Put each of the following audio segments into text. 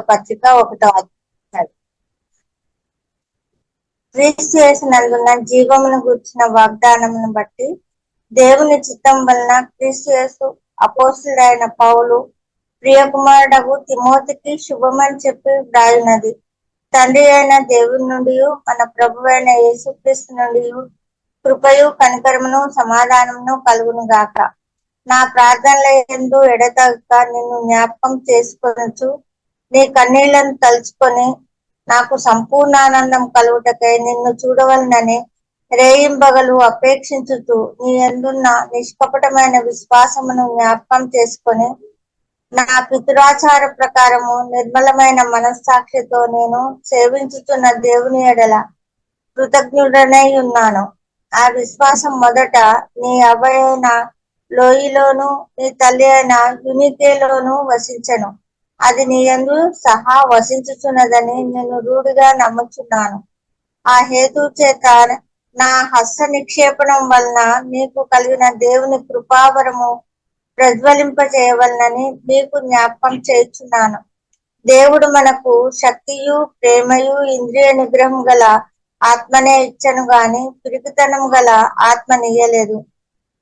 పత్రిక 1వ అధ్యాయం. క్రీస్తు యేసునందున్న జీవమును గూర్చిన వాగ్దానమును బట్టి దేవుని చిత్తం వలన క్రీస్తు యేసు అపోస్తుడైన పౌలు ప్రియకుమారుడగు తిమోతికి శుభమని చెప్పి వ్రాయున్నది. తండ్రి అయిన దేవుని నుండి మన ప్రభువైన యేసుక్రీస్తు నుండి కృపయు కనికరమును సమాధానమును కలుగును గాక. నా ప్రార్థనల యందు ఎడతెగక నిన్ను జ్ఞాపకం చేసుకొనుచు నీ కన్నీళ్లను తలుచుకొని నాకు సంపూర్ణానందం కలుగుటకై నిన్ను చూడవలనని రేయింబగలు అపేక్షించుతూ నీ యందున్న నిష్కపటమైన విశ్వాసమును జ్ఞాపకం చేసుకొని నా పితృాచార ప్రకారము నిర్మలమైన మనస్సాక్షితో నేను సేవించుతున్న దేవుని ఎడల కృతజ్ఞుడనై ఉన్నాను. ఆ విశ్వాసం మొదట నీ అవ్వయైన లోయిలోను నీ తల్లి అయిన యునికేలోను వసించెను. అది నీ యందు సహా వసించుచున్నదని నేను రూఢిగా నమ్ముచున్నాను. ఆ హేతు చేత నా హస్త నిక్షేపణం వలన నీకు కలిగిన దేవుని కృపావరము ప్రజ్వలింపజేయవలనని నీకు జ్ఞాపకం చేయుచున్నాను. దేవుడు మనకు శక్తియు ప్రేమయు ఇంద్రియ నిగ్రహం గల ఆత్మనే ఇచ్చను గాని పిరికితనం గల ఆత్మనియ్యలేదు.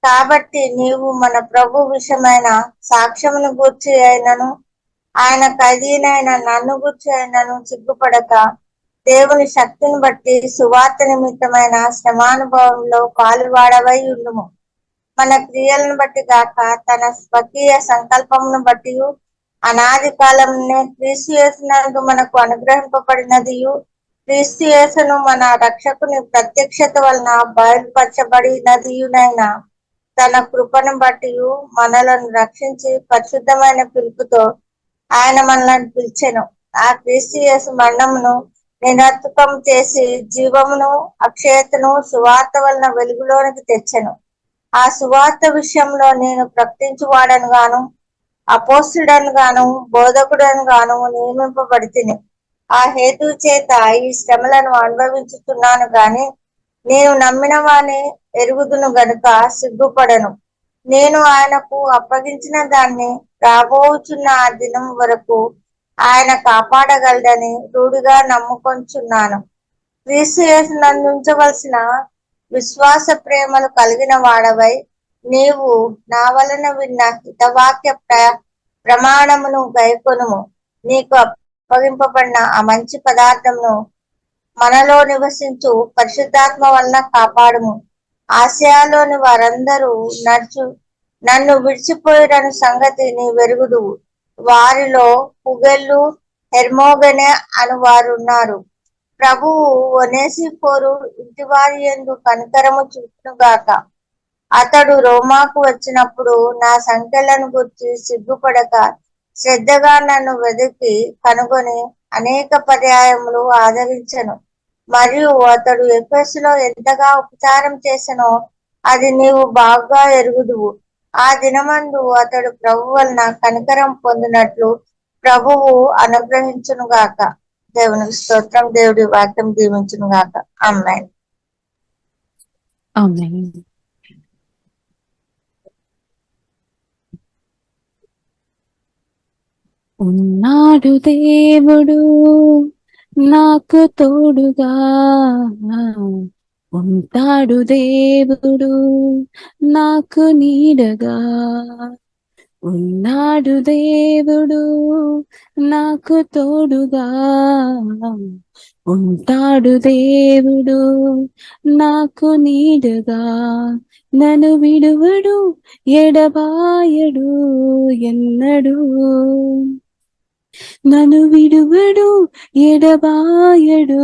కాబట్టి నీవు మన ప్రభు విషయమైన సాక్ష్యమును గూర్చి అయినను ఆయన ఖైదీనైన నన్ను గూర్చి అయినను సిగ్గుపడక దేవుని శక్తిని బట్టి సువార్త నిమిత్తమైన శ్రమానుభవంలో పాలువాడవై ఉండుము. మన క్రియలను బట్టి గాక తన స్వకీయ సంకల్పమును బట్టి అనాది కాలంనే క్రీస్తు యేసునందు మనకు అనుగ్రహింపబడినదియు క్రీస్తు యేసును మన రక్షకుని ప్రత్యక్షత వలన బయలుపరచబడినదియునైనా తన కృపను బట్టి మనలను రక్షించి పరిశుద్ధమైన పిలుపుతో ఆయన మనల్ని పిలిచెను. ఆ క్రీస్తు యేసు మరణమును నిరర్థకం చేసి జీవమును అక్షయతను సువార్త వలన వెలుగులోనికి తెచ్చెను. ఆ సువార్త విషయంలో నేను ప్రకటించువాడను గాను అపోస్తుడను గాను బోధకుడను గాను నియమింపబడితిని. ఆ హేతు చేత ఈ శ్రమలను అనుభవించుతున్నాను గాని నేను నమ్మిన వాని ఎరుగుదును గనుక సిగ్గుపడను. నేను ఆయనకు అప్పగించిన దాన్ని రాబోచున్న ఆ దినం వరకు ఆయన కాపాడగలడని రూఢిగా నమ్ముకొంచున్నాను. క్రీస్తు యేసునందుంచవలసిన విశ్వాస ప్రేమలు కలిగిన వాడవై నీవు నా వలన విన్న హితవాక్య ప్రమాణమును గైకొనుము. నీకు అప్పగింపబడిన ఆ మంచి పదార్థమును మనలో నివసించు పరిశుద్ధాత్మ వలన కాపాడుము. ఆసియాలోని వారందరూ నన్ను విడిచిపోయిన సంగతి నీ వెరుగుదువు. వారిలో పుగెల్లు హెర్మోగెనే అను వారున్నారు. ప్రభువు ఒనేసిఫోరు ఇంటివారి యందు కనికరము చూపునుగాక. అతడు రోమాకు వచ్చినప్పుడు నా సంఖ్యలను గుర్చి సిగ్గుపడక శ్రద్ధగా నన్ను వెదికి కనుగొని అనేక పర్యాయములు ఆదరించెను. మరియు అతడు ఎఫెసులో ఎంతగా ఉపచారం చేసెనో అది నీవు బాగా ఎరుగుదువు. ఆ దినమందు అతడు ప్రభు వలన కనికరం పొందినట్లు ప్రభువు అనుగ్రహించునుగాక. దేవునికి స్తోత్రం. దేవుడి వాక్యం దీవించునుగాక. ఆమేన్. ఆమేన్. ఉన్నాడు దేవుడు నాకు తోడుగా, ఉంటాడు దేవుడు నాకు నీడగా. ఉన్నాడు దేవుడు నాకు తోడుగా, ఉంటాడు దేవుడు నాకు నీడగా. నన్ను విడువడు ఎడబాయడు ఎన్నడు, నన్ను విడువడు ఎడబాయడు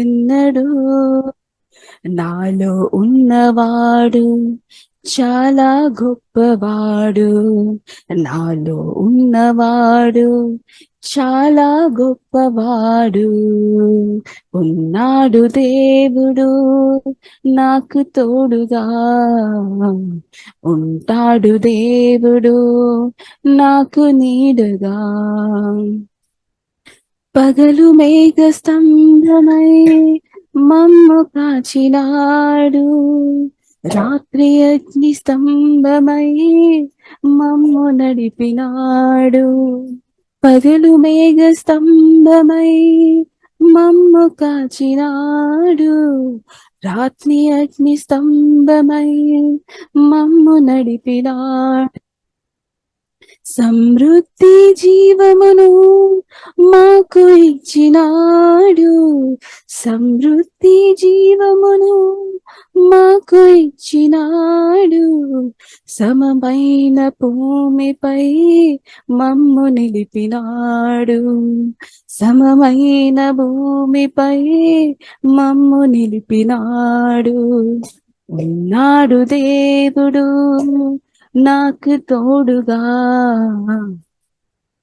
ఎన్నడు. నాలో ఉన్నవాడు చాలా గొప్పవాడు, నాలో ఉన్నవాడు చాలా గొప్పవాడు. ఉన్నాడు దేవుడు నాకు తోడుగా, ఉంటాడు దేవుడు నాకు నీడగా. పగలు మేఘ స్తంభమై మమ్ము కాచినాడు, రాత్రి అగ్ని స్తంభమై మమ్ము నడిపినాడు. పగలు మేఘ స్తంభమై మమ్ము కాచినాడు, రాత్రి అగ్ని స్తంభమై మమ్ము నడిపినాడు. సమృద్ధి జీవమును మాకు ఇచ్చినాడు, సమృద్ధి జీవమును మాకు ఇచ్చినాడు. సమమైన భూమిపై మమ్ము నిలిపినాడు, సమమైన భూమిపై మమ్ము నిలిపినాడు. ఉన్నాడు దేవుడు నాకు తోడుగా,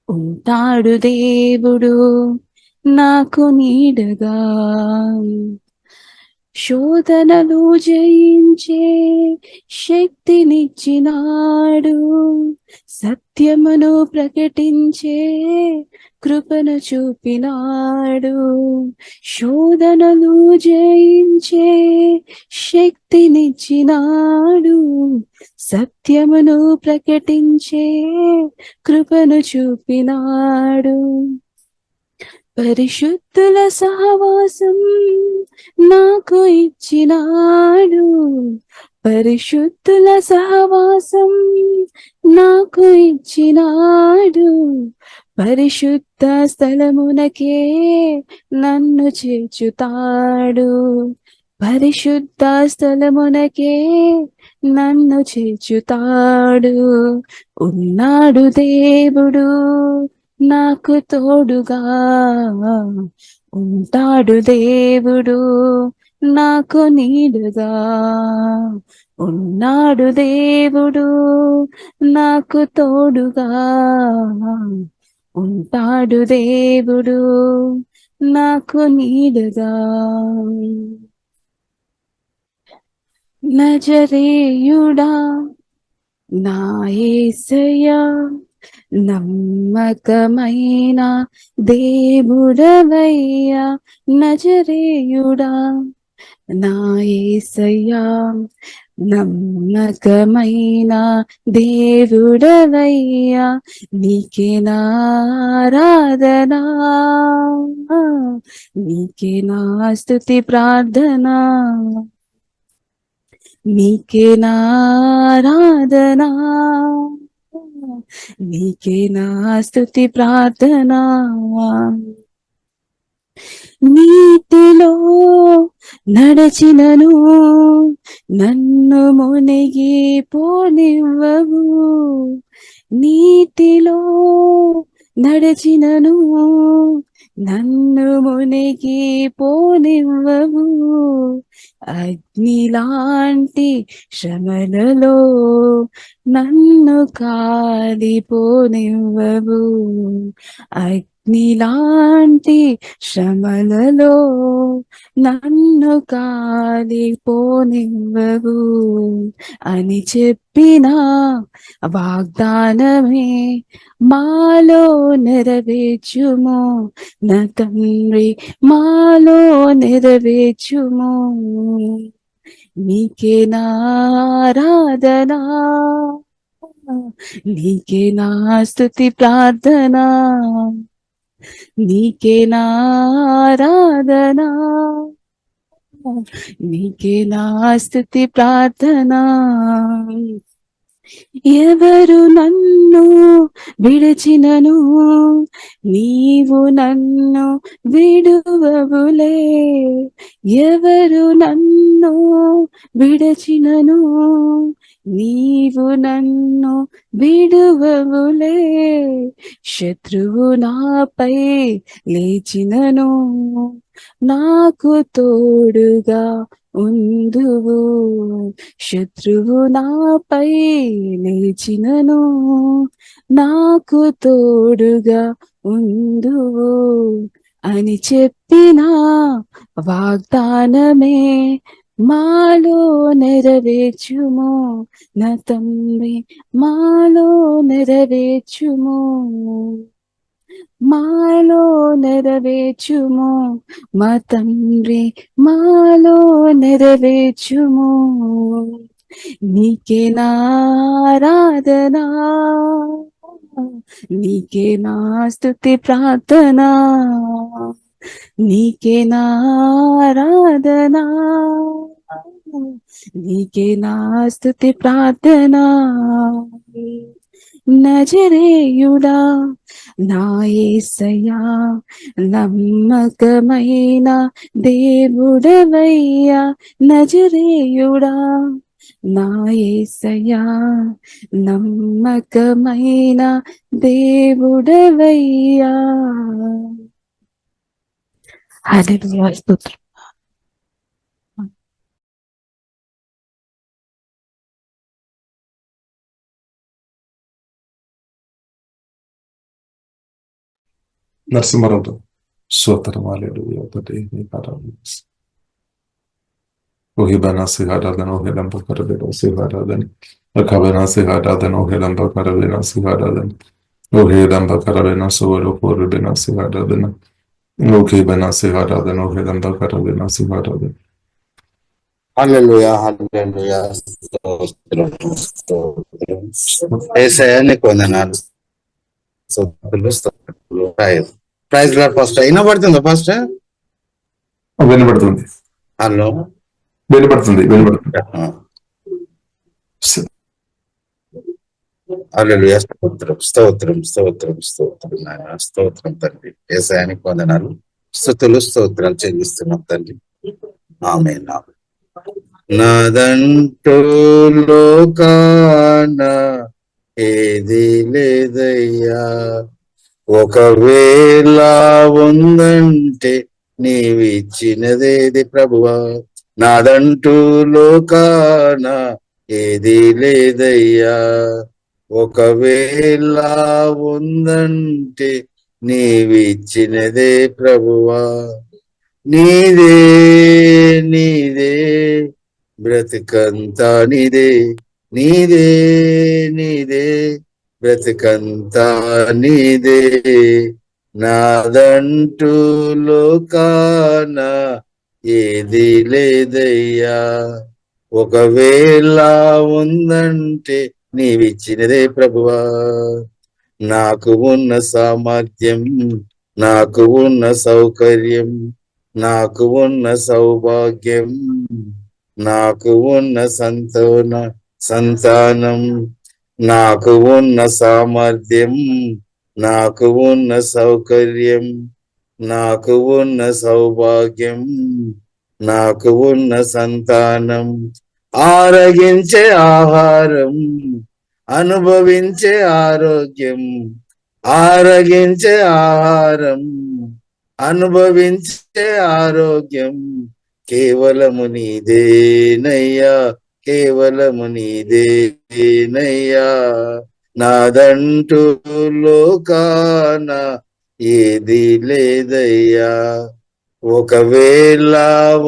ఉంటాడు దేవుడు నాకు నీడగా. శోధనలు జయించే శక్తినిచ్చినాడు, సత్యమును ప్రకటించే కృపను చూపినాడు. శోధనలు జయించే శక్తినిచ్చినాడు, సత్యమును ప్రకటించే కృపను చూపినాడు. పరిశుద్ధుల సహవాసం నాకు ఇచ్చినాడు, పరిశుద్ధుల సహవాసం నాకు ఇచ్చినాడు. పరిశుద్ధ స్థలమునకే నన్ను చేర్చుతాడు, పరిశుద్ధ స్థలమునకే నన్ను చేర్చుతాడు. ఉన్నాడు దేవుడు నాకు తోడుగా, ఉంటాడు దేవుడు నాకు నీడగా. ఉన్నాడు దేవుడు నాకు తోడుగా, ఉంటాడు దేవుడు నాకు నీడగా. నజరేయుడా నా యేసయ్యా, నమ్మకమైన దేవుడవయ్యా. నజరేయుడా నా యేసయ్యా, నమ్మకమైన దేవుడవయ్యా. నీకే నా ఆరాధనా, నీకే నా స్తుతి ప్రార్థనా, నీకే నా ఆరాధనా, నీకే నా స్తుతి ప్రార్థనా. నీతిలో నడచినను నన్ను మునిగి పోనివ్వవు, నీతిలో నడచినను నన్ను మునిగి పోనివ్వవు. అగ్నిలాంటి శ్రమలలో నన్ను కాలిపోనివ్వవు, అగ్నిలాంటి శ్రమలలో నన్ను కాలిపోనివ్వవు అని చెప్పిన వాగ్దానమే మాలో నెరవేర్చుము నా తండ్రి, మాలో నెరవేర్చుము. నీకే నా ఆరాధనా, నీకే నా స్తుతి ప్రార్థనా, నీకే నా ఆరాధనా, నీకే నా స్తుతి ప్రార్థనా. ఎవరు నన్ను విడిచినను నీవు నన్ను విడువవులే, ఎవరు నన్ను విడిచినను నీవు నన్ను విడువవులే. శత్రువు నాపై లేచినను నాకు తోడుగా ఉందువు, శత్రువు నాపై లేచినను నాకు తోడుగా ఉందువు అని చెప్పిన వాగ్దానమే మాలో నెరవేర్చుము నా తండ్రి, మాలో నెరవేర్చుము, మాలో నెరవేర్చుము మా తండ్రి, మాలో నెరవేర్చుము. నీకే నా ఆరాధనా, నీకే నా స్తుతి ప్రార్థన, నీకే నా ఆరాధన, నీకే నా స్తుతి ప్రార్థన. నజరేయుడా నా యేసయ్యా, నమ్మకమైన దేవుడవయ్యా. నజరేయుడా నా యేసయ్యా, నమ్మకమైన దేవుడవయ్యా. హల్లెలూయా, స్తోత్రం. నరసింహరావు స్తోత్రం. హల్లెలూయా. Ohibana Siharadhan, Ohilampa Karavera Siharadhan, Akabana Siharadhan, Ohilampa Karavera Siharadhan, Ohilamba Karavena Solo Koribena Siharadhan, Okibana Siharadhan, Ohilampa Karavena Siharadhan. హల్లెలూయా, హల్లెలూయా, స్తోత్రం, స్తోత్రం. యేసయ్యా నీకు వందనాలు. స్తోత్రాలు, స్తోత్రాలు. Praise Lord. ఫస్ట్ వినబడుతుందా? ఫస్ట్ వినబడుతుంది. హలో, వినబడుతుంది. హల్లెలూయా, స్తోత్రం, స్తోత్రం, స్తోత్రం, స్తోత్రం నాయన, స్తోత్రం తండ్రి. యేసయ్యా నీకు వందనాలు, స్తుతులు, స్తోత్రాలు చెల్లిస్తున్నాం తండ్రి. ఆమేన్. నాదంటూ లోకాన ఏది లేదయ్యా, ఒకవేళ ఉందంటే నీవిచ్చినదేది ప్రభువా. నాదంటూ లోకాన ఏది లేదయ్యా, ఒకవేళ ఉందంటే నీవిచ్చినదే ప్రభువా. నీదే నీదే బ్రతుకంతా నీదే, నీదే నీదే బ్రతుకంతా నీదే. నాదంటూ లోకాన ఏది లేదయ్యా, ఒకవేళ ఉందంటే నీవిచ్చినదే ప్రభువా. నాకు ఉన్న సామర్థ్యం, నాకు ఉన్న సౌకర్యం, నాకు ఉన్న సౌభాగ్యం, నాకు ఉన్న సంతానం, నాకు ఉన్న సామర్థ్యం, నాకు ఉన్న సౌకర్యం, నాకు ఉన్న సౌభాగ్యం, నాకు ఉన్న సంతానం, ఆరగించే ఆహారం, అనుభవించే ఆరోగ్యం, ఆరగించే ఆహారం, అనుభవించే ఆరోగ్యం కేవలము నీదేనయ్యా, కేవలము నీదేనయ్యా. నాదంటూ లోకాన ఏది లేదయ్యా, ఒకవేళ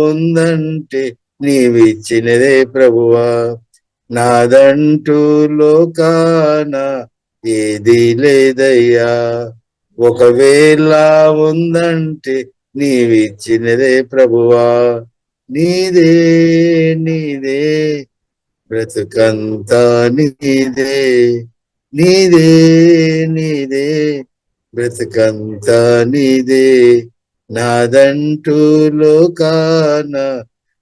ఉందంటే నీవిచ్చినదే ప్రభువా. నాదంటూ లోకాన ఏది లేదయ్యా, ఒకవేళ ఉందంటే నీవిచ్చినదే ప్రభువా. నీదే నీదే బ్రతుకంతా నీదే, నీదే నీదే బ్రతుకంతా నీదే. నాదంటూ లోకాన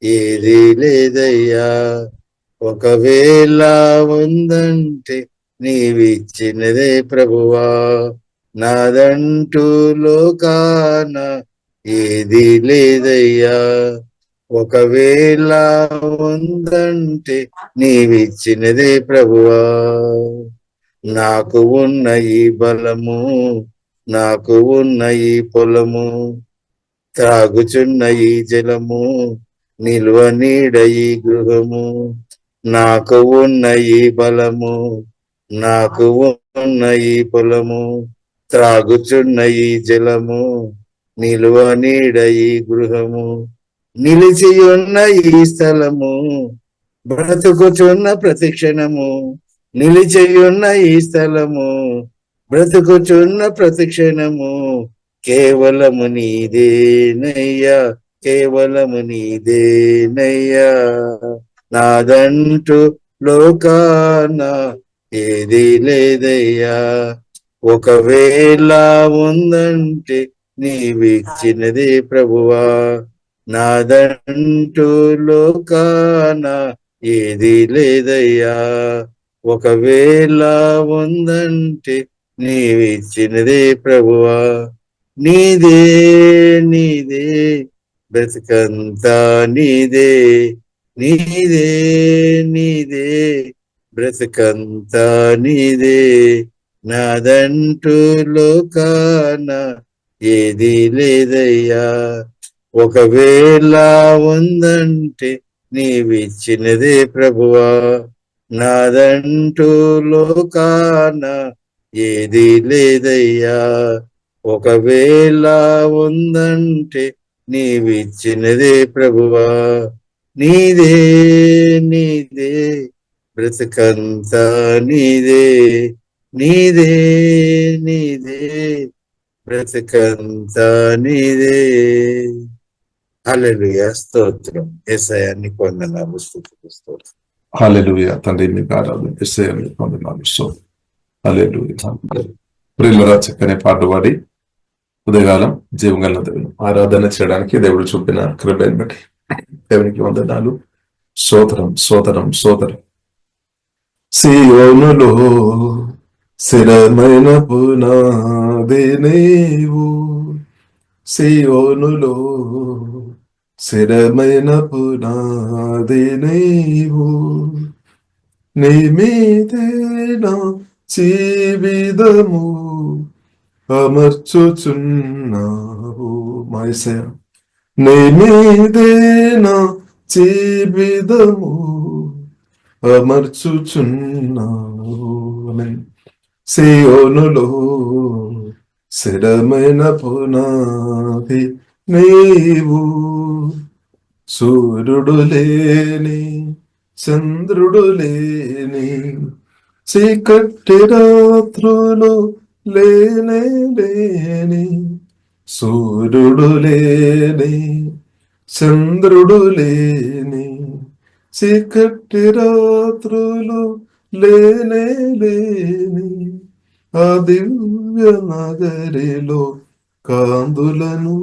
ఏది లేదయ్యా, ఒకవేళ ఉందంటే నీవిచ్చినదే ప్రభువా. నాదంటూ లోకాన ఏది లేదయ్యా, ఒకవేళ ఉందంటే నీవిచ్చినదే ప్రభువా. నాకు ఉన్న ఈ బలము, నాకు ఉన్న ఈ పొలము, త్రాగుచున్న ఈ జలము, నిల్వ నీడ ఈ గృహము, నాకు ఉన్న ఈ బలము, నాకు ఉన్న ఈ పొలము, త్రాగుచున్న ఈ జలము, నిల్వ నీడ ఈ గృహము, నిలిచి ఉన్న ఈ స్థలము, బ్రతుకుచున్న ప్రతిక్షణము, నిలిచి ఉన్న ఈ స్థలము, బ్రతుకుచున్న ప్రతిక్షణము కేవలము నీదేనయ్యా, కేవలము నీదేనయ్యా. నాదంటూ లోకాన ఏది లేదయ్యా, ఒకవేళ ఉందంటే నీవిచ్చినదే ప్రభువా, నాదంటూ లోకాన ఏది లేదయ్యా. ఒకవేళ ఉందంటే నీవిచ్చినదే ప్రభువా, నీదే నీదే బ్రతుకంతా నీదే, నీదే నీదే బ్రతుకంతా నీదే, నాదంటూ లోకాన ఏది లేదయ్యా. ఒకవేళ ఉందంటే నీవిచ్చినదే ప్రభువా, నాదంటూ లోకాన ఏది లేదయ్యా. ఒకవేళ ఉందంటే నీవిచ్చినదే ప్రభువా, నీదే నీదే బ్రతుకంతా నీదే, నీదే నీదే బ్రతుకంతా నీదే. హల్లెలూయా, స్తోత్రం. యేసయ్యాని వందనాలు, స్తుతులు, స్తోత్రం. హల్లెలూయా. తండ్రి మీకు ఆరాధన, యేసయ్యా మీకు వందనాలు. హల్లెలూయా. ప్రియులారా, చక్కని పాట పాడి ఉదయకాలం జీవగల దేవుని ఆరాధన చేయడానికి దేవుడు చూపిన కృపను బట్టి దేవునికి వందనాలు. స్తోత్రం స్తోత్రం స్తోత్రం. సియోనులో స్థిరమైన పునాది నీవు, సియోనులో స్థిరమైన పునాది నీవు, నీ మీదే నా జీవితము అమర్చుచున్నావు. మైసయ నీ మీదే నా జీవితము అమర్చుచున్నావు. సియోనులో స్థిరమైన పునాది నీవు, సూర్యుడు లేని చంద్రుడు లేని చీకటి రాత్రులు లేనే లేని, సూర్యుడు లేని చంద్రుడు లేని చీకటి రాత్రులు లేనే లేని, ఆ దివ్య నగరిలో కాందులను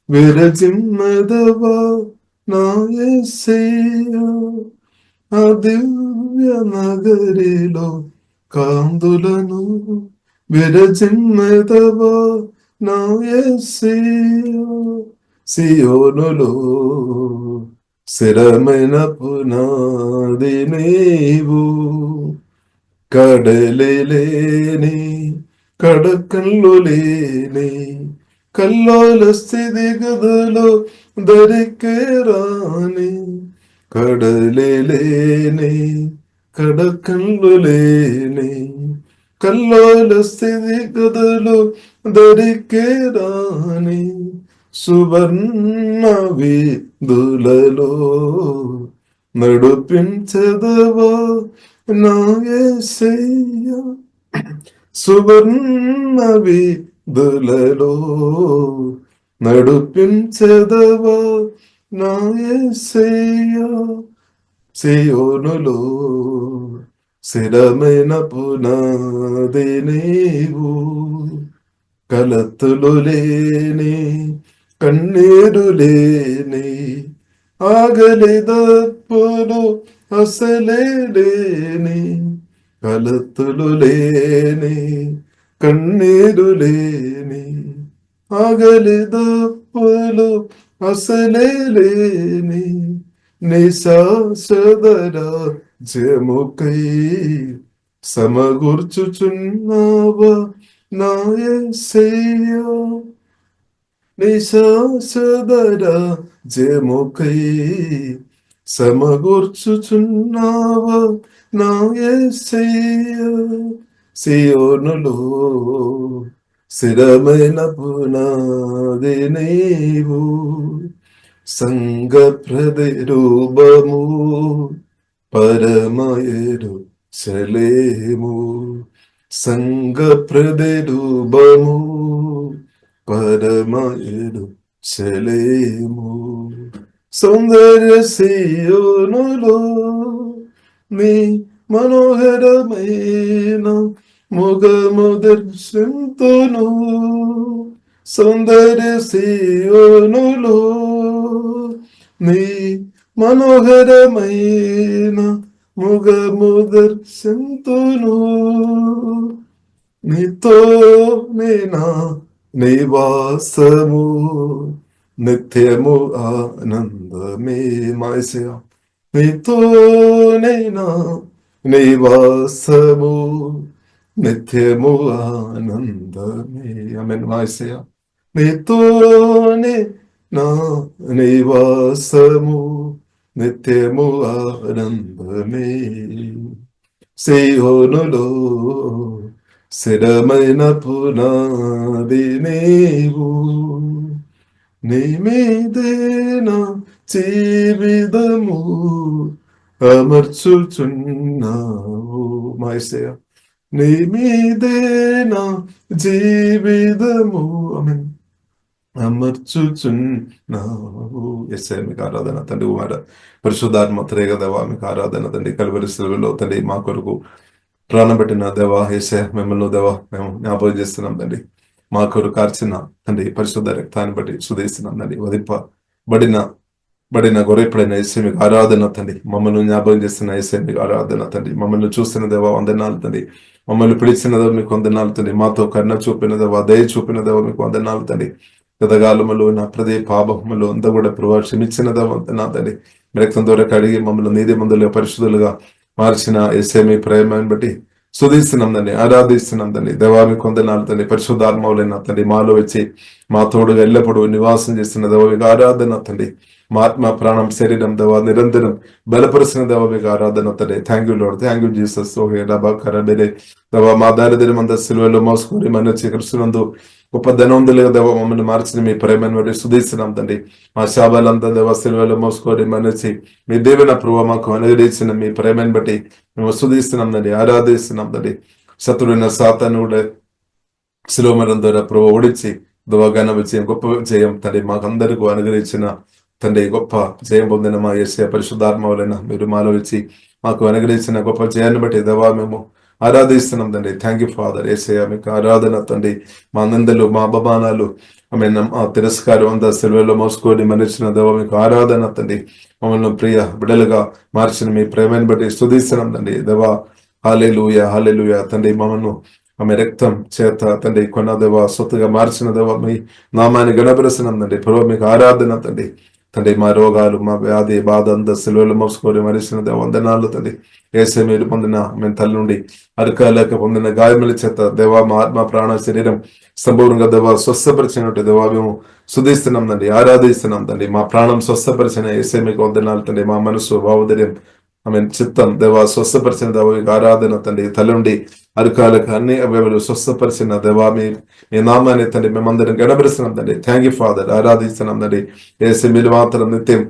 విరజిమ్మదవా నా యేసయ్యా. ఆ దివ్య నగరిలో కాందులను విరజిమ్మదవా నా యేసయ్యా. సియోనులో స్థిరమైన పునాది నీవు, కడలి లేని కడకళ్ళు లేని కల్లోల స్థితి గదులు దరికి రాని, కడలి లేని కడకళ్ళు లేని కల్లోల స్థితి గదులు దరికి రాని, సువర్ణ వీధులలో నడిపించదవా నా యేసయ్యా. సువర్ణ వీధులలో నడిపించదవా నా యేసయ్యా. సియోనులో స్థిరమైన పునాది నీవు, కలతులు లేని కన్నీరు లేని ఆగలి దప్పులు అసలే లేని, కలతులు లేని కన్నీరు లేని ఆగలి దప్పులు అసలే లేని, నిశాశ్వతరా జముకై సమగూర్చుచున్నావా నా యేసయ్యా. నిశాశ్వతరా జముకై సమగూర్చుచున్నావా నా యేసయ్యా. సియోనులో స్థిరమైన పునాది నీవు, సంగ ప్రతిరూపము పరమయరు శలేము, సంగ ప్రతిరూపము పరమయరు శలేము. సౌందర్య సియోనులో నీ మనోహరమైన ముఖము దర్శింతును సౌందర్య సియోనులో నీ మనోహరమైన ముఖము దర్శింతును నీతో నేనా నివాసము నిత్యము ఆనందమే మాయసయ నీతో నేనా నివాసము నిత్యము ఆనందమే ఆమేన్ మాయసయ నీతోనే నా నివాసము నిత్యము ఆనందమే సియోనులో స్థిరమైన పునాది నీవు నీ మీదే నా జీవితము అమర్చుచున్నావు మాయసయ నీ మీదే నా జీవితము ఆమేన్ అమర్చుచున్నావు. యేసయ్య మీకు ఆరాధన తండ్రి, కుమార పరిశుద్ధాత్మ త్రేగ దేవా మీకు ఆరాధన తండ్రి. కల్వరి శిలువలో తండ్రి మా కొరకు ప్రాణం పెట్టిన దేవా యేసయ్య మిమ్మల్ని దేవా మేము జ్ఞాపకం చేస్తున్నాం తండ్రి. మా కొరకు కార్చిన తండ్రి పరిశుద్ధ రక్తాన్ని బట్టి సుదేస్తున్నాం తండ్రి. బడిన గొర్రెపడిన యేసయ్య మీకు ఆరాధన తండ్రి. మమ్మల్ని జ్ఞాపకం చేస్తున్న యేసయ్య మీకు ఆరాధన తండ్రి. మమ్మల్ని చూస్తున్న దేవా వందనాలు తండ్రి. మమ్మల్ని పిలిచిన దేవ మీకు వందనాలు తండ్రి. మాతో కరుణ చూపిన దేవా దయ చూపిన దేవ మీకు వందనాలు తండ్రి. గతకాలములో నా ప్రదే పాపములు అంతా కూడా ప్రభావ క్షమించిన దేవ వందనాలు తండ్రి. మీ రక్తం ద్వారా కడిగి మమ్మల్ని నీతి మందులుగా పరిశుద్ధులుగా మార్చిన యేసయ్య మీ ప్రేమను బట్టి స్తుతిస్తున్నాం తండ్రి, ఆరాధిస్తున్నాం తండ్రి. దేవా మీకు వందనాలు తండ్రి. పరిశుద్ధాత్మవులైన తండ్రి మాలో వచ్చి మా తోడుగా ఎల్లప్పుడూ నివాసం చేస్తున్న దేవ మీకు ఆరాధన తండ్రి. మా ఆత్మ ప్రాణం శరీరం దేవ నిరంతరం బలపరుచిన దేవ మీకు ఆరాధన తండ్రి. Thank you lord, thank you Jesus. Okay డబాకరబెరే దేవ మా దారిద్ర్యం అంతా సిలువలో మోసుకొని మన కృష్ణందు గొప్ప ధనవంతులుగా దేవ మమ్మల్ని మార్చిన మీ ప్రేమను బట్టి స్తుతిస్తున్నాం తండ్రి. మా శాపాలంతా దేవ సిలువలో మోసుకొని మనచి మీ దేవుని ప్రభు మాకు అనుగ్రహించిన మీ ప్రేమను బట్టి మేము స్తుతిస్తున్నాం తండ్రి, ఆరాధిస్తున్నాం తండ్రి. శత్రువైన సాతాను కూడా శిలువ మరణం ద్వారా ప్రభు ఓడించి ఘన విజయం గొప్ప విజయం తండ్రి మాకందరికీ అనుగ్రహించిన తండ్రి. గొప్ప జయం పొందిన మా యేసయ్య పరిశుద్ధాత్మవులైన మీరు మాలో వచ్చి మాకు అనుగ్రహించిన గొప్ప జయాన్ని బట్టి దేవా మేము ఆరాధిస్తున్నాం తండ్రి. Thank you father. యేసయ్య మీకు ఆరాధన తండ్రి. మా నిందలు మా అపమానాలు మా తిరస్కారం అంతా సెలవులో మోసుకొని మనిషిన దేవ మీకు ఆరాధన తండ్రి. మమ్మల్ని ప్రియ బిడ్డలుగా మార్చిన మీ ప్రేమను బట్టి స్తుతిస్తున్నాం తండ్రి. దేవా హల్లెలూయా హల్లెలూయా తండ్రి. మమ్మల్ని ఆమె రక్తం చేత తండ్రి కొన్న దేవ సొత్తుగా మార్చిన దేవ మీ నామాన్ని గణపరుస్తున్నాం తండ్రి. ప్రభు మీకు ఆరాధన తండ్రి. తండ్రి మా రోగాలు మా వ్యాధి బాధ అంతా సెలవులు మోసుకొని మనిషిన దేవ వందనాలు తండ్రి. యేసయ్య మీరు పొందిన మేము తల్లి నుండి అరకాలేక పొందిన గాయముల చేత దేవా మా ఆత్మ ప్రాణ శరీరం సంపూర్ణంగా దేవా స్వస్థపరిచినట్టు దేవా మేము స్తుతిస్తున్నాం తండ్రి, ఆరాధిస్తున్నాం తండ్రి. మా ప్రాణం స్వస్థపరిచిన యేసయ్య మీకు వందనాలు తండ్రి. మా మనసు భావోదర్యం ఆమె చిత్తం దేవా స్వస్థపరిచిన దేవ మీకు ఆరాధన తండ్రి. తల్లి నుండి అరకాలకు అన్ని అవయవాలు స్వస్థపరిచిన దేవా మీ నామాన్ని తండ్రి మేమందరం గణపరుస్తున్నాం తండ్రి. థ్యాంక్ యూ ఫాదర్, ఆరాధిస్తున్నాం తండ్రి. యేసయ్య మీరు మాత్రం నిత్యం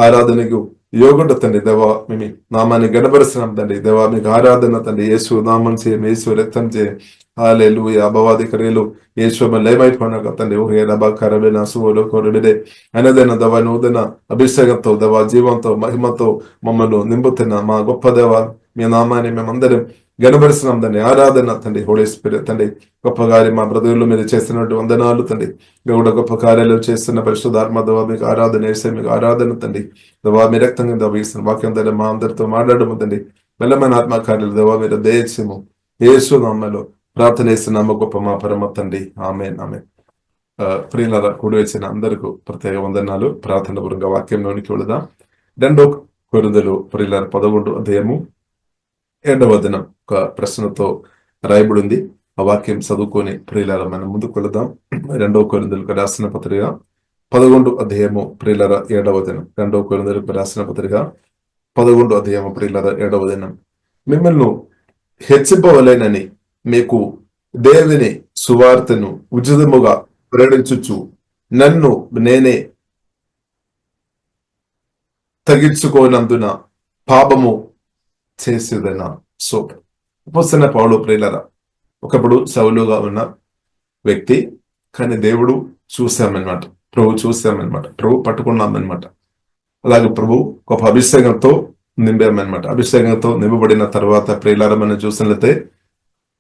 ఆరాధనకు యోగుంట తండ్రి. దేవా మేము నామాన్ని గణపరుస్తున్నాం తండ్రి. దేవా మీకు ఆరాధన తండ్రి. యేసు నామం చేయం, యేసు రక్తం చేయం. హల్లెలూయా అపవాది క్రియలు యేసు లయమైపోయినాక తండ్రి. ఓహే రబాకరబే నసువలో కొరబెదే అనదైన దేవా నూతన అభిషేకంతో దేవా జీవంతో మహిమతో మమ్మల్ని నింపుతున్న మా గొప్ప దేవా మీ నామాన్ని మేమందరం గణపరుస్తున్నాం తండ్రి. ఆరాధన తండ్రి. హోలీ స్పిరిట్ తండ్రి గొప్ప కార్యం మా బ్రతుకుల్లో మీరు చేస్తున్నట్టు వందనాలు తండ్రి. కూడా గొప్ప కార్యాలు చేస్తున్న పరిశుద్ధాత్మ దేవా మీకు ఆరాధన యేసయ్య మీకు ఆరాధన తండ్రి. దేవా మీ రక్తంగా దేవా ఇస్తున్న వాక్యం తండ్రి మా అందరితో మాట్లాడము తండ్రి. బలమైన ఆత్మ కార్యాలు దేవా మీరు దయచేయము యేసు నామములో ప్రార్థన చేస్తున్నాము గొప్ప మా పరమ తండ్రి. ఆమేన్ ఆమేన్. ప్రియులారా కూడి వచ్చిన అందరికీ ప్రత్యేక వందనాలు. ప్రార్థన పూర్వకంగా వాక్యంలోనికి వెళదాం. 2 కొరింథీయులు ప్రియులారా 11 అధ్యాయము 7వ వచనం ఒక ప్రశ్నతో రాయబడి ఉంది. ఆ వాక్యం చదువుకొని ప్రియులారా మనం ముందుకు వెళదాం. 2 కొరింథీయులకు రాసిన పత్రిక 11 అధ్యాయము ప్రియులారా 7వ వచనం. 2 కొరింథీయులకు రాసిన పత్రిక 11 అధ్యాయము ప్రియులారా 7వ వచనం. మిమ్మల్ని హెచ్చింపవలేనని మీకు దేవుని సువార్తను ఉచితముగా ప్రకటించుచు నన్ను నేనే తగ్గించుకోనందున పాపము చేసేదనా. సో అపొస్తలుడైన పౌలు ప్రియులారా ఒకప్పుడు సౌలుగా ఉన్న వ్యక్తి, కానీ దేవుడు చూసామన్నమాట, ప్రభు చూసామన్నమాట, ప్రభు పట్టుకున్నామన్నమాట. అలాగే ప్రభు గొప్ప అభిషేకంతో నింపామన్నమాట. అభిషేకంతో నింపబడిన తర్వాత ప్రియులారా మనం చూసినట్లయితే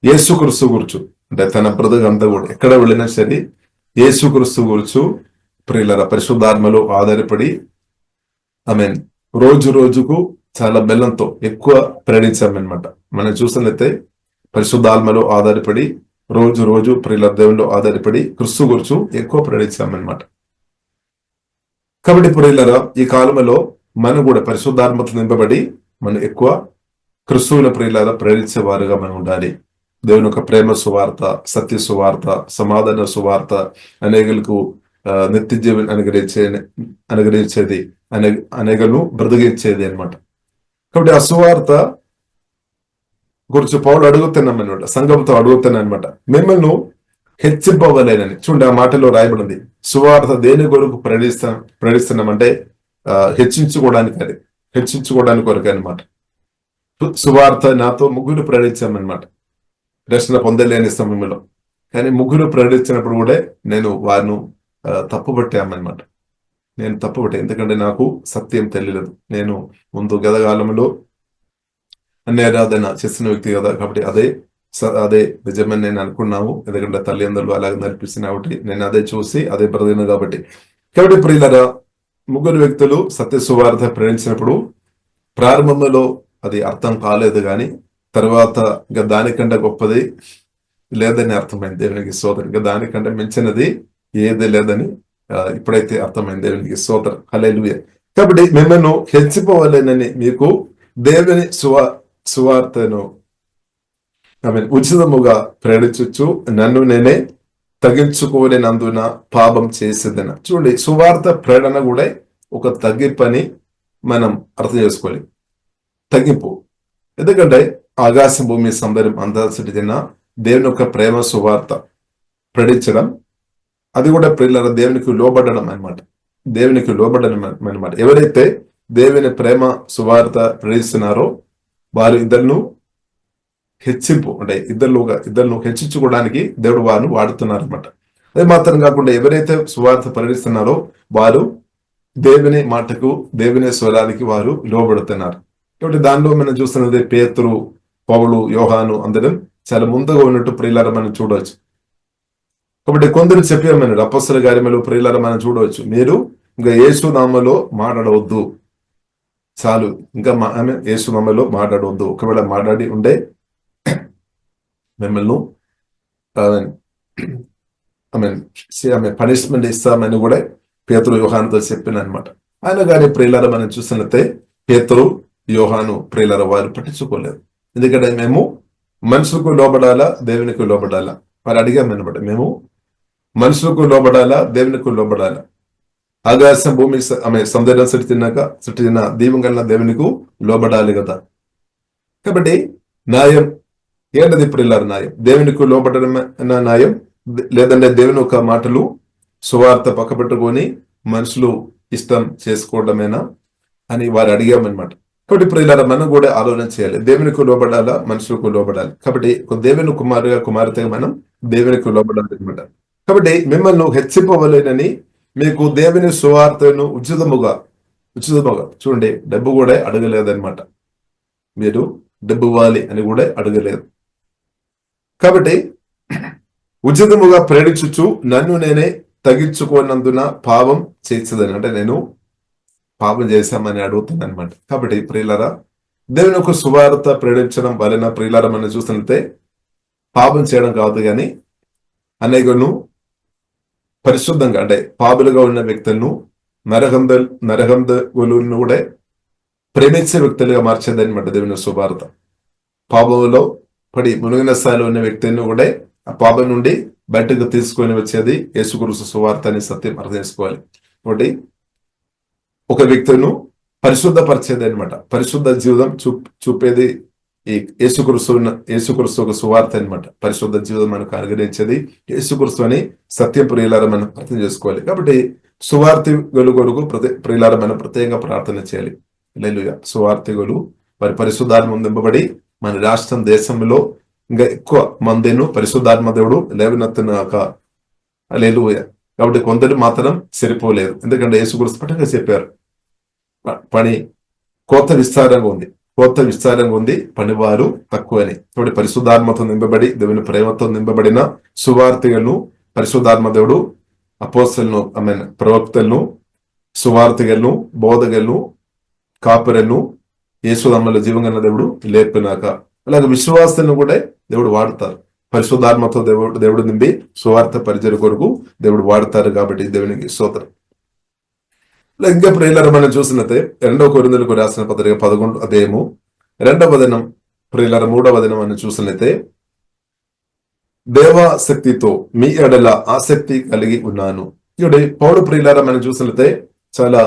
యేసుక్రీస్తు గురుచు అంటే తన బ్రతుకంతా కూడా ఎక్కడ వెళ్ళినా సరే యేసుక్రీస్తు గురుచు ప్రియులరా పరిశుద్ధాత్మలో ఆధారపడి రోజు రోజుకు చాలా బెల్లంతో ఎక్కువ ప్రేరించామన్నమాట. మనం చూసినట్లయితే పరిశుద్ధాత్మలో ఆధారపడి రోజు రోజు ప్రియుల దేవుల్లో ఆధారపడి క్రీస్తు గురుచు ఎక్కువ ప్రేరించామన్నమాట. కాబట్టి ప్రియులరా ఈ కాలంలో మనం కూడా పరిశుద్ధాత్మతో నింపబడి మనం ఎక్కువ క్రీస్తువుల ప్రియులారా ప్రేరించే వారుగా మనం ఉండాలి. దేవుని యొక్క ప్రేమ సువార్త, సత్య సువార్త, సమాధాన సువార్త అనేకులకు నిత్య జీవన్ అనుగ్రహించేది అనేకలను బ్రతికించేది అన్నమాట. కాబట్టి ఆ సువార్త గురించి పౌలు అడుగుతున్నాం అనమాట, సంఘంతో అడుగుతున్నాను అనమాట, మిమ్మల్ని హెచ్చింపవలేనని. చూడండి ఆ మాటలో రాయబడింది, సువార్త దేని కొరకు ప్రేరిస్తున్నామంటే హెచ్చించుకోవడానికి కొరకు అనమాట. సువార్త నాతో ముగ్గురు ప్రేరించామన్నమాట రక్షణ పొందలేని సమయంలో. కానీ ముగ్గురు ప్రేరించినప్పుడు కూడా నేను వారిని తప్పుపట్టామన్నమాట. నేను తప్పుపట్టే, ఎందుకంటే నాకు సత్యం తెలియలేదు. నేను ముందు గతకాలంలో అన్యారాధన చేసిన వ్యక్తి కదా, కాబట్టి అదే నిజమని నేను అనుకున్నాము. ఎందుకంటే తల్లిదండ్రులు అలాగే నడిపిస్తున్నా కాబట్టి నేను అదే చూసి అదే బ్రతికిన కాబట్టి. ప్రియులారా ముగ్గురు వ్యక్తులు సత్య సువార్త ప్రేరించినప్పుడు ప్రారంభంలో అది అర్థం కాలేదు, కానీ తర్వాత ఇంకా దానికంటే గొప్పది లేదని అర్థమైంది. దేవునికి స్తోత్రం. ఇంకా దానికంటే మించినది ఏది లేదని ఇప్పుడైతే అర్థమైంది. దేవునికి స్తోత్రం. హల్లెలూయా. కాబట్టి మిమ్మల్ని హెచ్చిపోవాలేనని మీకు దేవుని సువార్తను ఉచితముగా ప్రేరించు నన్ను నేనే తగ్గించుకోలేనందున పాపం చేసేదన. చూడండి, సువార్త ప్రేరణ కూడా ఒక తగ్గింపని మనం అర్థం చేసుకోవాలి. తగ్గింపు, ఎందుకంటే ఆకాశం భూమి సౌందర్యం అందాల్సి దేవుని యొక్క ప్రేమ సువార్త ప్రేరించడం, అది కూడా ప్రియులారా దేవునికి లోబడడం అనమాట. దేవునికి లోబడడం అనమాట. ఎవరైతే దేవుని ప్రేమ సువార్త ప్రేరిస్తున్నారో వారు ఇద్దరును హెచ్చింపు అంటే ఇద్దరును హెచ్చించుకోవడానికి దేవుడు వారిని వాడుతున్నారు అనమాట. అదే మాత్రం కాకుండా ఎవరైతే సువార్త ప్రేరిస్తున్నారో వారు దేవుని మాటకు, దేవుని స్వరానికి వారు లోబడుతున్నారు. కాబట్టి దానిలో మనం చూస్తున్నది పేతురు, పౌలు, యోహాను అందరం చాలా ముందుగా ఉన్నట్టు ప్రియులారా మనం చూడవచ్చు. కాబట్టి కొందరు చెప్పామన్నాడు అపొస్తలుల కార్యములు ప్రియులారా మనం చూడవచ్చు, మీరు ఇంకా యేసు నామములో మాట్లాడవద్దు, చాలు, ఇంకా యేసు నామములో మాట్లాడవద్దు. ఒకవేళ మాట్లాడి ఉండే మిమ్మల్ని పనిష్మెంట్ ఇస్తామని కూడా పేతురు యోహానుతో చెప్పిన అనమాట. ఆయన కానీ ప్రియులారా మనం చూసినట్టే పేతురు, యోహాను ప్రియులారా వారు పట్టించుకోలేదు. ఎందుకంటే మేము మనుషులకు లోబడాలా, దేవునికి లోబడాలా? వారు అడిగామన్నమాట, మేము మనుషులకు లోబడాలా, దేవునికి లోబడాలా? ఆకాశం భూమి సౌందర్యం సృష్టించిన దీవం కలిగిన దేవునికి లోబడాలి కదా. కాబట్టి న్యాయం ఏంటది ప్రియులారా? న్యాయం దేవునికి లోబడడం న్యాయం, లేదంటే దేవుని యొక్క మాటలు సువార్త పక్కపెట్టుకొని మనుషులు ఇష్టం చేసుకోవడమేనా అని వారు అడిగామన్నమాట. కాబట్టి ప్రియులారా మనం కూడా ఆలోచన చేయాలి, దేవునికి లోబడాలా, మనుషులకు లోబడాలి. కాబట్టి దేవుని కుమార్తెగా మనం దేవునికి లోబడాలి అనమాట. కాబట్టి మిమ్మల్ని హెచ్చింపవలేనని మీకు దేవుని సువార్తను ఉచితముగా చూడండి, డబ్బు కూడా అడగలేదన్నమాట. మీరు డబ్బు ఇవ్వాలి అని కూడా అడగలేదు. కాబట్టి ఉచితముగా ప్రేరించుచు నన్ను నేనే తగ్గించుకోనందున పాపం చేసేదని, అంటే నేను పాపం చేశామని అడుగుతాను అనమాట. కాబట్టి ప్రియులారా దేవుని యొక్క సువార్త ప్రేరించడం వలన ప్రియులారా మనం చూస్తుంటే పాపం చేయడం కాదు, కానీ అనేకను పరిశుద్ధంగా అంటే పాపులుగా ఉన్న వ్యక్తులను నరగంధులను కూడా ప్రేమించే వ్యక్తులుగా మార్చేది అనమాట దేవుని సువార్త. పాపంలో పడి మునిగిన స్థాయిలో ఉన్న వ్యక్తులను కూడా ఆ పాపం నుండి బయటకు తీసుకొని వచ్చేది యేసుక్రీస్తు సువార్త అని సత్యం అర్థం చేసుకోవాలి. కాబట్టి ఒక వ్యక్తులను పరిశుద్ధపరిచేది అనమాట, పరిశుద్ధ జీవితం చూపేది ఈ యేసుక్రీస్తు సువార్త అనమాట. పరిశుద్ధ జీవితం మనకు అనుగ్రహించేది యేసుక్రీస్తు అని సత్యం ప్రియులారా మనం అర్థం చేసుకోవాలి. కాబట్టి సువార్థికులు కొరకు ప్రియులారా మనం ప్రత్యేకంగా ప్రార్థన చేయాలి. హల్లెలూయా. సువార్థికులు వారి పరిశుద్ధాత్మ నింపబడి మన రాష్ట్రం దేశంలో ఇంకా ఎక్కువ మందిను పరిశుద్ధాత్మ దేవుడు లేవనెత్తినాక. హల్లెలూయా. కాబట్టి కొందరు మాత్రం సరిపోలేదు, ఎందుకంటే యేసుక్రీస్తు పట్టంగా చెప్పారు, పని కోత విస్తారంగా ఉంది, కోత విస్తారంగా ఉంది, పనివారు తక్కువని. కాబట్టి పరిశుద్ధాత్మతో నింపబడి దేవుని ప్రేమతో నింపబడిన సువార్తిలను, పరిశుద్ధాత్మ దేవుడు అపోస్తలను, ప్రవక్తలను, సువార్తిగలను, బోధగలను, కాపురలను యేసునామములో జీవంగల దేవుడు లేపినాక, అలాగే విశ్వాసాలను కూడా దేవుడు వాడతారు. పరిశుద్ధాత్మతో దేవుడు నింపి సువార్త పరిచయ కొరకు దేవుడు వాడతారు. కాబట్టి దేవునికి స్తోత్రం. ఇంకా ప్రియులారా మనం చూసినట్టే 2 కొరింథీయులకు రాసిన పత్రిక 11 అధ్యాయము 2వ వచనం, ప్రియులారా 3వ వచనం అని చూసినట్లయితే, దేవాశక్తితో మీ ఎడల ఆసక్తి కలిగి ఉన్నాను. ఇక్కడ పౌలు ప్రియులారా మనం చూసినట్లయితే చాలా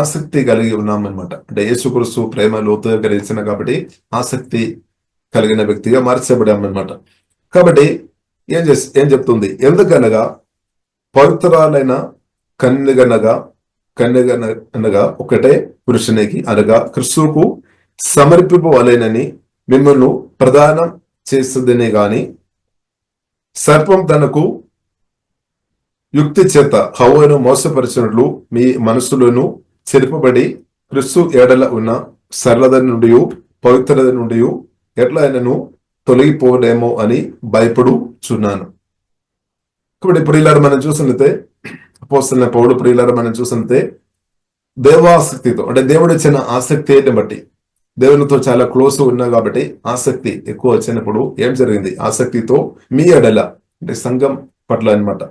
ఆసక్తి కలిగి ఉన్నామన్నమాట. అంటే యేసుక్రీస్తు ప్రేమ లోతుగా గ్రహించిన కాబట్టి ఆసక్తి కలిగిన వ్యక్తిగా మార్చబడామన్నమాట. కాబట్టి ఏం చెప్తుంది? ఎందుకనగా పవిత్రాలైన కన్యగనగా ఒకటే పురుషునికి అనగా క్రిస్తుకు సమర్పింపవలెనని మిమ్మల్ని ప్రదానం చేస్తుందనే గాని, సర్పం తనకు యుక్తి చేత హవ్వను మోసపరిచినట్లు మీ మనసులను చెరుపబడి క్రిస్తు ఏడల ఉన్న సరళత నుండి, పవిత్రత నుండి ఎట్లయినను తొలగిపోలేమో అని భయపడుచున్నాను. కాబట్టి ప్రియులారా మనం చూసినట్లయితే, అపోస్తలుడైన పౌలు ప్రియులారా మనం చూసినట్లయితే దేవాసక్తితో, అంటే దేవుడు ఇచ్చిన ఆసక్తిని బట్టి, దేవునితో చాలా క్లోజ్ ఉన్నా కాబట్టి ఆసక్తి ఎక్కువ వచ్చినప్పుడు ఏం జరిగింది? ఆసక్తితో మీ ఎడల, అంటే సంఘం పట్ల అన్నమాట,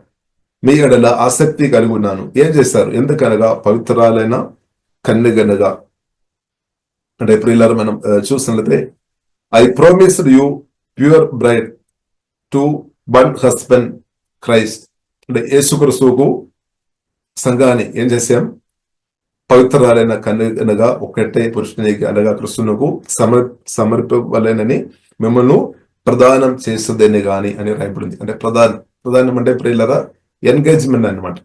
మీ ఎడల ఆసక్తి కలిగి ఉన్నాను. ఏం చేస్తారు? ఎందుకనగా పవిత్రాలైన కన్యగనగా, అంటే ప్రియులారా మనం చూసినట్లయితే, I promised you pure bride to one husband Christ, అంటే యేసుక్రీస్తుకు సంఘాన్ని ఏం చేశాం? పవిత్రాలైన కన్యగనగా ఒకటే పురుషునికి అనగా క్రిస్తునకు సమర్పవలెనని మిమ్మల్ని ప్రదానం చేస్తుందని గాని అని రాయబడింది. అంటే ప్రధానం అంటే ప్రియులారా ఎంగేజ్మెంట్ అన్నమాట.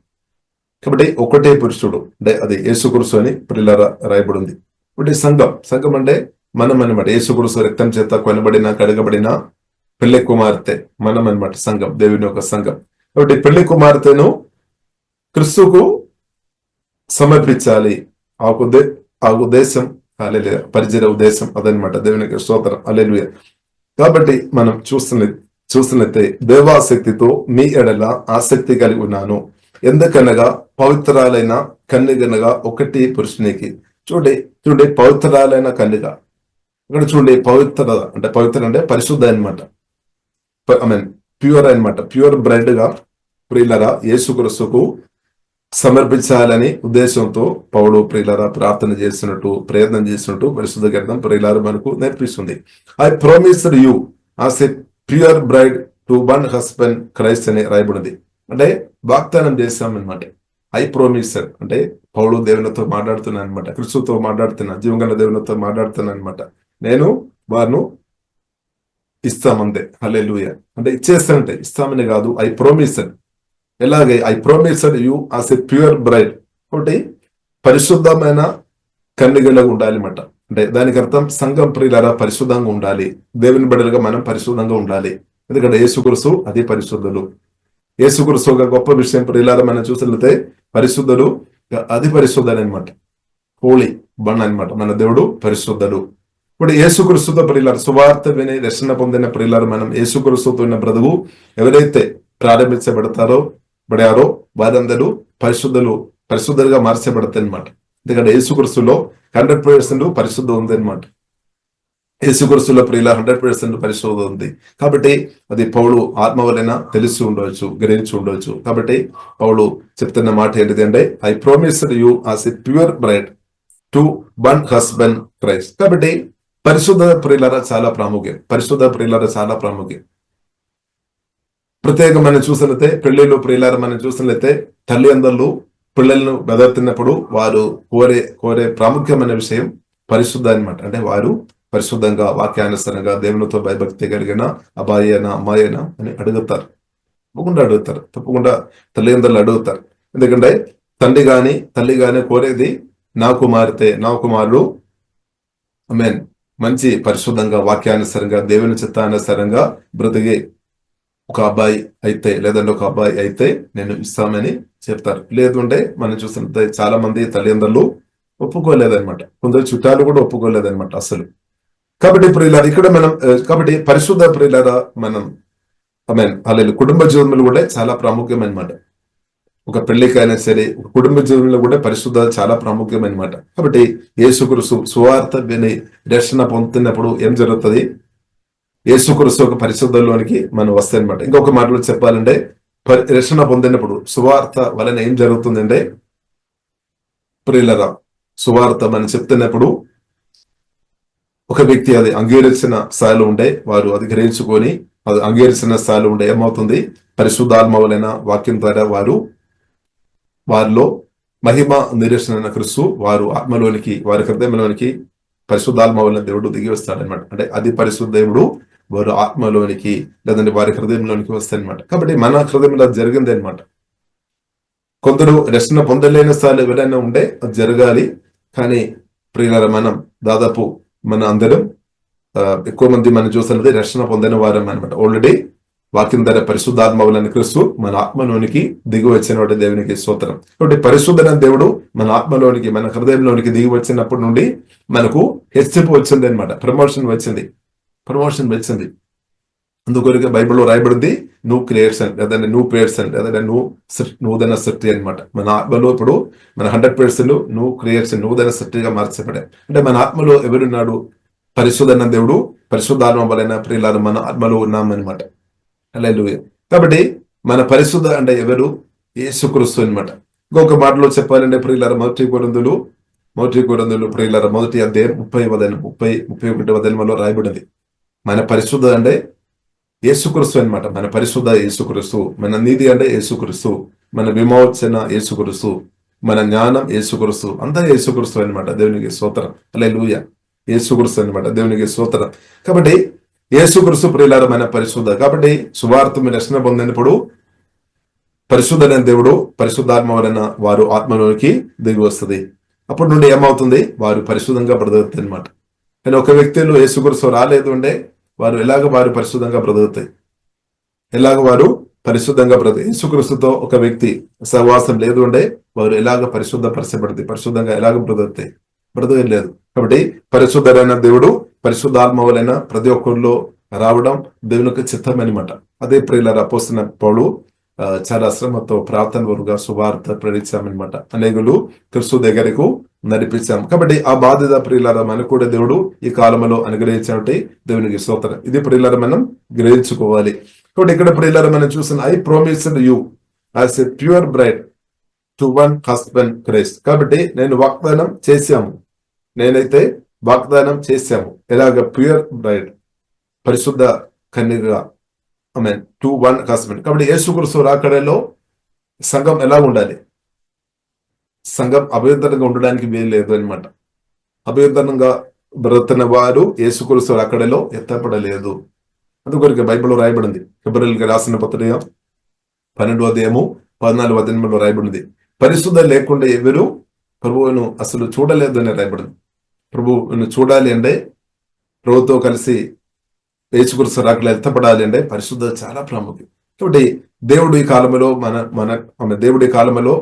కాబట్టి ఒకటే పురుషుడు, అంటే అది యేసుక్రీస్తు అని ప్రియులారా రాయబడింది. కాబట్టి సంఘం అంటే మనం అన్నమాట. యేసుక్రీస్తు రక్తం చేత కొనబడిన, కడగబడిన పెళ్లి కుమార్తె మనం అన్నమాట. సంఘం దేవుని యొక్క సంఘం. కాబట్టి పెళ్లి కుమార్తెను క్రిస్తుకు సమర్పించాలి. ఆ ఉద్దేశం హల్లెలూయా, పరిచయ ఉద్దేశం అదనమాట. దేవునికి స్తోత్రం, హల్లెలూయా. కాబట్టి మనం చూస్తున్నట్టే దేవాసక్తితో మీ ఎడల ఆసక్తి కలిగి ఉన్నాను. ఎందుకనగా పవిత్రాలైన కన్యగనగా ఒకటి పురుషునికి. చూడండి పవిత్రాలైన కన్యగ. ఇక్కడ చూడండి పవిత్ర అంటే పరిశుద్ధ అనమాట. ప్యూర్ అనమాట. ప్యూర్ బ్రైడ్ గా ప్రియులరా యేసుక్రీస్తుకు సమర్పించాలని ఉద్దేశంతో పౌలు ప్రియులరా ప్రార్థన చేస్తున్నట్టు, ప్రయత్నం చేస్తున్నట్టు పరిశుద్ధ గ్రంథం ప్రియులరా మనకు నేర్పిస్తుంది. I promised you as a pure bride to one husband Christ అని రాయబడింది. అంటే వాగ్దానం చేస్తామన్నమాట. ఐ ప్రామిస్డ్ అంటే పౌలు దేవునితో మాట్లాడుతున్నాను అనమాట, క్రిస్తుతో మాట్లాడుతున్నా, జీవంగల దేవునితో మాట్లాడుతున్నా అనమాట. నేను వారిను ఇస్తామంతే. హల్లెలూయా. అంటే ఇచ్చేస్తానంటే ఇస్తామని కాదు, ఐ ప్రామిస్డ్. ఎలాగే I promised you as a pure bride, ఒకటి పరిశుద్ధమైన కన్యగలాగా ఉండాలి అన్నమాట. అంటే దానికి అర్థం సంఘం ప్రియులారా పరిశుద్ధంగా ఉండాలి. దేవుని బిడ్డలుగా మనం పరిశుద్ధంగా ఉండాలి. ఎందుకంటే యేసుక్రీస్తు అది పరిశుద్ధులు. యేసుక్రీస్తు ఒక గొప్ప విషయం ప్రియులారా మనం చూసినట్లయితే పరిశుద్ధులు అది పరిశుద్ధులు అనమాట. హోలీ బన్ అనమాట. మన దేవుడు పరిశుద్ధుడు. ఇప్పుడు యేసుక్రీస్తుతో ప్రియులారు సువార్త విని రక్షణ పొందిన ప్రియులారు మనం యేసుక్రీస్తుతో ఉన్న బ్రతుకు ఎవరైతే ప్రారంభించబడతారో వారందరూ పరిశుద్ధులుగా మార్చబడతాయి అనమాట. ఎందుకంటే యేసుక్రీస్తులో 100% పరిశుద్ధం ఉంది అనమాట. యేసుక్రీస్తులో ప్రియుల 100% పరిశుద్ధం ఉంది. కాబట్టి అది పౌలు ఆత్మ వలన తెలిసి ఉండవచ్చు, గ్రహించి ఉండవచ్చు. కాబట్టి పౌలు చెప్తున్న మాట ఏంటిది అంటే I promised you as a pure bride to one husband Christ. కాబట్టి పరిశుద్ధ ప్రియులారా చాలా ప్రాముఖ్యం. ప్రత్యేకంగా మనం చూసినట్లయితే పెళ్లిలో ప్రియులారా మనం చూసినట్లయితే తల్లిదండ్రులు పిల్లలను బెదరుతున్నప్పుడు వారు కోరే ప్రాముఖ్యమైన విషయం పరిశుద్ధ అనమాట. అంటే వారు పరిశుద్ధంగా వాక్యానుసారంగా దేవునితో భయభక్తి కలిగిన అబ్బాయేనా అమ్మాయేనా అని అడుగుతారు. తప్పకుండా తల్లిదండ్రులు అడుగుతారు. ఎందుకంటే తల్లి గాని కోరేది నా కుమారుడు మంచి పరిశుద్ధంగా వాక్యానుసారంగా దేవుని చిత్తానుసారంగా బ్రతికి ఒక అబ్బాయి అయితే లేదంటే ఒక అబ్బాయి అయితే నేను ఇస్తామని చెప్తారు. లేదంటే మనం చూస్తుంటే చాలా మంది తల్లిదండ్రులు ఒప్పుకోలేదన్నమాట. కొందరు చుట్టాలు కూడా ఒప్పుకోలేదన్నమాట అసలు. కాబట్టి ప్రియులారా ఇక్కడ మనం కాబట్టి పరిశుద్ధ ప్రియులారా మనం అలాగే కుటుంబ జీవనంలో కూడా చాలా ప్రాముఖ్యమైనమాట. ఒక పెళ్లికైనా సరే ఒక కుటుంబ జీవనంలో కూడా పరిశుద్ధత చాలా ప్రాముఖ్యమైనమాట. కాబట్టి యేసుక్రీస్తు సువార్త విని రక్షణ పొందుతున్నప్పుడు ఏం జరుగుతుంది? యేసుక్రీస్తు ఒక పరిశుద్ధంలోనికి మనం వస్తాయి అనమాట. ఇంకొక మాటలో చెప్పాలంటే రక్షణ పొందినప్పుడు సువార్త వలన ఏం జరుగుతుందంటే ప్రియులరా, సువార్త మనం చెప్తున్నప్పుడు ఒక వ్యక్తి అది అంగీకరించిన స్థాయిలో ఉండే వారు అది గ్రహించుకొని అది అంగీకరించిన స్థాయిలో ఉండే ఏమవుతుంది? పరిశుద్ధాత్మ వలన వాక్యం ద్వారా వారిలో మహిమ నిరీక్షణ క్రీస్తు వారు ఆత్మలోనికి వారి హృదయంలోనికి పరిశుద్ధాత్మ వలన దేవుడు దిగి వస్తాడనమాట. అంటే అది పరిశుద్ధ దేవుడు వారు ఆత్మలోనికి లేదంటే వారి హృదయంలోనికి వస్తాయన్నమాట. కాబట్టి మన హృదయంలో జరిగింది అనమాట. కొందరు రక్షణ పొందలేని స్థాయిలో ఎవరైనా ఉంటే అది జరగాలి. కానీ ప్రియులారా, మనం దాదాపు మన అందరం ఎక్కువ మంది మనం చూస్తున్నది రక్షణ పొందిన వారం అనమాట. ఆల్రెడీ వాక్యం ద్వారా పరిశుద్ధాత్మ వలన క్రీస్తు మన ఆత్మలోనికి దిగి వచ్చిన దేవునికి స్తోత్రం. కాబట్టి పరిశుద్ధన దేవుడు మన ఆత్మలోనికి మన హృదయంలోనికి దిగి వచ్చినప్పటి నుండి మనకు హెచ్చరిక వచ్చింది అనమాట. ప్రమోషన్ వచ్చింది. అందుకొరకు బైబిల్లో రాయబడింది న్యూ క్రియేషన్ లేదంటే న్యూ పేర్సన్ లేదంటే నూతన సృష్టి అనమాట. మన ఆత్మలో ఇప్పుడు మన 100% న్యూ క్రియేషన్ నూతన సృష్టిగా మార్చబడాయి. అంటే మన ఆత్మలో ఎవరున్నాడు? పరిశుద్ధన దేవుడు పరిశుద్ధాత్మ వలన ప్రియులారా మన ఆత్మలో ఉన్నామన్నమాట. హల్లెలూయా. కాబట్టి మన పరిశుద్ధ అంటే ఎవరు? యేసుక్రీస్తు అనమాట. ఇంకొక మాటలో చెప్పాలంటే ప్రియులారా, మొదటి కొరింథీయులు ప్రియులారా మొదటి అధ్యాయం 30-31 వచనంలో రాయబడింది. మన పరిశుద్ధ అంటే యేసుక్రీస్తు అనమాట. మన పరిశుద్ధ యేసుక్రీస్తు, మన నీతి అంటే యేసుక్రీస్తు, మన విమోచన యేసుక్రీస్తు, మన జ్ఞానం యేసుక్రీస్తు, అంతా యేసుక్రీస్తు అనమాట. దేవునికి స్తోత్రం. హల్లెలూయా. యేసుక్రీస్తు అనమాట. దేవునికి స్తోత్రం. కాబట్టి యేసుక్రీస్తు ప్రియులారా మన పరిశుద్ధ. కాబట్టి సువార్త మీరు రక్షణ పొందినప్పుడు పరిశుద్ధమైన దేవుడు పరిశుద్ధాత్మ వలన వారు ఆత్మలోనికి దిగి వస్తుంది. అప్పటి నుండి ఏమవుతుంది? వారు పరిశుద్ధంగా బ్రతుకుతాయి అనమాట. కానీ ఒక వ్యక్తిలో యేసుక్రీస్తు రాలేదు అంటే వారు పరిశుద్ధంగా బ్రతుకుతాయి. వారు పరిశుద్ధంగా యేసుక్రీస్తుతో ఒక వ్యక్తి సహవాసం లేదు అంటే వారు పరిశుద్ధంగా ఎలాగ బ్రతకలేదు. కాబట్టి పరిశుద్ధమైన దేవుడు పరిశుద్ధాత్మ వలన ప్రతి ఒక్కరిలో రావడం దేవునికి చిత్తం అనమాట. అదే ప్రియులారా అపోస్తలుడైన పౌలు చాలా శ్రమతో ప్రార్థన వరుగా సువార్త ప్రకటించామన్నమాట. అనేకులు క్రీస్తు దగ్గరకు నడిపించాం. కాబట్టి ఆ బాధ్యత ప్రియులారా మనకు కూడా దేవుడు ఈ కాలంలో అనుగ్రహించినట్టు దేవునికి స్తోత్రం. ఇది ప్రియులారా మనం గ్రహించుకోవాలి. కాబట్టి ఇక్కడ ప్రియులారా మనం చూసిన I promised you as a pure bride to one husband Christ. కాబట్టి నేనైతే వాగ్దానం చేశాము ఎలాగ ప్యూర్ బ్రైడ్ పరిశుద్ధ కన్యగా టు వన్ హస్బెండ్. కాబట్టి యేసుక్రీస్తు రాకడలో సంఘం ఎలా ఉండాలి? సంఘం అభ్యంతరంగా ఉండడానికి వీలు లేదు అనమాట. అభ్యంతరంగా బ్రతున్న వారు యేసుక్రీస్తు రాకడలో ఎత్తపడలేదు. అందుకొరకు బైబిల్లో రాయబడింది. హెబ్రీయులకు రాసిన పత్రిక 12వ అధ్యాయము 14వ వచనంలో రాయబడింది, పరిశుద్ధ లేకుండా ఎవరు ప్రభువును అసలు చూడలేదు అని రాయబడింది. ప్రభువును చూడాలి అంటే ప్రభుతో కలిసి యేసుక్రీస్తు రాకడలో ఎత్తపడాలి అంటే పరిశుద్ధత చాలా ప్రాముఖ్యం. కాబట్టి దేవుడు ఈ కాలంలో దేవుడి కాలంలో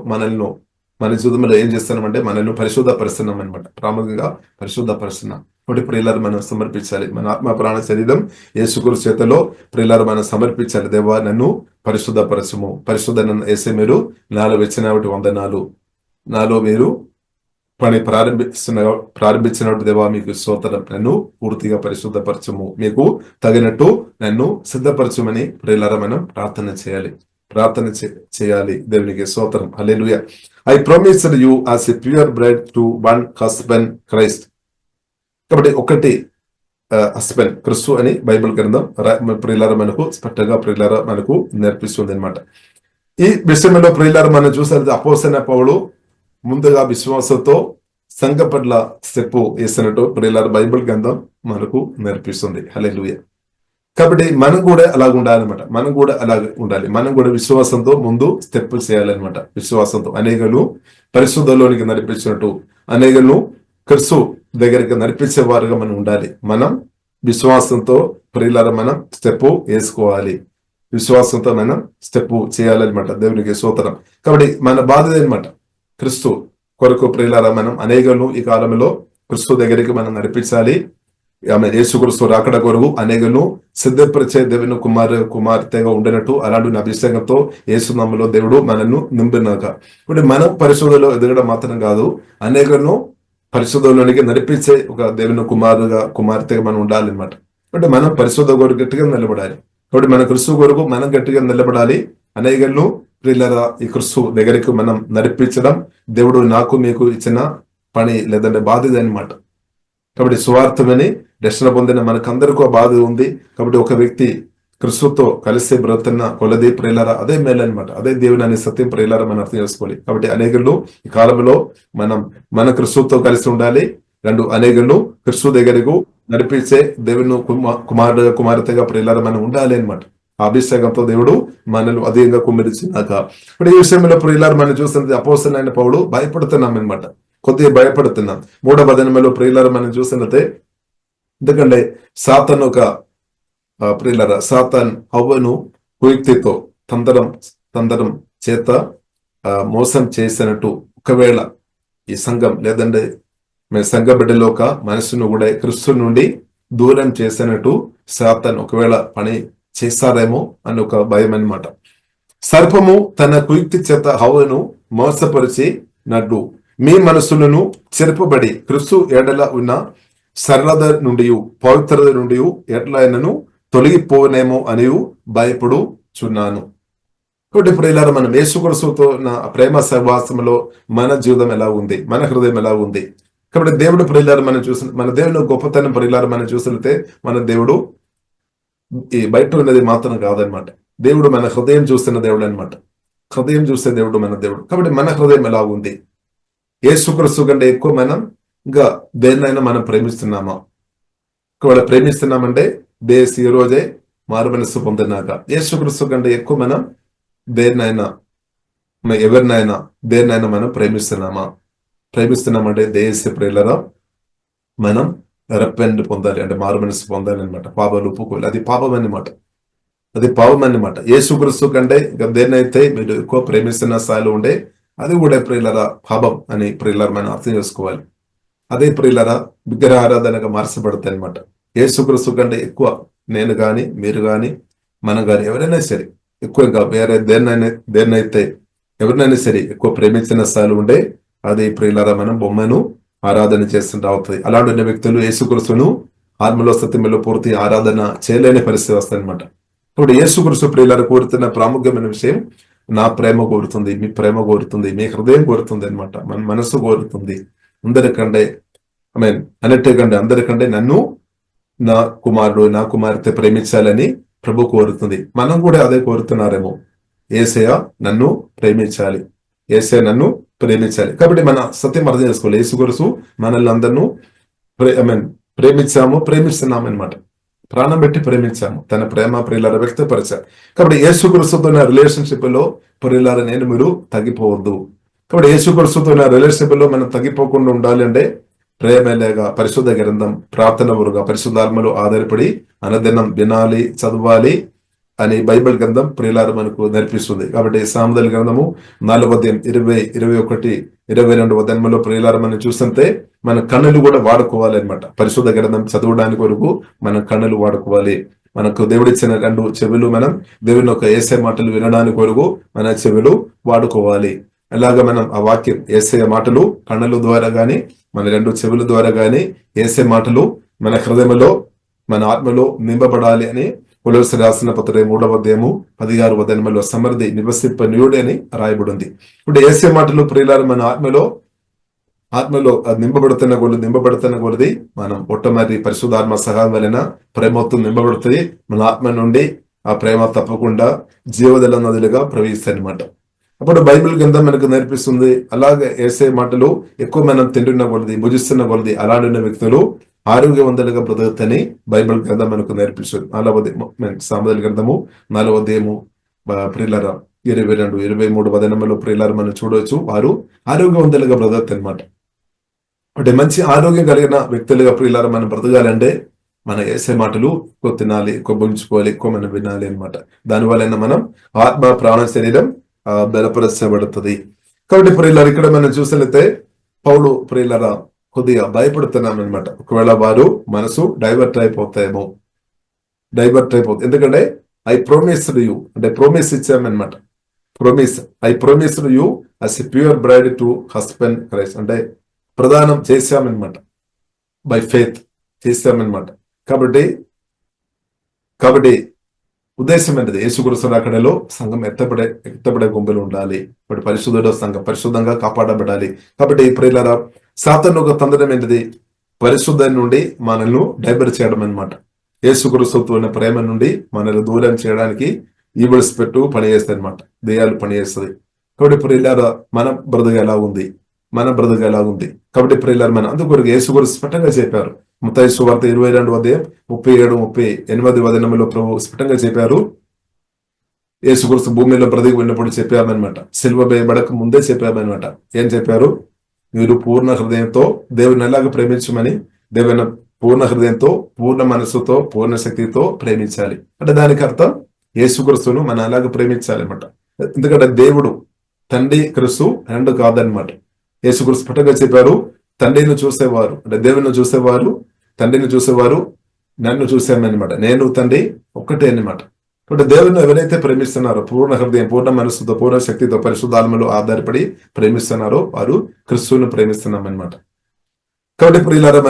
మన జీవితంలో ఏం చేస్తున్నామంటే మనల్ని పరిశుద్ధపరుస్తున్నాం అనమాట. ప్రాముఖ్యంగా పరిశుద్ధపరుస్తున్నాం. కాబట్టి ప్రియులారు మనం సమర్పించాలి. మన ఆత్మ ప్రాణ శరీరం యేసుక్రీస్తు చేతిలో ప్రియులారు మనం సమర్పించాలి. దేవా నన్ను పరిశుద్ధపరచము, పరిశుద్ధ నన్ను యేసే మీరు నాలో వచ్చినటువంటి వందనాలు, నాలో మీరు పని ప్రారంభించినట్టు దేవా మీకు స్తోత్రం, నన్ను పూర్తిగా పరిశుద్ధపరచము, మీకు తగినట్టు నన్ను సిద్ధపరచమని ప్రియులారా మనం ప్రార్థన చేయాలి. దేవునికి స్తోత్రం. హల్లెలూయా. I promised you as a pure bride to one husband Christ. కాబట్టి ఒకటి హస్బెండ్ క్రీస్తు అని బైబిల్ గ్రంథం ప్రియులారా మనకు స్పష్టంగా ప్రియులారా మనకు నేర్పిస్తుంది అనమాట. ఈ విషయంలో ప్రియులారా మనం చూసినట్టు అపోస్తలుడైన పౌలు ముందుగా విశ్వాసంతో సంఘ పట్ల స్టెప్ వేసినట్టు ప్రియులారా బైబిల్ గ్రంథం మనకు నేర్పిస్తుంది. హల్లెలూయా. కాబట్టి మనం కూడా అలాగ ఉండాలన్నమాట. మనం కూడా విశ్వాసంతో ముందు స్టెప్ చేయాలన్నమాట. విశ్వాసంతో అనేకలు పరిశుద్ధంలోనికి నడిపించినట్టు అనేకలు క్రీస్తు దగ్గరికి నడిపించే వారుగా మనం ఉండాలి. మనం విశ్వాసంతో ప్రియులారా మనం స్టెప్ వేసుకోవాలి. విశ్వాసంతో మనం స్టెప్ చేయాలన్నమాట. దేవునికి స్తోత్రం. కాబట్టి మన బాధ్యత అనమాట క్రీస్తు కొరకు ప్రియులారా మనం అనేకలు ఈ కాలంలో క్రీస్తు దగ్గరికి మనం నడిపించాలి. ఆమె యేసుక్రీస్తు రాకడ కొరకు అనేకను సిద్ధపరిచే దేవుని కుమార్తెగా ఉండినట్టు అలాంటి అభిషేకంతో యేసునామములో దేవుడు మనల్ని నింపినాక ఇప్పుడు మనం పరిశోధనలో ఎదగడం మాత్రం కాదు, అనేకను పరిశోధనలోనికి నడిపించే ఒక దేవుని కుమార్తెగా మనం ఉండాలన్నమాట. అంటే మనం పరిశోధన కొరకు గట్టిగా నిలబడాలి. కాబట్టి మన క్రిస్తు కొరకు మనం గట్టిగా నిలబడాలి. అనేకను ప్రియులారా ఈ క్రిస్తు దగ్గరికి మనం నడిపించడం దేవుడు నాకు మీకు ఇచ్చిన పని లేదంటే బాధ్యత అనమాట. కాబట్టి సువార్తమని రక్షణ పొందిన మనకందరికీ బాధ ఉంది. కాబట్టి ఒక వ్యక్తి క్రిస్తుతో కలిసి బ్రతున్న కొలది ప్రియులారా అదే మేలు అనమాట. అదే దేవుని అనే సత్యం ప్రియులారా మనం అర్థం చేసుకోవాలి. కాబట్టి అనేకులు ఈ కాలంలో మన క్రిస్తుతో కలిసి ఉండాలి. రెండు అనేకులు క్రిస్తు దగ్గరకు నడిపించే దేవుని కుమార్తెగా ప్రియులారా మనం ఉండాలి అనమాట. అభిషేకంతో దేవుడు మనల్ని అధికంగా కుమ్మరించినాక ఇప్పుడు ఈ విషయంలో ప్రియులారా మనం చూస్తున్నది అపోస్తలుడైన పౌలు భయపడుతున్నాం అనమాట. కొద్దిగా భయపడుతున్నాం. 3వ అధ్యాయంలో ప్రియులారా మనం చూసినట్లయితే, ఎందుకంటే సాతాను ప్రియులారా సాతాన్ హవ్వను కుయుక్తితో తందరం చేత మోసం చేసినట్టు ఒకవేళ ఈ సంఘం లేదంటే సంఘ బిడ్డలో ఒక మనసును కూడా క్రిస్తు నుండి దూరం చేసినట్టు సాతాన్ ఒకవేళ పని చేస్తారేమో అని ఒక భయం అన్నమాట. సర్పము తన కుయుక్తి చేత హవ్వను మోసపరిచినట్టు మీ మనసులను చెరపబడి క్రిస్తు ఎడల ఉన్న సరళత నుండి పవిత్రత నుండి ఎట్లయినను తొలగిపోనేమో అని భయపడుచున్నాను. కాబట్టి ప్రియులారా మనం యేసుక్రీస్తుతో ప్రేమ సహవాసంలో మన జీవితం ఎలా ఉంది, మన హృదయం ఎలా ఉంది. కాబట్టి దేవుడు ప్రియులారా మనం మన దేవుని గొప్పతనం ప్రియులారా మనం చూసినట్లయితే మన దేవుడు ఈ బయట ఉన్నది మాత్రం కాదనమాట. దేవుడు మన హృదయం చూస్తున్న దేవుడు అనమాట. హృదయం చూస్తే దేవుడు మన దేవుడు. కాబట్టి మన హృదయం ఎలా ఉంది, యేసుక్రీస్తు కంటే ఎక్కువ మనం ఇంకా దేన్నైనా మనం ప్రేమిస్తున్నామా? ఒకవేళ ప్రేమిస్తున్నామంటే ఈ రోజే మారు మనస్సు పొందినాక యేసుక్రీస్తు కంటే ఎక్కువ మనం దేన్నైనా మనం ప్రేమిస్తున్నామంటే దేశ ప్రియులరా మనం రెప్పెండ్ పొందాలి, అంటే మారు మనస్సు పొందాలి అనమాట. పాపాలు ఒప్పుకోవాలి, అది పాపం అన్నమాట. అది పాపం అన్నమాట. యేసుక్రీస్తు కంటే ఇంకా దేన్నైతే మీరు ఎక్కువ ప్రేమిస్తున్న స్థాయిలో ఉండే అది కూడా ప్రియులరా పాపం అని ప్రియులరా మనం అర్థం చేసుకోవాలి. అదే ప్రియులరా విగ్రహ ఆరాధనగా మార్చబడతాయి అనమాట. యేసుక్రీస్తు కంటే ఎక్కువ నేను గాని మీరు గాని మనం గాని ఎవరైనా సరే ఎక్కువగా వేరే దేన్నైతే ఎవరినైనా సరే ఎక్కువ ప్రేమించిన స్థాయిలో ఉండే అది ప్రియులరా మనం బొమ్మను ఆరాధన చేస్తుంటా అవుతుంది. అలాంటి వ్యక్తులు యేసుక్రీస్తును ఆత్మలో సత్యంలో పూర్తి ఆరాధన చేయలేని పరిస్థితి వస్తాయన్నమాట. ఇప్పుడు యేసుక్రీస్తు ప్రియులరా కోరుతున్న ప్రాముఖ్యమైన విషయం నా ప్రేమ కోరుతుంది, మీ ప్రేమ కోరుతుంది, మీ హృదయం కోరుతుంది అనమాట. మన మనసు కోరుతుంది. అందరికంటే అందరికంటే నన్ను నా కుమారుడు నా కుమార్తె ప్రేమించాలని ప్రభు కోరుతుంది. మనం కూడా అదే కోరుతున్నారేమో. యేసయ్య నన్ను ప్రేమించాలి, యేసయ్య నన్ను ప్రేమించాలి. కాబట్టి మన సత్యం అర్థం చేసుకోవాలి. యేసుక్రీస్తు మనల్ని అందరినూ ప్రేమిస్తున్నాం అనమాట. ప్రాణం పెట్టి ప్రేమించాము, తన ప్రేమ ప్రియులారా వ్యక్తపరిచారు. కాబట్టి యేసుక్రీస్తుతో నా రిలేషన్షిప్ లో ప్రియులారా మీరు తగ్గిపోవద్దు. కాబట్టి యేసుక్రీస్తుతో నా రిలేషన్షిప్ లో మనం తగ్గిపోకుండా ఉండాలి అంటే ప్రేమలేగా పరిశుద్ధ గ్రంథం ప్రార్థన ఊరుగా పరిశుద్ధాత్మలో ఆధారపడి అనుదినం వినాలి, చదవాలి అని బైబిల్ గ్రంథం ప్రియులారా మనకు నేర్పిస్తుంది. కాబట్టి సామెతల గ్రంథము 4వ అధ్యాయం 20, 21, 22 వచనంలో ప్రియులారా మనం చూస్తుంటే మన కన్నులు కూడా వాడుకోవాలి అనమాట. పరిశుద్ధ గ్రంథం చదవడానికి వరకు మన కన్నులు వాడుకోవాలి. మనకు దేవుడిచ్చిన 2 చెవులు మనం దేవుని యొక్క యేసయ్య మాటలు వినడానికి వరకు మన చెవులు వాడుకోవాలి. అలాగా మనం ఆ వాక్యం యేసయ్య మాటలు కన్నుల ద్వారా గాని మన 2 చెవుల ద్వారా గాని యేసయ్య మాటలు మన హృదయంలో మన ఆత్మలో నింపబడాలి అని కొలొస్సీ రాసిన పత్రిక 3వ అధ్యాయము 16వ వచనంలో సమృద్ధి నివసింపనీయుడే అని రాయబడింది. ఇప్పుడు యేసయ్య మాటలు ప్రియులారా మన ఆత్మలో నింపబడుతున్న కొలది మనం మొట్టమొదటి పరిశుద్ధాత్మ సహాయం వలన ప్రేమతో నింపబడుతుంది. మన ఆత్మ నుండి ఆ ప్రేమ తప్పకుండా జీవజల నదులుగా ప్రవహిస్తాయి అనమాట. అప్పుడు బైబిల్ గ్రంథం మనకు నేర్పిస్తుంది. అలాగే యేసయ్య మాటలు ఎక్కువ మనం తింటున్న కొలది భుజిస్తున్న కొలది అలాంటి వ్యక్తులు ఆరోగ్యవంతులుగా బ్రతుకుతని బైబిల్ గ్రంథం మనకు నేర్పిస్తుంది. 4వ సామెతల గ్రంథము 4వ అధ్యాయము ప్రియులారా 22, 23 వచనంలో ప్రియులారా మనం చూడవచ్చు. వారు ఆరోగ్యవంతులుగా బ్రతుకుతారు అనమాట. అంటే మంచి ఆరోగ్యం కలిగిన వ్యక్తులుగా ప్రియులారా మనం బ్రతకాలంటే మన యేసయ్య మాటలు ఎక్కువ తినాలి, ఎక్కువ భుజించుకోవాలి, ఎక్కువ మనం వినాలి అనమాట. దానివల్ల మనం ఆత్మ ప్రాణ శరీరం బలపరచబడుతుంది. కాబట్టి ప్రియులారా ఇక్కడ మనం చూసినట్లయితే పౌలు ప్రియులారా కొద్దిగా భయపడుతున్నాం అనమాట. ఒకవేళ వారు మనసు డైవర్ట్ అయిపోతాయేమో, ఎందుకంటే ఐ ప్రొమిస్డ్ యూ అంటే ప్రోమిస్ ఇచ్చామన్నమాట. I promised you as a pure bride to husband Christ అంటే ప్రదానం చేశామన్నమాట. By faith చేశామన్నమాట. కాబట్టి ఉద్దేశం ఏంటిది? యేసుక్రీస్తు రాకడలో సంఘం ఎత్తబడే గుంపులు ఉండాలి. ఇప్పుడు పరిశుద్ధుడు సంఘం పరిశుద్ధంగా కాపాడబడాలి. కాబట్టి ప్రియులారా, సాతాను ఒక తంత్రం ఏంటిది? పరిశుద్ధం నుండి మనల్ని డైవర్ట్ చేయడం అనమాట. యేసుక్రీస్తుతో ఉన్న ప్రేమ నుండి మనల్ని దూరం చేయడానికి ఈవిల్ స్పిరిట్ పనిచేస్తాయి అనమాట. దెయ్యాలు పనిచేస్తుంది. కాబట్టి ప్రియులారా, మన బ్రతుకు ఎలా ఉంది? కాబట్టి ప్రియులారా, మన అందుకొరకు యేసుక్రీస్తు స్పష్టంగా చెప్పారు. మత్తయి సువార్త 22:37-38 వచనంలో ప్రభు స్పష్టంగా చెప్పారు. యేసుక్రీస్తు భూమిలో బ్రతికి ఉన్నప్పుడు చెప్పామన్నమాట. సిలువ వేయబడక ముందే చెప్పామన్నమాట. ఏం చెప్పారు? మీరు పూర్ణ హృదయంతో దేవుని ఎలాగ ప్రేమించమని, దేవుని పూర్ణ హృదయంతో, పూర్ణ మనస్సుతో, పూర్ణ శక్తితో ప్రేమించాలి. అంటే దానికి అర్థం యేసుక్రీస్తును మనం అలాగ ప్రేమించాలి అన్నమాట. ఎందుకంటే దేవుడు తండ్రి క్రీస్తు రెండు కాదనమాట. యేసుక్రీస్తు స్పష్టంగా చెప్పారు, తండ్రిని చూసేవారు అంటే దేవుని చూసేవారు, తండ్రిని చూసేవారు నన్ను చూసామన్నమాట. నేను తండ్రి ఒక్కటే అన్నమాట. కాబట్టి దేవుని ఎవరైతే ప్రేమిస్తున్నారో, పూర్ణ హృదయం, పూర్ణ మనస్సుతో, పూర్ణ శక్తితో, పరిశుద్ధాత్మలో ఆధారపడి ప్రేమిస్తున్నారో వారు క్రీస్తును ప్రేమిస్తున్నాం అన్నమాట. కాబట్టి ప్రియులారా,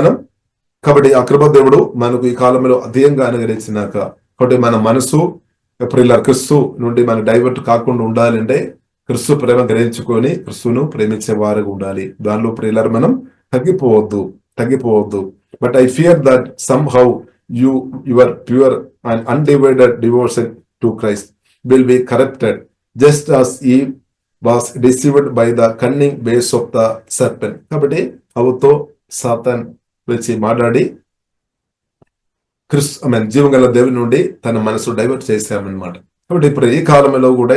కాబట్టి ఆ కృప దేవుడు మనకు ఈ కాలంలో అధికంగా అనుగ్రహించినాక, కాబట్టి మన మనసు ప్రియులారా క్రీస్తు నుండి మన డైవర్ట్ కాకుండా ఉండాలంటే క్రీస్తు ప్రేమ గ్రహించుకొని క్రీస్తును ప్రేమించే వారుగా ఉండాలి. దానిలో ప్రియులారా మనం తగ్గిపోవద్దు. But I fear that somehow your pure and undivided devotion to Christ will be corrupted just as Eve was deceived by the cunning base of the serpent. కాబట్టి అవుతో సాతాన్ వచ్చి మాట్లాడి జీవంగల దేవుని నుండి తన మనసు డైవర్ట్ చేశామన్నమాట. కాబట్టి ఇప్పుడు ఈ కాలంలో కూడా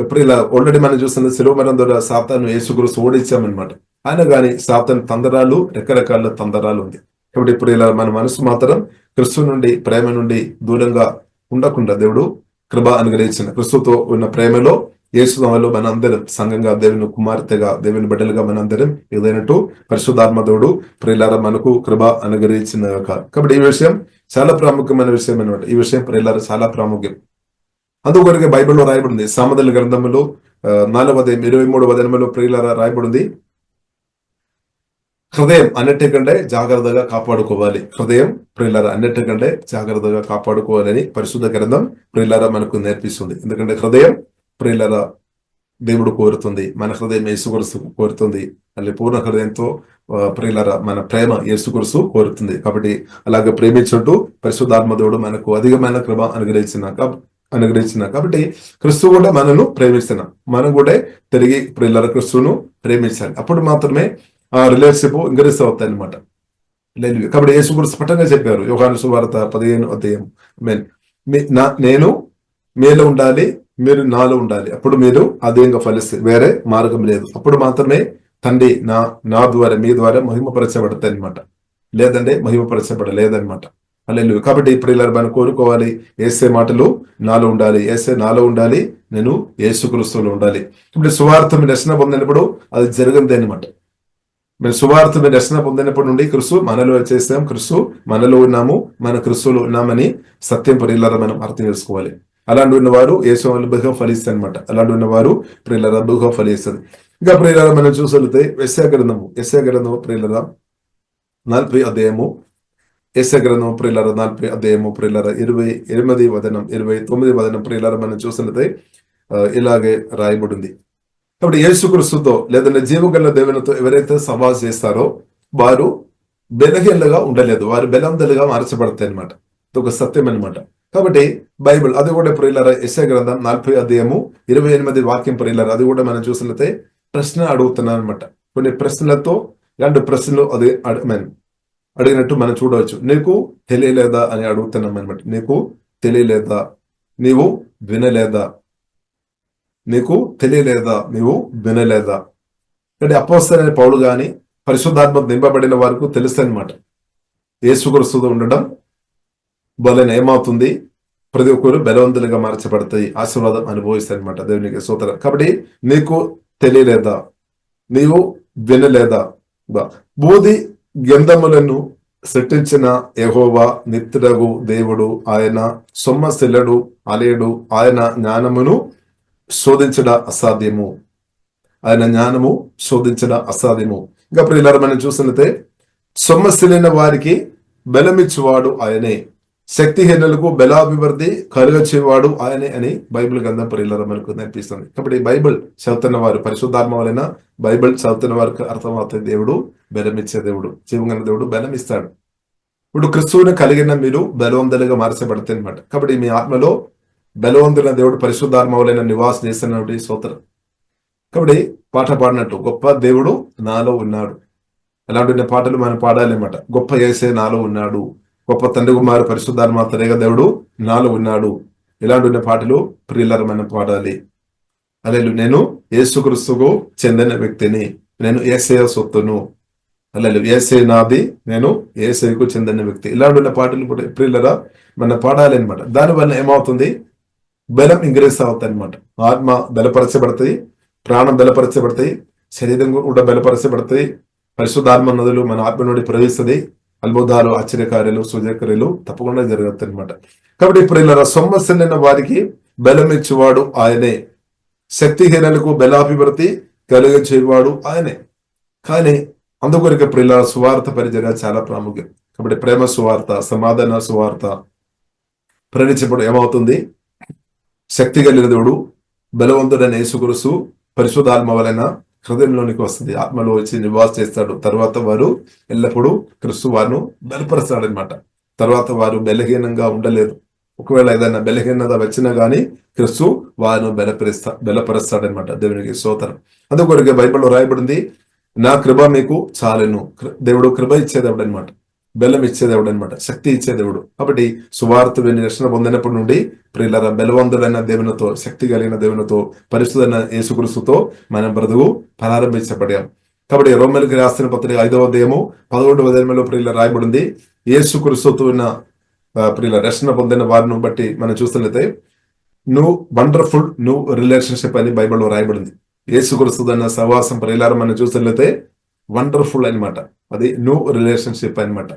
ఇప్పుడు ఇలా ఆల్రెడీ మనం చూస్తున్న శిలువ మరణం ద్వారా సాతాను యేసుక్రీస్తు ఓడించామన్నమాట. ఆయన కానీ సాతాను తందరాలు, రకరకాల తందరాలు ఉంది. కాబట్టి ఇప్పుడు ఇలా మన మనసు మాత్రం క్రీస్తు నుండి, ప్రేమ నుండి దూరంగా ఉండకుండా దేవుడు కృప అనుగ్రహించిన క్రీస్తుతో ఉన్న ప్రేమలో యేసునామములో మన అందరం సంఘంగా, దేవుని కుమార్తెగా, దేవుని బిడ్డలుగా మనందరం ఏదైనట్టు పరిశుద్ధాత్మ దేవుడు ప్రియులారా మనకు కృప అనుగ్రహించిన. కాబట్టి ఈ విషయం చాలా ప్రాముఖ్యమైన విషయం అనమాట. ఈ విషయం ప్రియులారా చాలా ప్రాముఖ్యం. అందుకొరకే బైబిల్లో రాయబడింది, సామెతల గ్రంథములో 4:23 వచనములో ప్రియులారా రాయబడింది, హృదయం అన్నిటికంటే జాగ్రత్తగా కాపాడుకోవాలి. హృదయం ప్రియులారా అన్నిటికంటే జాగ్రత్తగా కాపాడుకోవాలని పరిశుద్ధ గ్రంథం ప్రియులారా మనకు నేర్పిస్తుంది. ఎందుకంటే హృదయం ప్రియులారా దేవుడు కోరుతుంది, మన హృదయం యేసుక్రీస్తు కోరుతుంది. మళ్ళీ పూర్ణ హృదయంతో ప్రియులారా మన ప్రేమ యేసుక్రీస్తు కోరుతుంది. కాబట్టి అలాగే ప్రేమించుంటూ పరిశుద్ధాత్మ దేవుడు మనకు అధికమైన కృప అనుగ్రహించిన కాబట్టి క్రీస్తు కూడా మనను ప్రేమిస్తున్నాం. మనం కూడా తిరిగి ప్రియులారా క్రీస్తును ప్రేమించాలి. అప్పుడు మాత్రమే ఆ రిలేషన్షిప్ ఇంక్రీజ్ అవుతాయి అనమాట. కాబట్టి యేసుక్రీస్తు స్పష్టంగా చెప్పారు, యోహాను సువార్త 15 నేను మీలో ఉండాలి, మీరు నాలో ఉండాలి, అప్పుడు మీరు అధికంగా ఫలిస్తే, వేరే మార్గం లేదు. అప్పుడు మాత్రమే తండ్రి నా ద్వారా, మీ ద్వారా మహిమపరచబడతాయి అనమాట. లేదంటే మహిమపరచబడలేదనమాట. హల్లెలూయా. కాబట్టి ఇప్పుడు ఇలా మనం కోరుకోవాలి, యేసే మాటలు నాలో ఉండాలి, యేసే నాలో ఉండాలి, నేను యేసుక్రీస్తులో ఉండాలి. ఇప్పుడు సువార్త మీరు రక్షణ పొందినప్పుడు అది జరిగింది అనమాట. మేము సువార్త మీరు రక్షణ పొందినప్పటి నుండి క్రీస్తు మనలో చేస్తాం, క్రీస్తు మనలో ఉన్నాము, మన క్రీస్తులో ఉన్నామని సత్యం ప్రియులారా మనం అర్థం చేసుకోవాలి. అలాంటి ఉన్నవారు యేసు బహుగా ఫలిస్తారు అనమాట. అలాంటి ఉన్నవారు ప్రియులారా బహుగా ఫలిస్తుంది. ఇంకా ప్రియులారా మనం చూసలితే యెషయా గ్రంథము ప్రియులారా 40 అధ్యాయము, యెషయా గ్రంథము ప్రియులారా 40 అధ్యాయము ప్రియులారా 28 వచనం 29 వచనం ప్రియులారా మనం చూసినట్లయితే ఇలాగే రాయబడింది. కాబట్టి యేసుక్రీస్తుతో లేదంటే జీవగల దేవునితో ఎవరైతే సవాల్ చేస్తారో వారు బలహీనలుగా ఉండలేదు, వారు బలవంతులుగా మార్చబడతాయి అనమాట. ఒక సత్యం అనమాట. కాబట్టి బైబిల్ అది కూడా ప్రియులారా యెషయా గ్రంథం 40 అధ్యాయము 28 వాక్యం ప్రియులారా అది కూడా మనం చూసినట్లయితే ప్రశ్న అడుగుతున్నాను అనమాట. కొన్ని ప్రశ్నలతో 2 ప్రశ్నలు అది అడిగినట్టు మనం చూడవచ్చు. నీకు తెలియలేదా అని అడుగుతున్నాం అనమాట. నీకు తెలియలేదా, నీవు వినలేదా, నీకు తెలియలేదా, నీవు వినలేదా. అంటే అపోస్తలుడైన పౌలు గాని పరిశుద్ధాత్మ నింపబడిన వారికి తెలుస్తాయి అనమాట. యేసుక్రీస్తుతో ఉండడం వలన ఏమవుతుంది, ప్రతి ఒక్కరు బలవంతులుగా మార్చబడతాయి, ఆశీర్వాదం అనుభవిస్తాయి అనమాట. దేవునికి స్తోత్రం. కాబట్టి నీకు తెలియలేదా, నీవు వినలేదా, బూది గంధములను సృష్టించిన యెహోవా నిత్యుడగు దేవుడు, ఆయన సొమ్మసిల్లడు, అలేడు. ఆయన జ్ఞానమును శోధించడ అసాధ్యము. ఆయన జ్ఞానము శోధించడ అసాధ్యము. ఇంకా ప్రియులారా, మనం చూసినట్లయితే సొమ్మసిలిన వారికి బలమిచ్చువాడు ఆయనే, శక్తిహీనులకు బలాభివృద్ధి కలుగచేవాడు ఆయనే అని బైబిల్ గ్రంథం ప్రియులారా మనకు నేర్పిస్తుంది. కాబట్టి బైబిల్ చదువుతున్న వారు, పరిశుద్ధాత్మ వలన బైబిల్ చదువుతున్న వారికి అర్థమవుతుంది, దేవుడు బలమిచ్చే దేవుడు, జీవంగల దేవుడు బలమిస్తాడు. ఇప్పుడు క్రిస్తువుని కలిగిన మీరు బలవంతులుగా మార్చబడితే అనమాట. కాబట్టి మీ ఆత్మలో బలవంతుల దేవుడు పరిశుద్ధాత్మ వలన నివాసం చేస్తున్నటువంటి స్తోత్రం. కాబట్టి పాట పాడినట్టు గొప్ప దేవుడు నాలో ఉన్నాడు, అలాంటి పాటలు మనం పాడాలి అన్నమాట. గొప్ప యేసే నాలో ఉన్నాడు, గొప్ప తండ్రి కుమారు పరిశుద్ధాత్మ త్రియేక దేవుడు నాలో ఉన్నాడు, ఇలాంటి పాటలు ప్రియులారా మనం పాడాలి. అలెలు నేను యేసుక్రీస్తుకు చెందిన వ్యక్తిని, నేను యేసయ్య సొత్తును, అలెలు యేసే నాది, నేను యేసయ్యకు చెందిన వ్యక్తి. ఇలాంటి పాటలు ప్రియులారా మనం పాడాలి అనమాట. దానివల్ల ఏమవుతుంది, బలం ఇంక్రీజ్ అవుతాయి అనమాట. ఆత్మ బలపరచబడతాయి, ప్రాణం బలపరచబడతాయి, శరీరం కూడా బలపరచబడతాయి. పరిశుద్ధాత్మ నదులు మన ఆత్మ నుండి ప్రవహిస్తుంది. అద్భుతాలు, ఆశ్చర్యకార్యాలు, సూచక్రియలు తప్పకుండా జరుగుతాయి అనమాట. కాబట్టి ప్రియులారా, సొమ్మసిల్లిన వారికి బలం ఇచ్చేవాడు ఆయనే, శక్తిహీనులకు బలాభివృద్ధి కలిగించేవాడు ఆయనే. కానీ అందుకొరకు ప్రియులారా, సువార్త పరిచర్య చాలా ప్రాముఖ్యం. కాబట్టి ప్రేమ సువార్త, సమాధాన సువార్త ప్రకటించినప్పుడు ఏమవుతుంది, శక్తి కలిగిన దేవుడు బలవంతుడైన యేసుక్రీస్తు పరిశుద్ధాత్మ వలన హృదయంలోనికి వస్తుంది, ఆత్మలో వచ్చి నివాస చేస్తాడు. తర్వాత వారు ఎల్లప్పుడూ క్రీస్తు వారిని బలపరుస్తాడనమాట. తర్వాత వారు బలహీనంగా ఉండలేదు. ఒకవేళ ఏదైనా బలహీనత వచ్చినా గానీ క్రీస్తు వారిని బలపరుస్తాడనమాట. దేవునికి స్తోత్రం. అందుకొరకు బైబిల్లో రాయబడింది, నా కృప మీకు చాలును. దేవుడు కృప ఇచ్చేదేవుడు అనమాట, బలం ఇచ్చేదేవుడు అనమాట, శక్తి ఇచ్చేదేవుడు. కాబట్టి సువార్త విని రక్షణ పొందినప్పటి నుండి ప్రియులారా, బలవంతుడైన దేవునితో, శక్తి కలిగిన దేవునితో, పరిశుద్ధైన యేసుక్రీస్తుతో మనం బ్రతుకు ప్రారంభించబడాం. కాబట్టి రోమీయులకు రాసిన పత్రిక 5వ అధ్యాయము 11వ వచనంలో ప్రియులారా రాయబడింది, యేసుక్రీస్తుతో ఉన్న ప్రియుల రక్షణ పొందిన వారిని బట్టి మనం చూస్తున్నట్లయితే వండర్ఫుల్ న్యూ రిలేషన్షిప్ అని బైబిల్లో రాయబడింది. యేసుక్రీస్తుతో ఉన్న సహవాసం ప్రియులారా మనం చూస్తున్నట్లయితే వండర్ఫుల్ అనమాట, అది న్యూ రిలేషన్షిప్ అనమాట.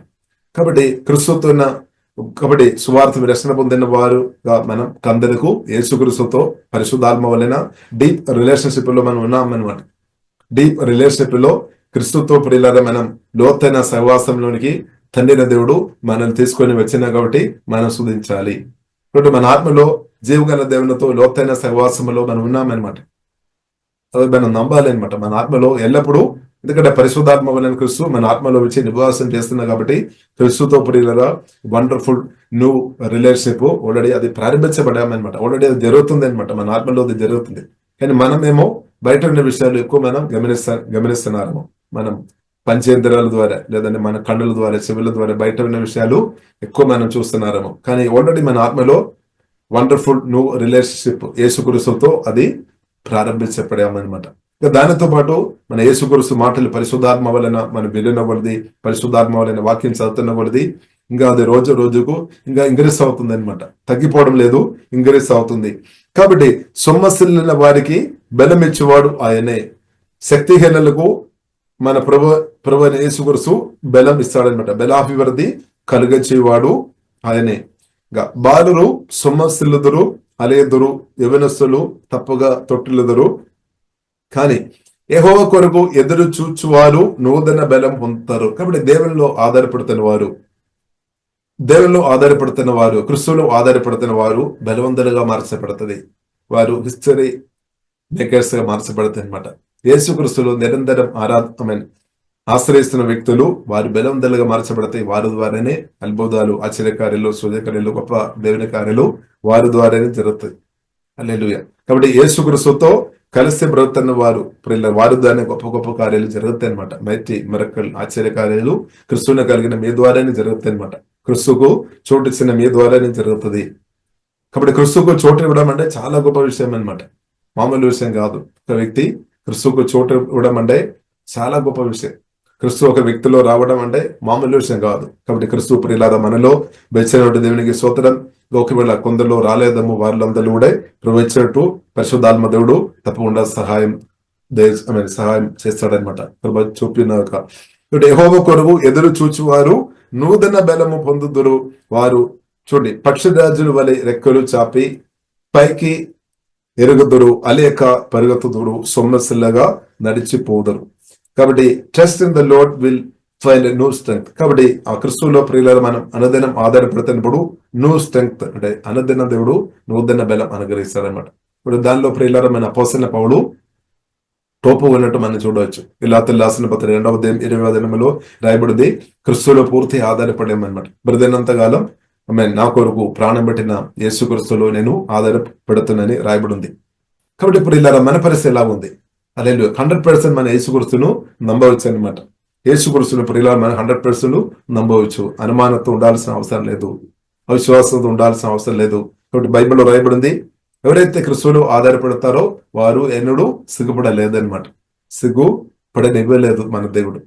కాబట్టి క్రీస్తుతో ఉన్న, కాబట్టి సువార్త రక్షణ పొందిన వారుగా మనం కందరకు యేసుక్రీస్తుతో పరిశుద్ధాత్మ వలన డీప్ రిలేషన్షిప్ లో మనం ఉన్నామన్నమాట. డీప్ రిలేషన్షిప్ లో క్రీస్తుతో ప్రియులారా మనం లోతైన సహవాసంలోనికి తండ్రిన దేవుడు మనల్ని తీసుకొని వచ్చినా కాబట్టి మనం స్తుతించాలి. కాబట్టి మన ఆత్మలో జీవగల దేవునితో లోతైన సహవాసంలో మనం ఉన్నామన్నమాట. అది మనం నమ్మాలి అనమాట. మన ఆత్మలో ఎల్లప్పుడూ, ఎందుకంటే పరిశుద్ధాత్మ వలన క్రీస్తు మన ఆత్మలో వచ్చి నివాసం చేస్తున్నా కాబట్టి క్రీస్తుతో ప్రియులారా వండర్ఫుల్ న్యూ రిలేషన్షిప్ ఆల్రెడీ అది ప్రారంభించబడామన్నమాట. ఆల్రెడీ అది జరుగుతుంది అనమాట, మన ఆత్మలో అది జరుగుతుంది. కానీ మనమేమో బయట ఉన్న విషయాలు ఎక్కువ మనం గమనిస్తున్నాము. మనం పంచేంద్రాల ద్వారా, లేదంటే మన కన్నుల ద్వారా, చెవుల ద్వారా బయట ఉన్న విషయాలు ఎక్కువ మనం చూస్తున్నాము. కానీ ఆల్రెడీ మన ఆత్మలో వండర్ఫుల్ న్యూ రిలేషన్షిప్ యేసుక్రీస్తుతో అది ప్రారంభించబడామన్నమాట. ఇక దానితో పాటు మన యేసుక్రీస్తు మాటలు పరిశుద్ధాత్మ వలన మనం విన్న కొలది, పరిశుద్ధాత్మ వలన వాక్యం చదువుతున్న కొలది ఇంకా అది రోజు రోజుకు ఇంకా ఇంక్రీస్ అవుతుంది అనమాట. తగ్గిపోవడం లేదు, ఇంక్రీస్ అవుతుంది. కాబట్టి సొమ్మసిల్లిన వారికి బలం ఇచ్చేవాడు ఆయనే, శక్తిహీనులకు మన ప్రభు యేసుక్రీస్తు బలం ఇస్తాడనమాట, బలాభివృద్ధి కలుగచేవాడు ఆయనే. బాలురు సొమ్మసిల్లుదురు, అలేదురు, యవనస్తులు తప్పుగా తొట్టిల్లుదురు, కానీ యెహోవా కొరకు ఎదురు చూచువారు నూతన బలం పొందుతారు. కాబట్టి దేవునిలో ఆధారపడుతున్న వారు, క్రీస్తులో ఆధారపడుతున్న వారు బలవంతులుగా మార్చబడుతుంది. వారు హిస్టరీ మేకర్స్ గా మార్చబడతాయి అనమాట. యేసుక్రీస్తులో నిరంతరం ఆశ్రయిస్తున్న వ్యక్తులు వారు బలవంతులుగా మార్చబడతాయి. వారి ద్వారానే అద్భుతాలు, ఆశ్చర్యకార్యాలు, సూచక్రియలు, గొప్ప దేవుని కార్యాలు వారి ద్వారానే జరుగుతాయి. హల్లెలూయా. కాబట్టి యేసుక్రీస్తుతో కలిసి బ్రతుకుతున్న వారి ద్వారా గొప్ప గొప్ప కార్యాలు జరుగుతాయి అనమాట. మైటీ మిరకల్, ఆశ్చర్యకార్యాలు క్రీస్తుని కలిగిన మీ ద్వారానే జరుగుతాయి అనమాట. క్రీస్తుకు చోటు ఇచ్చిన మీ ద్వారానే జరుగుతుంది. కాబట్టి క్రీస్తుకు చోటు ఇవ్వడం అంటే చాలా గొప్ప విషయం అనమాట, మామూలు విషయం కాదు. ఒక వ్యక్తి క్రీస్తుకు చోటు ఇవ్వడం అంటే చాలా గొప్ప విషయం. క్రీస్తు ఒక వ్యక్తిలో రావడం అంటే మామూలు విషయం కాదు. కాబట్టి క్రీస్తు ప్రియులారా మనలో బెచ్చనట్టు దేవునికి స్తోత్రం. ఒకవేళ కొందరిలో రాలేదము, వారిలందరూ కూడా ప్రవచించినట్టు పరిశుద్ధాత్మ దేవుడు తప్పకుండా సహాయం సహాయం చేస్తాడనమాట. చూపినాక యెహోవా కొరకు ఎదురు చూచువారు నూతన బలము పొందుదురు. వారు చూడండి పక్షిరాజుల వలె రెక్కలు చాపి పైకి ఎరుగుదురు, అలేక పరిగెత్తుదురు, సొమ్మసిల్లగా నడిచిపోదురు. కాబట్టి trust in the lord will find new strength. కాబట్టి ఆ క్రిస్తువులో ప్రియులను మనం అనుదినం ఆధారపడుతున్నప్పుడు న్యూ స్ట్రెంగ్త్ అంటే అనుదిన దేవుడు నూతన బలం అనుగ్రహిస్తాడనమాట. ఇప్పుడు దానిలో ప్రియులారా మన అపోస్తలుడైన పౌలు తోపు ఉన్నట్టు మనం చూడవచ్చు. గలాతీయులకు రాసిన పత్రిక 2వ అధ్యాయం 20వ వచనంలో రాయబడింది, క్రిస్తులో పూర్తి ఆధారపడేమన్నమాట. బ్రతికినంత కాలం నా కొరకు ప్రాణం పెట్టిన యేసు క్రీస్తులో నేను ఆధారపడుతున్నానని రాయబడింది. కాబట్టి ఇప్పుడు ఇలా మన పరిస్థితి ఎలా ఉంది? అదే 100% మన యేసు క్రీస్తును నమ్మవచ్చు అనమాట. యేసు క్రీస్తును ఇప్పుడు ఇలా మనం 100% నమ్మవచ్చు. అనుమానంతో ఉండాల్సిన అవసరం లేదు, అవిశ్వాసంతో ఉండాల్సిన అవసరం లేదు. కాబట్టి బైబిల్లో రాయబడింది, ఎవరైతే క్రిస్తువులో ఆధారపడతారో వారు ఎన్నడూ సిగ్గుపడలేదన్నమాట. సిగ్గుపడనివ్వలేదు మన దేవుడు.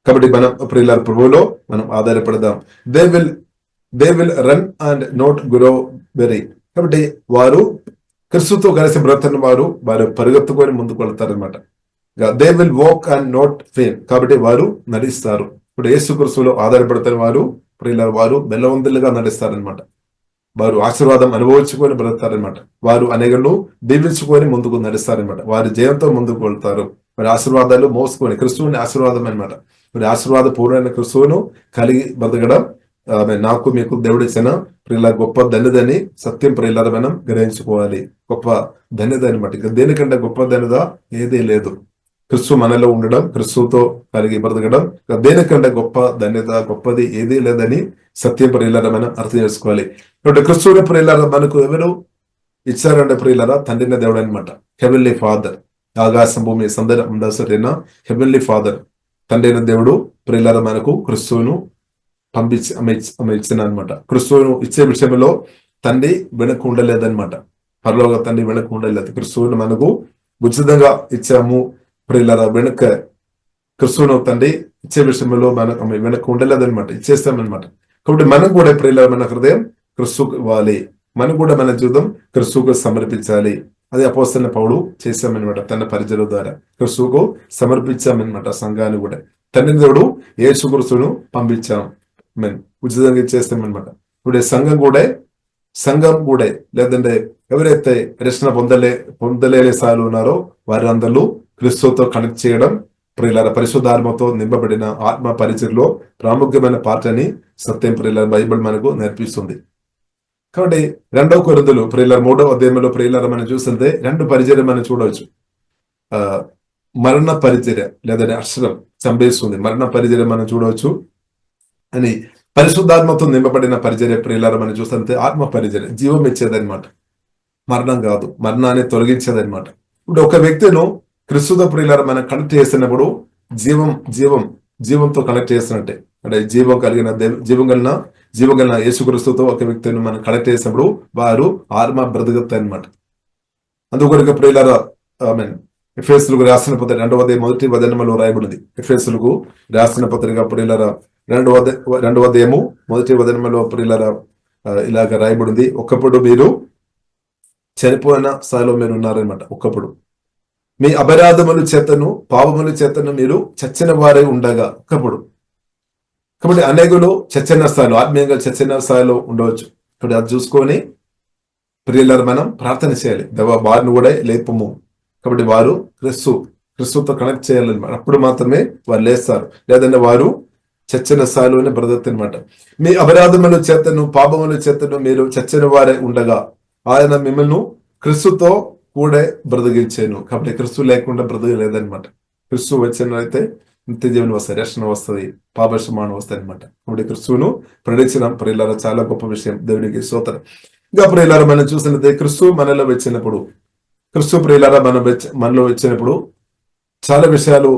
కాబట్టి మనం ప్రియుల ప్రభువులో మనం ఆధారపడదాం. They will run and not grow weary. కాబట్టి వారు క్రిస్తుతో కలిసి బ్రతున్న వారు పరిగెత్తుకొని ముందుకు వెళ్తారనమాట. They will walk and not fail. కాబట్టి వారు నడుస్తారు. ఇప్పుడు యేసు క్రీస్తులో ఆధారపడుతున్న వారు ప్రియుల వారు బెల్లవంతులుగా నడుస్తారనమాట. వారు ఆశీర్వాదం అనుభవించుకొని బ్రతారనమాట. వారు అనేకలను దీవించుకొని ముందుకు నడుస్తారనమాట. వారి జయంతో ముందుకు వెళ్తారు. వారి ఆశీర్వాదాలు మోసుకొని క్రిస్తువుని ఆశీర్వాదం అనమాట. మరి ఆశీర్వాద పూర్వైన క్రిస్తువును కలిగి బ్రతకడం నాకు మీకు దేవుడిచ్చిన ప్రియుల గొప్ప ధన్యదని సత్యం ప్రియుల మనం గ్రహించుకోవాలి. గొప్ప ధన్యత అనమాట. ఇక దేనికంటే గొప్ప ధన్యత ఏదీ లేదు. క్రిస్తు మనలో ఉండడం, క్రిస్తుతో కలిగి బ్రతకడం దేనికంటే గొప్ప ధన్యత గొప్పది ఏదీ లేదని సత్యం ప్రియులారా మనం అర్థం చేసుకోవాలి. కాబట్టి క్రిస్తువుని ప్రియులారా మనకు ఎవరు ఇచ్చారంటే ప్రియులారా తండ్రిన దేవుడు అనమాట. హెవెన్లీ ఫాదర్, ఆకాశం భూమి సందర్భం ఉండాల్సిన హెవెన్లీ ఫాదర్ తండ్రిన దేవుడు ప్రియులారా మనకు క్రిస్తువును ఇచ్చిన అనమాట. క్రిస్తువును ఇచ్చే విషయంలో తండ్రి వెనక్కు ఉండలేదన్నమాట. పరలోక తండ్రి వెనక్కు ఉండలేదు. క్రిస్తువును మనకు ఉచితంగా ఇచ్చాము ప్రియులారా. వెనక క్రిస్తువును తండ్రి ఇచ్చే విషయంలో మనకు వెనక్కు ఉండలేదన్నమాట, ఇచ్చేస్తామన్నమాట. కాబట్టి మనం కూడా ప్రియులారా మన హృదయం క్రిస్తుకు ఇవ్వాలి. మనం కూడా మన జీవితం క్రిస్తువుకు సమర్పించాలి. అది అపోస్తలుడైన పౌలు చేశామన్నమాట. తన పరిచయం ద్వారా క్రిస్తువుకు సమర్పించామన్నమాట. సంఘాన్ని కూడా తండ్రి దేవుడు యేసు క్రీస్తును పంపించాం, ఉచితంగా ఇచ్చేస్తామన్నమాట. ఇప్పుడు సంఘం కూడా లేదంటే ఎవరైతే రక్షణ పొందలేని స్థాయిలో ఉన్నారో వారందరూ క్రిస్తుతో కనెక్ట్ చేయడం ప్రియులార పరిశుద్ధాత్మతో నింపబడిన ఆత్మ పరిచయలో ప్రాముఖ్యమైన పాత్రని సత్యం ప్రియులార బైబిల్ మనకు నేర్పిస్తుంది. కాబట్టి 2వ కొరింథీయులు ప్రియులార 3వ అధ్యాయంలో ప్రియులార మనం చూస్తుంటే 2 పరిచర్య మనం చూడవచ్చు. మరణ పరిచర్య లేదంటే అక్షరం చంపేస్తుంది. మరణ పరిచర్య మనం చూడవచ్చు. అని పరిశుద్ధాత్మతో నింపబడిన పరిచర్య ప్రియులార మనం చూస్తుంటే ఆత్మ పరిచర్య జీవం ఇచ్చేదన్నమాట. మరణం కాదు, మరణాన్ని తొలగించేదన్నమాట. ఇప్పుడు ఒక వ్యక్తిను క్రిస్తుతో ప్రియులారా మనం కనెక్ట్ చేసినప్పుడు జీవంతో కనెక్ట్ చేసినట్టే. అంటే జీవం కలిగిన యేసుక్రీస్తుతో ఒక వ్యక్తిని మనం కనెక్ట్ చేసినప్పుడు వారు ఆత్మ బ్రతుకుతాయి అనమాట. అందుకొరకు ప్రియులారా ఎఫెసీయులకు రాసిన పత్రిక 2వ అధ్యాయం 1వ వచనంలో రాయబడింది. ఎఫెసీయులకు రాసిన పత్రిక ప్రియులారా 2వ అధ్యాయము 1వ వచనంలో ప్రియులారా ఇలాగ రాయబడింది. ఒకప్పుడు మీరు చనిపోయిన స్థాయిలో మీరు ఉన్నారనమాట. ఒకప్పుడు మీ అపరాధముల చేతను పాపముల చేతను మీరు చచ్చిన వారే ఉండగా ఒకప్పుడు. కాబట్టి అనేకులు చచ్చిన స్థాయిలో ఆత్మీయంగా చచ్చిన స్థాయిలో ఉండవచ్చు. కాబట్టి అది చూసుకొని ప్రియులారా మనం ప్రార్థన చేయాలి. వారిని కూడా లేపము. కాబట్టి వారు క్రిస్తుతో కనెక్ట్ చేయాలన్నమాట. అప్పుడు మాత్రమే వారు లేస్తారు. లేదంటే వారు చచ్చిన స్థాయిలోనే బ్రతకనమాట. మీ అపరాధముల చేతను పాపముల చేతను మీరు చచ్చిన వారే ఉండగా ఆయన మిమ్మల్ని క్రిస్తుతో కూడా బ్రతికించాను. కాబట్టి క్రిస్తు లేకుండా బ్రతకలేదనమాట. క్రిస్తు వచ్చినైతే నిత్య జీవనం వస్తాయి, రక్షణ వస్తుంది, పాపక్షమానం వస్తాయి అనమాట. కాబట్టి క్రిస్తువును ప్రణించడం ప్రియులారా చాలా గొప్ప విషయం. దేవునికి స్తోత్రం. ఇంకా ప్రియులారా మనం చూసినట్లయితే క్రిస్తు మనలో వచ్చినప్పుడు ప్రియులారా మనలో వచ్చినప్పుడు చాలా విషయాలు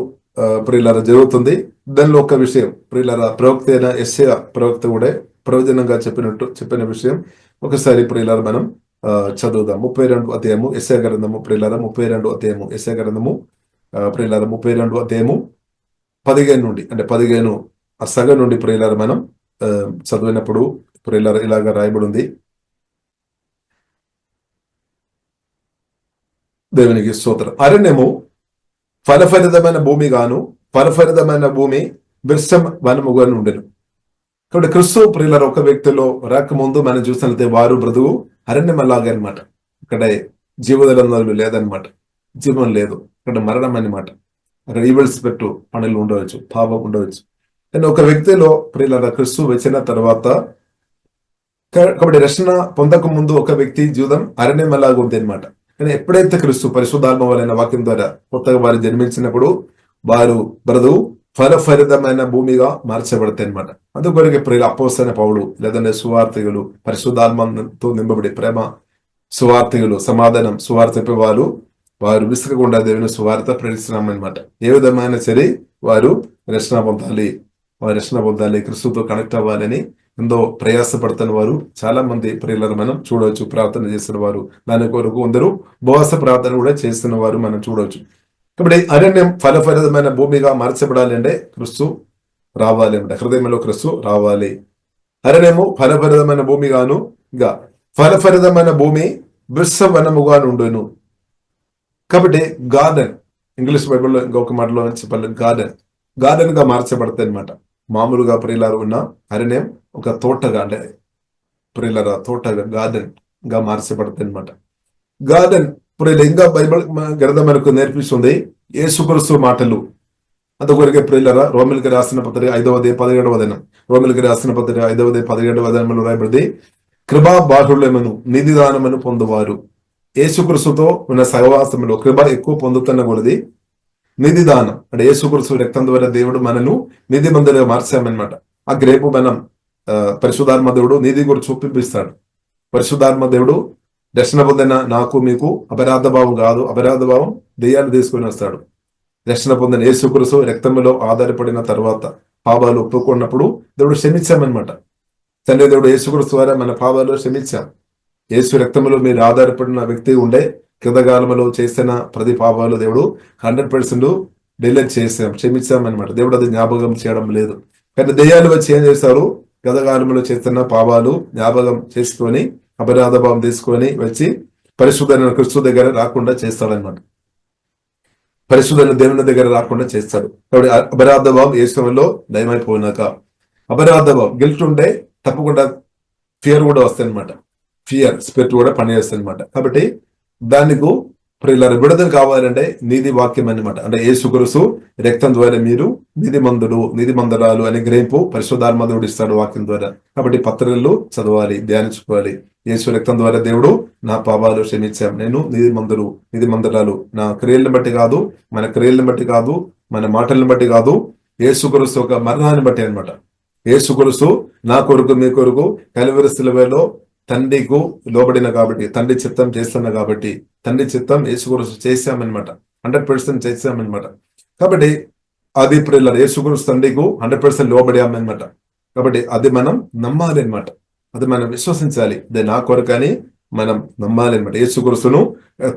ప్రియులారా జరుగుతుంది. దానిలో ఒక విషయం ప్రియులారా ప్రవక్త అయిన యెషయా ప్రవక్త కూడా ప్రవచనంగా చెప్పిన విషయం ఒకసారి ప్రియులారా మనం చదువుదాం. 32వ అధ్యాయము యెషయా గ్రంథము ప్రియులారా 32వ అధ్యాయము యెషయా గ్రంథము ప్రియులారా 32వ అధ్యాయము 15 నుండి అంటే 15 ఆ సగం నుండి ప్రియులారా మనం చదివినప్పుడు ప్రియులారా ఇలాగా రాయబడింది. దేవునికి స్తోత్రం. అరణ్యము ఫలఫలితమైన భూమి గాను, ఫలఫలితమైన భూమి వృక్షం వనముగాను ఉండెను. కాబట్టి క్రిస్తు ప్రియులారా ఒక వ్యక్తిలో రాకముందు మనం చూసినట్లయితే వారు బ్రతుకు అరణ్యమలాగా అనమాట. ఇక్కడ జీవదలందరూ లేదనమాట, జీవం లేదు, ఇక్కడ మరణం అనమాట. అక్కడ ఈవిల్స్ పెట్టు పనులు ఉండవచ్చు, పాపం ఉండవచ్చు. కానీ ఒక వ్యక్తిలో ప్రియులారా క్రిస్తు వచ్చిన తర్వాత, కాబట్టి రక్షణ పొందక ముందు ఒక వ్యక్తి జీవితం అరణ్యమలాగా ఉంది అనమాట. కానీ ఎప్పుడైతే క్రిస్తు పరిశుద్ధాత్మ వలన వాక్యం ద్వారా కొత్తగా వారు జన్మించినప్పుడు వారు బ్రతుకు ఫలఫలితమైన భూమిగా మార్చబడతాయి అనమాట. అందుకొరకే ప్రియుల అపోస్తలైన పౌలు లేదంటే సువార్థికులు పరిశుద్ధాత్మతో నింపబడి ప్రేమ సువార్థికులు సమాధానం సువార్త చెప్పేవారు వారు విసుగకుండా దేవుని సువార్త ప్రకటిస్తున్నామన్నమాట. ఏ విధమైన సరే వారు రక్షణ పొందాలి, వారు రక్షణ పొందాలి, క్రిస్తుతో కనెక్ట్ అవ్వాలని ఎంతో ప్రయాసపడుతున్న వారు చాలా మంది ప్రియులను మనం చూడవచ్చు. ప్రార్థన చేస్తున్న వారు, దాని కొరకు కొందరు ఉపవాస ప్రార్థన కూడా చేస్తున్న వారు మనం చూడవచ్చు. కాబట్టి అరణ్యం ఫలఫలితమైన భూమిగా మార్చబడాలి అంటే క్రిస్తు రావాలి అంటే హృదయంలో క్రిస్తు రావాలి. అరణ్యము ఫలఫలితమైన భూమిగాను, ఇంకా ఫలఫలితమైన భూమి వృక్షవనముగా నుండును. కాబట్టి గార్డెన్, ఇంగ్లీష్ బైబిల్లో ఇంకొక మాటలో చెప్పాలి, గార్డెన్ గా మార్చబడతాయి అనమాట. మామూలుగా ప్రియులారు ఉన్న అరణ్యం ఒక తోటగా అంటే ప్రియులర తోటగా గార్డెన్ గా మార్చబడతాయి అనమాట. గార్డెన్ ప్రియుల ఇంకా బైబిల్ గ్రంథం మనకు నేర్పిస్తుంది యేసుక్రీస్తు మాటలు. అందుకొరకే ప్రియులర రోమిలికి రాసిన పత్రిక 5:17 రోమిలికి రాసిన పత్రిక 5:17 రాయబడింది, కృపా బాహుళ్యమును నిధిదానమును పొందువారు. యేసుక్రీస్తుతో ఉన్న సహవాసంలో కృప ఎక్కువ పొందుతున్న కొలది నిధిదానం అంటే యేసుక్రీస్తు రక్తం ద్వారా దేవుడు మనను నిధి మందులుగా మార్చామన్నమాట. ఆ గ్రేపు మనం పరిశుద్ధాత్మ దేవుడు నీతి గురించి చూపిస్తాడు. పరిశుద్ధాత్మ దేవుడు రక్షణ పొందిన నాకు మీకు అపరాధ భావం కాదు, అపరాధ భావం దెయ్యాలు తీసుకుని వస్తాడు. రక్షణ పొందిన యేసుక్రీస్తు రక్తంలో ఆధారపడిన తర్వాత పాపాలు ఒప్పుకున్నప్పుడు దేవుడు క్షమించామన్నమాట. తండ్రి దేవుడు యేసుక్రీస్తు ద్వారా మన పాపాలు క్షమించాం. యేసు రక్తంలో మీరు ఆధారపడిన వ్యక్తి ఉండే కృతకాలంలో చేసిన ప్రతి పాపాలు దేవుడు 100% డిలీట్ చేసాం, క్షమించామన్నమాట. దేవుడు అది జ్ఞాపకం చేయడం లేదు. కానీ దెయ్యాలు వచ్చి ఏం చేస్తారు, గతకాలంలో చేస్తున్న పాపాలు జ్ఞాపకం చేసుకొని అపరాధ భావం తీసుకొని వచ్చి పరిశుద్ధమైన క్రిస్తు దగ్గర రాకుండా చేస్తాడనమాట. పరిశుద్ధమైన దేవుని దగ్గర రాకుండా చేస్తాడు. కాబట్టి అపరాధ భావం ఏ సమయంలో దయమైపోయినాక అపరాధ భావం గిల్ట్ ఉంటే తప్పకుండా ఫియర్ కూడా వస్తాయి అనమాట. ఫియర్ స్పిరిట్ కూడా పనిచేస్తుంది అనమాట. కాబట్టి దానికి ప్రియులారా విడుదల కావాలంటే నీతి వాక్యం అన్నమాట. అంటే యేసుక్రీస్తు రక్తం ద్వారా మీరు నీతి మందురాలు అనే గ్రహింపు పరిశుద్ధాత్మ దేవుడు ఇస్తాడు వాక్యం ద్వారా. కాబట్టి పత్రికలు చదవాలి, ధ్యానించుకోవాలి. యేసు రక్తం ద్వారా దేవుడు నా పాపాలు క్షమించాం, నేను నీతి మందురాలు నా క్రియలను బట్టి కాదు, మన క్రియలను బట్టి కాదు, మన మాటలను బట్టి కాదు, యేసుక్రీస్తు ఒక మరణాన్ని బట్టి అనమాట. యేసుక్రీస్తు నా కొరకు మీ కొరకు కల్వరి శిలువలో తండ్రికి లోబడిన కాబట్టి, తండ్రి చిత్తం చేస్తున్నా కాబట్టి, తండ్రి చిత్తం యేసుక్రీస్తు చేశామన్నమాట, 100% చేశామన్నమాట. కాబట్టి అది ప్రియులారా యేసుక్రీస్తు తండ్రికి 100% లోబడామన్నమాట. కాబట్టి అది మనం నమ్మాలి అనమాట, అది మనం విశ్వసించాలి. అది నా కొరకని మనం నమ్మాలి అనమాట. యేసుక్రీస్తును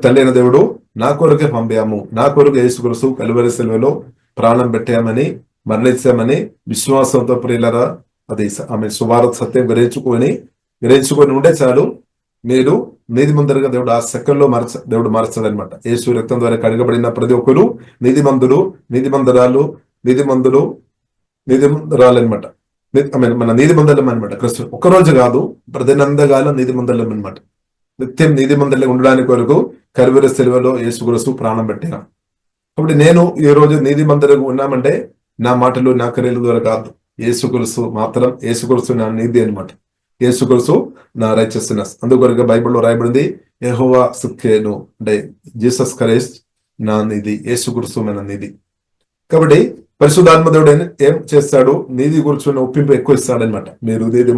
తండ్రి అయిన దేవుడు నా కొరకే పంపాము, నా కొరకు యేసుక్రీస్తు కల్వరి శిలువలో ప్రాణం పెట్టామని మరణించామని విశ్వాసంతో ప్రియులారా అది ఆమె సువార్త సత్యం గ్రహించుకొని ఉంటే చాలు, మీరు నీతి మందులుగా దేవుడు ఆ సెకండ్లో దేవుడు మార్చాడు అనమాట. యేసు రక్తం ద్వారా కడగబడిన ప్రతి ఒక్కరు నీతిమంతురాలు అనమాట. మన నీతి మందలం అనమాట. క్రిస్తు ఒకరోజు కాదు, ప్రతినందగాలం నీతి మందలం అనమాట. నిత్యం నీతి మందలం ఉండడానికి కొరకు కల్వరి శిలువలో యేసుక్రీస్తు ప్రాణం పెట్టాను. కాబట్టి నేను ఈ రోజు నీతి మందలకు ఉన్నామంటే నా మాటలు నా క్రియల ద్వారా కాదు, యేసుక్రీస్తు మాత్రం, యేసుక్రీస్తు నా నీతి అనమాట, యేసుక్రీస్తు నా రైచియస్నెస్. అందుకొరకు బైబిల్లో రాయబడింది యెహోవా సుక్కేను అంటే జీసస్ క్రైస్ట్ నా నిధి, యేసుక్రీస్తు మన నిధి. కాబట్టి పరిశుద్ధాత్మ దేవుడు ఏం చేస్తాడు, నీతి కూర్చున్న ఒప్పింపు ఎక్కువ ఇస్తాడనమాట. మీరు నీతి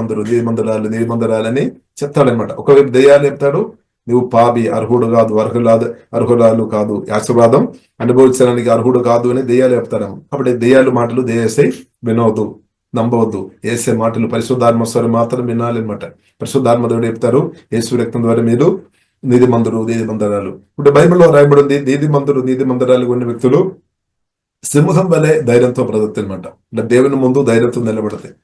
మందురాలని చెప్తాడనమాట. ఒకవైపు దెయ్యాలు చెప్తాడు, నువ్వు పాపి, అర్హురాలు కాదు, ఆశీర్వాదం అనుభవించడానికి అర్హుడు కాదు అని దెయ్యాలు చెప్తారేమో. కాబట్టి దెయ్యాలు మాటలు దయచేసి వినవద్దు, నమ్మవద్దు. ఏసే మాటలు పరిశుద్ధాత్మ స్వరం మాత్రం వినాలి అనమాట. పరిశుద్ధాత్మ దేవుడు చెప్తారు యేసు రక్తం ద్వారా మీరు నీతి మందురాలు. ఇప్పుడు బైబిల్లో రాయబడింది నీతి మందురాలు కొన్ని వ్యక్తులు సింహం వలె ధైర్యంతో బ్రతుకుతాయి అనమాట. అంటే దేవుని ముందు ధైర్యంతో నిలబడతాయి.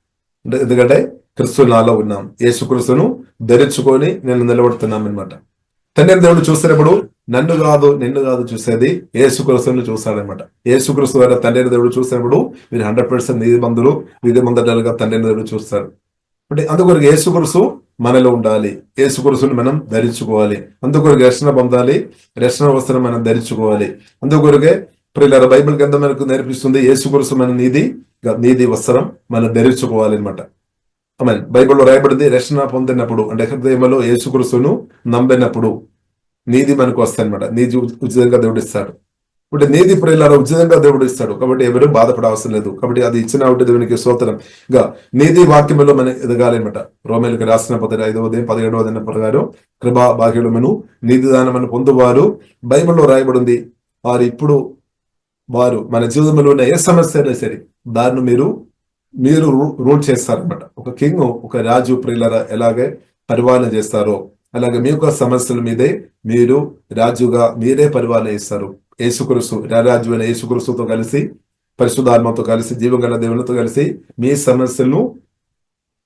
అంటే ఎందుకంటే క్రిస్తు నాలో ఉన్నాం, యేసుక్రీస్తును ధరించుకొని నేను నిలబడుతున్నాం అనమాట. తండ్రిని దేవుడు చూస్తున్నప్పుడు నన్ను కాదు నిన్ను కాదు చూసేది యేసుక్రీస్తుని చూస్తాడనమాట. యేసుక్రీస్తు ద్వారా తండ్రిని దేవుడు చూసినప్పుడు మీరు 100% నీతి మందులుగా తండ్రిని దేవుడు చూస్తాడు. అంటే అందుకొరకు యేసుక్రీస్తు మనలో ఉండాలి, యేసుక్రీస్తుని మనం ధరించుకోవాలి. అందుకొరకు రక్షణ పొందాలి, రక్షణ వస్త్రం మనం ధరించుకోవాలి. అందుకొరకే ప్రియులారా బైబిల్ గ్రంథం మనకు నేర్పిస్తుంది యేసుక్రీస్తు మన నీతి వస్త్రం మనం ధరించుకోవాలి అనమాట. బైబిల్లో రాయబడింది రక్షణ పొందినప్పుడు అంటే హృదయంలో యేసుక్రీస్తును నమ్మినప్పుడు నీతి మనకు వస్తాయి అనమాట. నీతి ఉచితంగా దేవుడు ఇస్తాడు. ఇప్పుడు నీతి ప్రియులారా ఉచితంగా దేవుడు ఇస్తాడు కాబట్టి ఎవరు బాధపడవసరం లేదు. కాబట్టి అది ఇచ్చిన ఒకటి దేవునికి స్తోత్రంగా నీతి వాక్యంలో మనం ఎదగాలి అనమాట. రోమేలకు రాసిన 5:17 ప్రకారం కృపా భాగ్యమును నీతి దానమని పొందువారు బైబిల్లో రాయబడింది. వారు మన జీవితంలో ఉన్న ఏ సమస్య అయినా సరే దాన్ని మీరు రూల్ చేస్తారనమాట. ఒక కింగ్, ఒక రాజు ప్రియులారా ఎలాగే పరిపాలన చేస్తారో అలాగే మీ యొక్క సమస్యల మీదే మీరు రాజుగా మీరే పరిపాలన చేస్తారు. యేసుక్రీస్తు రాజు అయిన యేసుక్రీస్తుతో కలిసి పరిశుద్ధాత్మతో కలిసి జీవగల దేవునితో కలిసి మీ సమస్యలను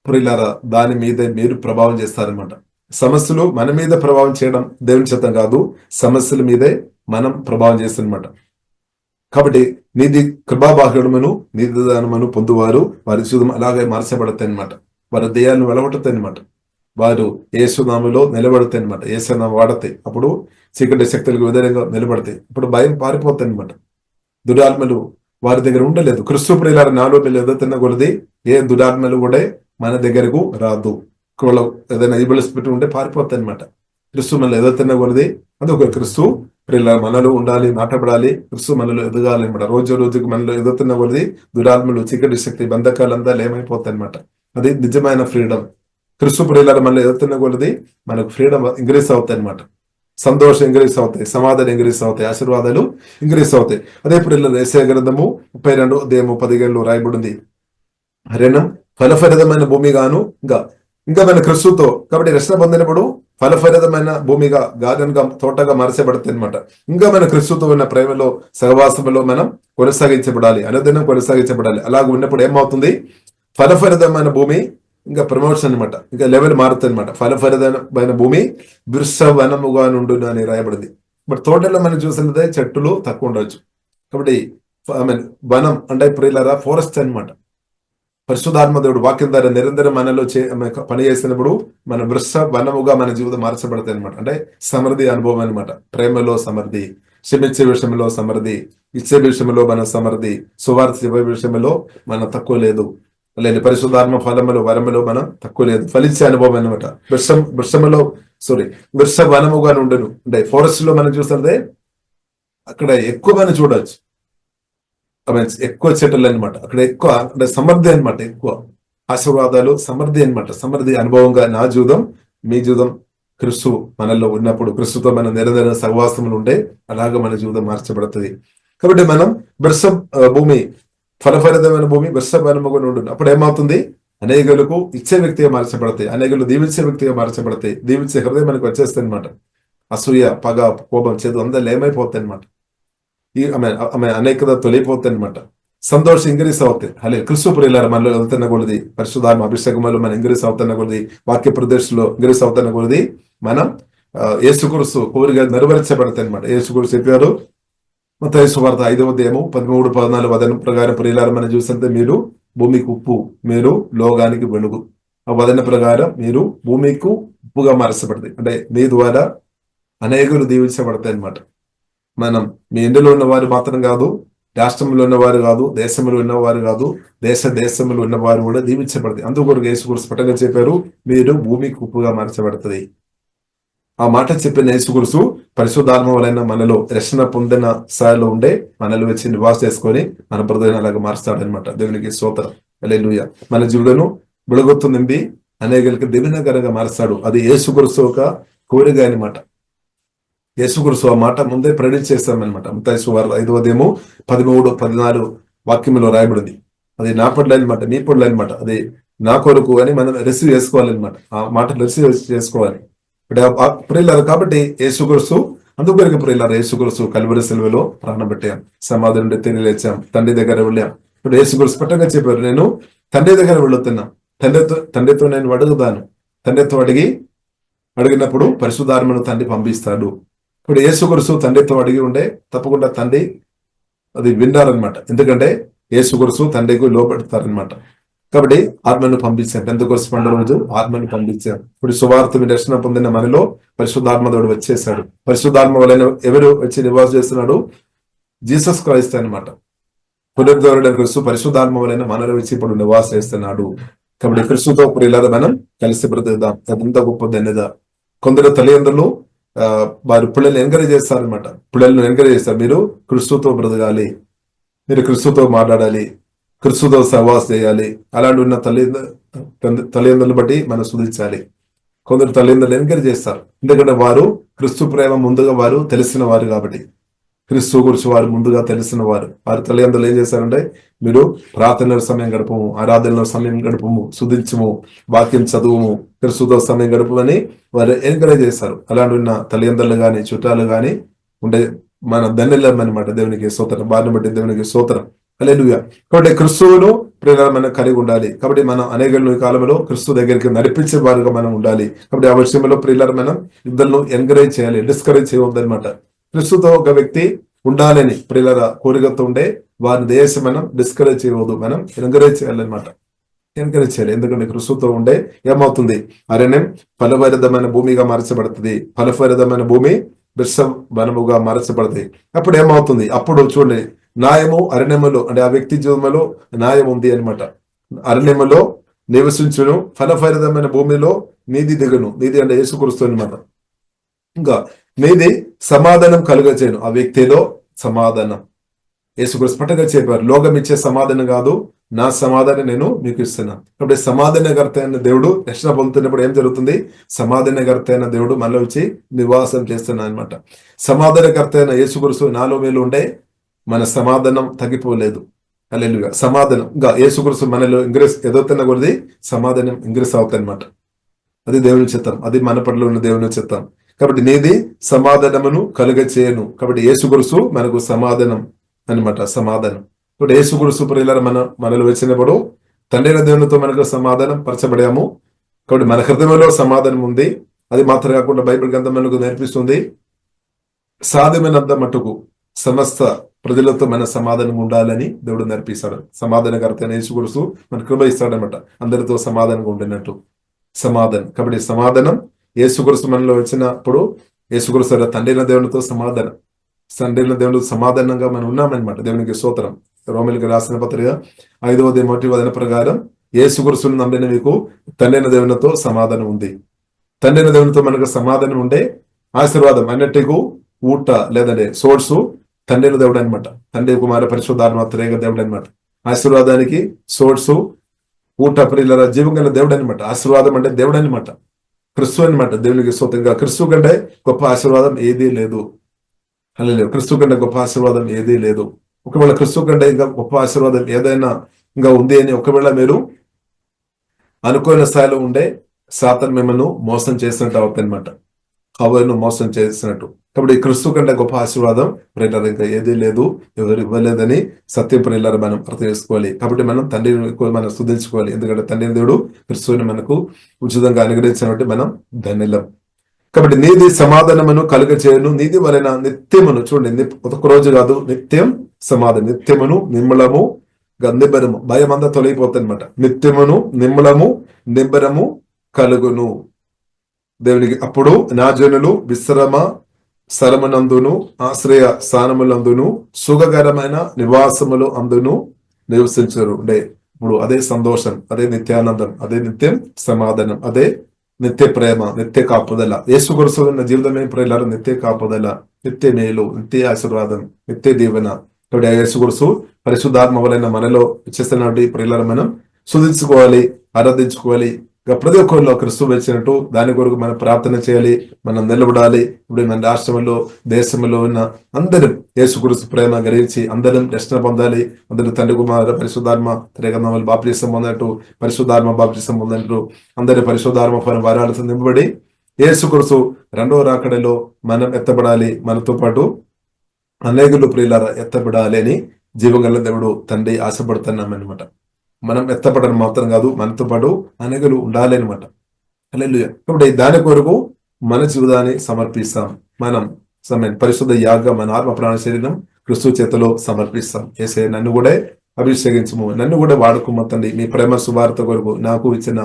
ప్రియులారా దాని మీదే మీరు ప్రభావం చేస్తారనమాట. సమస్యలు మన మీద ప్రభావం చేయడం దేవుని చేత కాదు, సమస్యల మీదే మనం ప్రభావం చేస్తారనమాట. కాబట్టి నీతి కృపాభాగ్యమును నీతి దానమును పొందువారు వారి జీవితం అలాగే మార్చబడతాయి అనమాట. వారి దేయాలను వెలగొడతాయి అనమాట. వారు యేసునామములో నిలబడతాయి అనమాట. యేసునామ వాడతాయి, అప్పుడు చీకటి శక్తులకు వ్యతిరేకంగా నిలబడతాయి. ఇప్పుడు భయం పారిపోతాయి అనమాట. దురాత్మలు వారి దగ్గర ఉండలేదు. క్రీస్తు ప్రియులారా నాలో మీరు ఎదుగుతున్న కొలది ఏ దురాత్మలు కూడా మన దగ్గరకు రాదు. ఏదైనా ఈబుల్ స్పిరిట్ ఉంటే పారిపోతాయి అనమాట. క్రీస్తు మనలో ఎదుగుతున్న కొలది అదొక క్రీస్తు ప్రియులారా మనలో ఉండాలి, నాటబడాలి, క్రీస్తు మనలో ఎదగాలి అనమాట. రోజుకు మనలో ఎదుగుతున్న కొలది దురాత్మలు చీకటి శక్తి బంధకాలంతా ఏమైపోతాయి అనమాట. అది నిజమైన ఫ్రీడమ్. క్రీస్తు ప్రియులారా మనలో ఎదుగుతున్న కొలది మనకు ఫ్రీడమ్ ఇంక్రీస్ అవుతాయి అనమాట. సంతోషం ఇంక్రీస్ అవుతాయి, సమాధానం ఇంక్రీస్ అవుతాయి, ఆశీర్వాదాలు ఇంక్రీస్ అవుతాయి. అదే ప్రియులారా యెషయా గ్రంథము 32:15 రాయబడింది. రణం ఫలఫలితమైన భూమిగాను ఇంకా మన క్రీస్తుతో కాబట్టి రక్షణ పొందినప్పుడు ఫలఫలితమైన భూమిగా గార్డెన్ గా తోటగా మార్చబడుతుంది అనమాట. ఇంకా మన క్రీస్తుతో ఉన్న ప్రేమలో సహవాసంలో మనం కొనసాగించబడాలి, అనుదినం కొనసాగించబడాలి. అలాగ ఉన్నప్పుడు ఏమవుతుంది, ఫలఫలితమైన భూమి ఇంకా ప్రమోషన్ అనమాట, ఇంకా లెవెల్ మారుతుంది అనమాట. ఫలఫలితమైన భూమి వృక్షవనముగా నుండు అని రాయబడింది. బట్ తోటలో మనం చూసినదే చెట్టులు తక్కువ ఉండవచ్చు. కాబట్టి వనం అంటే ప్రియులారా ఫారెస్ట్ అనమాట. పరిశుద్ధాత్మ దేవుడు వాక్యం ద్వారా నిరంతరం మనలో పని చేసినప్పుడు మన వృక్ష వనముగా మన జీవితం మార్చబడతాయి అనమాట. అంటే సమృద్ధి అనుభవం అనమాట. ప్రేమలో సమృద్ధి, క్షమించే విషయంలో సమృద్ధి, ఇచ్చే విషయంలో మన సమృద్ధి, సువార్త చెప్పే విషయంలో మనం తక్కువ లేదు. లేదు పరిశుద్ధాత్మ ఫలములు వరములు మనం తక్కువ లేదు. ఫలించే అనుభవం అనమాట. వృక్ష వనముగా నుండును అంటే ఫారెస్ట్ లో మనం చూస్తే అక్కడ ఎక్కువ మనం చూడవచ్చు. ఎక్కువ చెట్లు అనమాట. అక్కడ ఎక్కువ అంటే సమృద్ధి అనమాట, ఎక్కువ ఆశీర్వాదాలు సమృద్ధి అనమాట. సమృద్ధి అనుభవంగా నా జీవితం మీ జీవితం క్రీస్తు మనలో ఉన్నప్పుడు, క్రీస్తుతో మన నిరంతర సహవాసములు ఉంటే అలాగ మన జీవితం మార్చబడుతుంది. కాబట్టి మనం భూమి ఫలఫలితమైన భూమి వృషభవనముగా ఉండును. అప్పుడు ఏమవుతుంది, అనేకులకు ఇచ్చే వ్యక్తిగా మార్చబడతాయి, అనేకులు దీవించే వ్యక్తిగా మార్చబడతాయి. దీవించే హృదయం మనకు వచ్చేస్తాయి అనమాట. అసూయ, పగ, కోపం, చేదు అందరూ ఏమైపోతాయి అనమాట. ఆమె అనేకత తొలిపోతాయి అనమాట. సంతోషం ఇంక్రీస్ అవుతాయి. అలా క్రీస్తు ప్రియులారా మనలో వెళ్తున్న కొలది, పరిశుద్ధాత్మ అభిషేకంలో మనం ఇంక్రీస్ అవుతున్న కొలది, వాక్య ప్రదేశంలో ఇంక్రీస్ అవుతున్న కొలది మనం యేసుక్రీస్తు కోరిక నెరవేర్చబడతాయి అనమాట. యేసుక్రీస్తు చెప్పారు మత్తయి సువార్త 5:13-14 ప్రకారం ప్రియులారా మనం చూస్తుంటే మీరు భూమికి ఉప్పు, మీరు లోకానికి వెలుగు. ఆ వదన ప్రకారం మీరు భూమికి ఉప్పుగా మార్చబడతాయి. అంటే మీ ద్వారా అనేకులు దీవించబడతాయి అనమాట. మనం మీ ఇంటిలో ఉన్నవారు మాత్రం కాదు, రాష్ట్రంలో ఉన్నవారు కాదు, దేశంలో ఉన్నవారు కాదు, దేశంలో ఉన్నవారు కూడా దీవించబడతాయి. అందుకొరకు యేసుక్రీస్తు స్పష్టంగా చెప్పారు, మీరు భూమికి ఉప్పుగా మార్చబడుతుంది. ఆ మాట చెప్పిన యేసుక్రీస్తు పరిశుద్ధాత్మ వలన మనలో రక్షణ పొందిన స్థాయిలో ఉండే మనలో వచ్చి నివాస చేసుకొని మన హృదయాన్ని అలాగే మారుస్తాడనమాట. దేవునికి స్తోత్రం. హల్లెలూయా. మన జీవులను వెలుగొత్తు నింపి అనేకులకు దీవెనకరంగా మారుస్తాడు. అది యేసుక్రీస్తు ఒక కోరిక అనమాట. యేసుక్రీస్తు ఆ మాట ముందే ప్రెడిక్ట్ చేస్తామన్నమాట. మత్తయి సువార్త 5:13-14 వాక్యంలో రాయబడింది. అది నా పట్ల అనమాట, మీ పట్ల అనమాట. అది నా కొరకు అని మనం రిసీవ్ చేసుకోవాలన్నమాట. ఆ మాట రిసీవ్ చేసుకోవాలి ప్రియులారు. కాబట్టి యేసుక్రీస్తు అందుకొరకు ప్రియులారు యేసుక్రీస్తు కల్వరి సిలువలో ప్రాణం పెట్టాం, సమాధి నుండి తిరిగి లేచాం, తండ్రి దగ్గర వెళ్ళాం. ఇప్పుడు యేసుక్రీస్తు స్పష్టంగా చెప్పారు, నేను తండ్రి దగ్గర వెళుతున్నా, తండ్రితో నేను అడుగుతాను, తండ్రితో అడిగి అడిగినప్పుడు పరిశుద్ధాత్మను తండ్రి పంపిస్తాడు. ఇప్పుడు యేసుక్రీస్తు తండ్రితో అడిగి ఉంటే తప్పకుండా తండ్రి అది విన్నారనమాట. ఎందుకంటే యేసుక్రీస్తు తండ్రికి లోపడతారనమాట. కాబట్టి ఆత్మను పంపించాం. పెంతెకొస్తు పండుగ రోజు ఆత్మను పంపించాం. ఇప్పుడు సువార్త దర్శనం పొందిన మనలో పరిశుద్ధాత్మదేవుడు వచ్చేసాడు. పరిశుద్ధాత్మ వలన ఎవరు వచ్చి నివాసం చేస్తున్నాడు? జీసస్ క్రైస్ట్ అనమాట. పునరుద్ధరణ క్రీస్తు పరిశుద్ధాత్మ వలన మనలో వచ్చి ఇప్పుడు నివాసం చేస్తున్నాడు. కాబట్టి క్రీస్తుతో ప్రియులారా మనం కలిసి బ్రతుకుదాం. ఎంత గొప్ప ధన్యత. కొందరు తల్లిదండ్రులు వారి పిల్లల్ని ఎంకరేజ్ చేస్తారనమాట. పిల్లలను ఎంకరేజ్ చేస్తారు, మీరు క్రీస్తుతో బ్రతకాలి, మీరు క్రీస్తుతో మాట్లాడాలి, క్రీస్తుతో సహవాసం చేయాలి. అలాంటి ఉన్న తల్లిదండ్రులను బట్టి మనం శుద్ధించాలి. కొందరు తల్లిదండ్రులు ఎంకరేజ్ చేస్తారు, ఎందుకంటే వారు క్రీస్తు ప్రేమ ముందుగా వారు తెలిసిన వారు కాబట్టి. క్రీస్తు గురించి వారు ముందుగా తెలిసిన వారు. వారి తల్లిదండ్రులు ఏం చేశారంటే, మీరు ప్రార్థనల సమయం గడపము, ఆరాధనలో సమయం గడపము, శుద్ధించము, వాక్యం చదువుము, క్రీస్తుతో సమయం గడపమని వారు ఎంకరేజ్ చేస్తారు. అలాంటి ఉన్న తల్లిదండ్రులు కానీ చుట్టాలు కానీ ఉండే మన ధన్యులం అనమాట. దేవునికి స్తోత్రం. వారిని బట్టి దేవునికి స్తోత్రం. హల్లెలూయా. కాబట్టి క్రీస్తువును ప్రేరణ మనం కలిగి ఉండాలి. కాబట్టి మనం అనేక కాలంలో క్రీస్తు దగ్గరికి నడిపించే వారుగా మనం ఉండాలి. కాబట్టి ఆ విషయంలో ప్రియుల మనం ఇద్దరు ఎంకరేజ్ చేయాలి, డిస్కరేజ్ చేయవద్దు అనమాట. క్రీస్తుతో ఒక వ్యక్తి ఉండాలని ప్రియుల కోరికతో ఉండే వారి దేశం మనం డిస్కరేజ్ చేయవద్దు, మనం ఎంకరేజ్ చేయాలన్నమాట. ఎంకరేజ్ చేయాలి. ఎందుకంటే క్రీస్తుతో ఉండే ఏమవుతుంది? అరణ్యం ఫలభరితమైన భూమిగా మార్చబడుతుంది, ఫలభరితమైన భూమి వనముగా మార్చబడుతుంది. అప్పుడు ఏమవుతుంది? అప్పుడు చూడండి, న్యాయము అరణ్యములో, అంటే ఆ వ్యక్తి జీవనంలో న్యాయం ఉంది అనమాట. అరణ్యములో నివసించును, ఫలభరితమైన భూమిలో నీతి దిగును. నీతి అంటే యేసుక్రీస్తు అనమాట. ఇంకా నీది సమాధానం కలుగచేయను. ఆ వ్యక్తిలో సమాధానం యేసుక్రీస్తు స్పష్టంగా చెప్పారు. లోకం ఇచ్చే సమాధానం కాదు, నా సమాధానం నేను మీకు ఇస్తున్నాను. కాబట్టి సమాధానకర్త అయిన దేవుడు రక్షణ పొందుతున్నప్పుడు ఏం జరుగుతుంది? సమాధానకర్త అయిన దేవుడు మనలో వచ్చి నివాసం చేస్తున్నాడు అనమాట. సమాధానకర్త అయిన యేసుక్రీస్తు నాలో మేలు ఉండే మన సమాధానం తగ్గిపోలేదు. హల్లెలూయా. సమాధానం ఇంకా యేసుక్రీస్తు మనలో ఇంగ్రెస్ ఎదుగుతున్న కొద్ది సమాధానం ఇంగ్రెస్ అవుతాయి అనమాట. అది దేవుని చిత్తం, అది మన పట్ల ఉన్న దేవుని చిత్తం. కాబట్టి నీది సమాధానమును కలుగ చేయను. కాబట్టి యేసుక్రీస్తు మనకు సమాధానం అనమాట. సమాధానం. ఇప్పుడు యేసుక్రీస్తు ప్రియులారా మనలో వచ్చినప్పుడు తండ్రి దేవునితో మనకు సమాధానం పరచబడాము. కాబట్టి మన హృదయంలో సమాధానం ఉంది. అది మాత్రం కాకుండా బైబిల్ గ్రంథం మనకు నేర్పిస్తుంది, సాధ్యమైనంత మట్టుకు సమస్త ప్రజలతో మన సమాధానం ఉండాలని దేవుడు నేర్పిస్తాడు. సమాధానకర్త యేసుక్రీస్తు మన కృప ఇస్తాడనమాట, అందరితో సమాధానంగా ఉండినట్టు సమాధానం. కాబట్టి సమాధానం యేసుక్రీస్తు మనలో వచ్చినప్పుడు యేసుక్రీస్తు తండ్రిన దేవునితో సమాధానం, తండ్రిన దేవునితో సమాధానంగా మనం ఉన్నామన్నమాట. దేవునికి స్తోత్రం. రోమిలికి రాసిన పత్రిక 5వ అధ్యాయం ప్రకారం యేసుక్రీస్తును నమ్మిన మీకు తండ్రిన దేవునితో సమాధానం ఉంది. తండ్రిన దేవునితో మనకు సమాధానం ఉండే ఆశీర్వాదం అన్నిటికూ ఊట లేదంటే సోర్సు తండ్రిన దేవుడు అనమాట. తండ్రి కుమార పరిశుద్ధాత్మ త్రేక దేవుడు అనమాట. ఆశీర్వాదానికి సోర్సు ఊట ప్రియుల జీవం గల దేవుడు అనమాట. ఆశీర్వాదం అంటే దేవుడు అనమాట, క్రీస్తు అనమాట. దేవునికి స్తోత్రంగా క్రీస్తు కంటే గొప్ప ఆశీర్వాదం ఏదీ లేదు. హల్లెలూయా. క్రీస్తు కంటే గొప్ప ఆశీర్వాదం ఏదీ లేదు. ఒకవేళ క్రీస్తు కంటే ఇంకా గొప్ప ఆశీర్వాదం ఏదైనా ఇంకా ఉంది అని ఒకవేళ మీరు అనుకోని స్థాయిలో ఉండే సాతాను మిమ్మల్ని మోసం చేసినట్టు అవుతుంది అనమాట. హవ్వను మోసం చేసినట్టు. కాబట్టి క్రీస్తు కంటే గొప్ప ఆశీర్వాదం ప్రియులారా ఇంకా ఏదీ లేదు, ఎవరు ఇవ్వలేదని సత్యం ప్రియులారా మనం అర్థం చేసుకోవాలి. కాబట్టి మనం తండ్రిని మనం స్తుతించుకోవాలి. ఎందుకంటే తండ్రి దేవుడు క్రీస్తుని మనకు ఉచితంగా అనుగ్రహించినట్టు మనం ధన్యులం. కాబట్టి నీది సమాధానమును కలుగ చేయను, నీది వలన నిత్యమును. చూడండి, ఒక రోజు కాదు, నిత్యం సమాధానం. నిత్యమును నిమ్మలము నిబ్బరము, భయం అంతా తొలగిపోతుంది అనమాట. నిత్యమును నిమ్మలము నిబ్బరము కలుగును దేవునికి. అప్పుడు నా జనులు విశ్రమ స్థలమునందును ఆశ్రయ స్థానములందును సుఖకరమైన నివాసములు అందును నివసించరు. అంటే ఇప్పుడు అదే సంతోషం, అదే నిత్యానందం, అదే నిత్యం సమాధానం, అదే నిత్య ప్రేమ, నిత్య కాపుదల. యేసుక్రీస్తు ఉన్న జీవితమే ప్రియులారా నిత్య కాపుదల, నిత్య మేలు, నిత్య ఆశీర్వాదం, నిత్య దీవెన. కాబట్టి యేసుక్రీస్తు పరిశుద్ధాత్మ వలన మనలో ఇచ్చేస్తున్నటువంటి ప్రియులారా మనం స్తుతించుకోవాలి, ఆరాధించుకోవాలి. ప్రతి ఒక్కరిలో క్రీస్తు వచ్చినట్టు దాని కొరకు మనం ప్రార్థన చేయాలి, మనం నిలబడాలి. ఇప్పుడు మన రాష్ట్రంలో దేశంలో ఉన్న అందరం యేసుక్రీస్తు ప్రేమ గ్రహించి అందరం రక్షణ పొందాలి. అందరూ తండ్రి కుమార పరిశుద్ధాత్మ త్రికరణములు బాప్తిసం పొందినట్టు, పరిశుద్ధాత్మ బాప్తిసం పొందినట్టు అందరి పరిశుద్ధాత్మ పైన వారాలతో నింపబడి యేసుక్రీస్తు రెండవ రాకడలో మనం ఎత్తబడాలి. మనతో పాటు అనేకులు ప్రియులారా ఎత్తబడాలి అని జీవగల దేవుడు తండ్రి ఆశపడుతున్నామన్నమాట. మనం ఎత్తపడడం మాత్రం కాదు, మనతో పాటు అనేకులు ఉండాలి అనమాట. హల్లెలూయా. కాబట్టి దాని కొరకు మన జీవితాన్ని సమర్పిస్తాం. మనం పరిశుద్ధ యాగ మన ఆత్మ ప్రాణ శరీరం క్రిస్తు చేతిలో సమర్పిస్తాం. యేసయ్య నన్ను కూడా అభిషేకించము, నన్ను కూడా వాడుకోమ తండ్రి. మీ ప్రేమ సువార్త కొరకు నాకు ఇచ్చిన